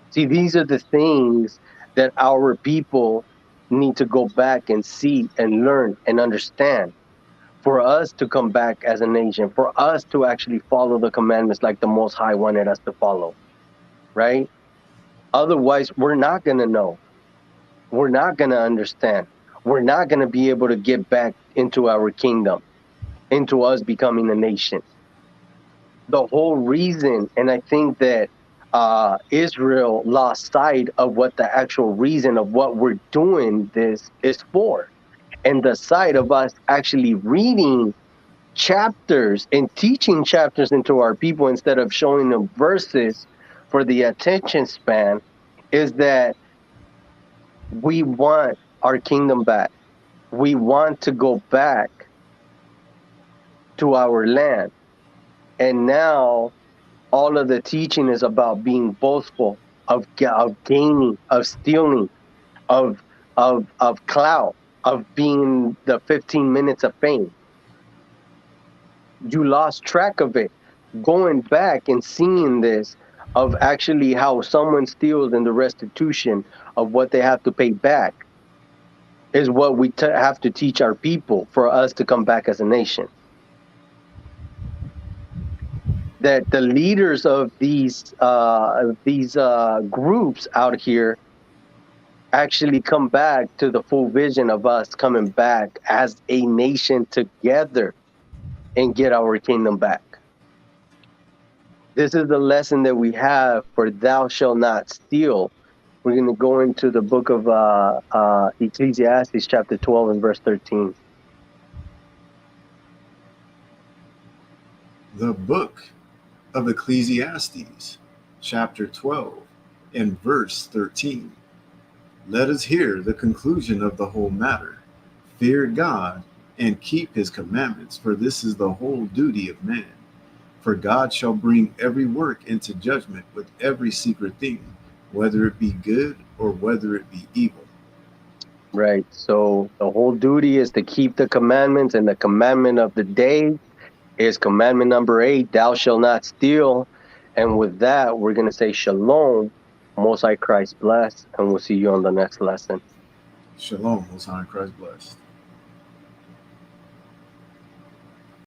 See, these are the things that our people need to go back and see and learn and understand for us to come back as a nation, for us to actually follow the commandments like the Most High wanted us to follow, right? Otherwise, we're not going to know. We're not going to understand. We're not going to be able to get back into our kingdom, into us becoming a nation. The whole reason, and I think that Israel lost sight of what the actual reason of what we're doing this is for, and the sight of us actually reading chapters and teaching chapters into our people instead of showing them verses for the attention span is that we want our kingdom back. We want to go back to our land. And now all of the teaching is about being boastful, of gaining, of stealing, of clout, of being the 15 minutes of fame. You lost track of it. Going back and seeing this of actually how someone steals and the restitution of what they have to pay back is what we have to teach our people for us to come back as a nation. That the leaders of these groups out here actually come back to the full vision of us coming back as a nation together and get our kingdom back. This is the lesson that we have for thou shalt not steal. We're going to go into the book of Ecclesiastes chapter 12 and verse 13. The book of Ecclesiastes, chapter 12, and verse 13. Let us hear the conclusion of the whole matter. Fear God and keep his commandments, for this is the whole duty of man. For God shall bring every work into judgment with every secret thing, whether it be good or whether it be evil. Right. So the whole duty is to keep the commandments, and the commandment of the day is commandment number 8, thou shalt not steal. And with that, we're going to say shalom, Most High Christ bless, and we'll see you on the next lesson. Shalom, most high in Christ blessed.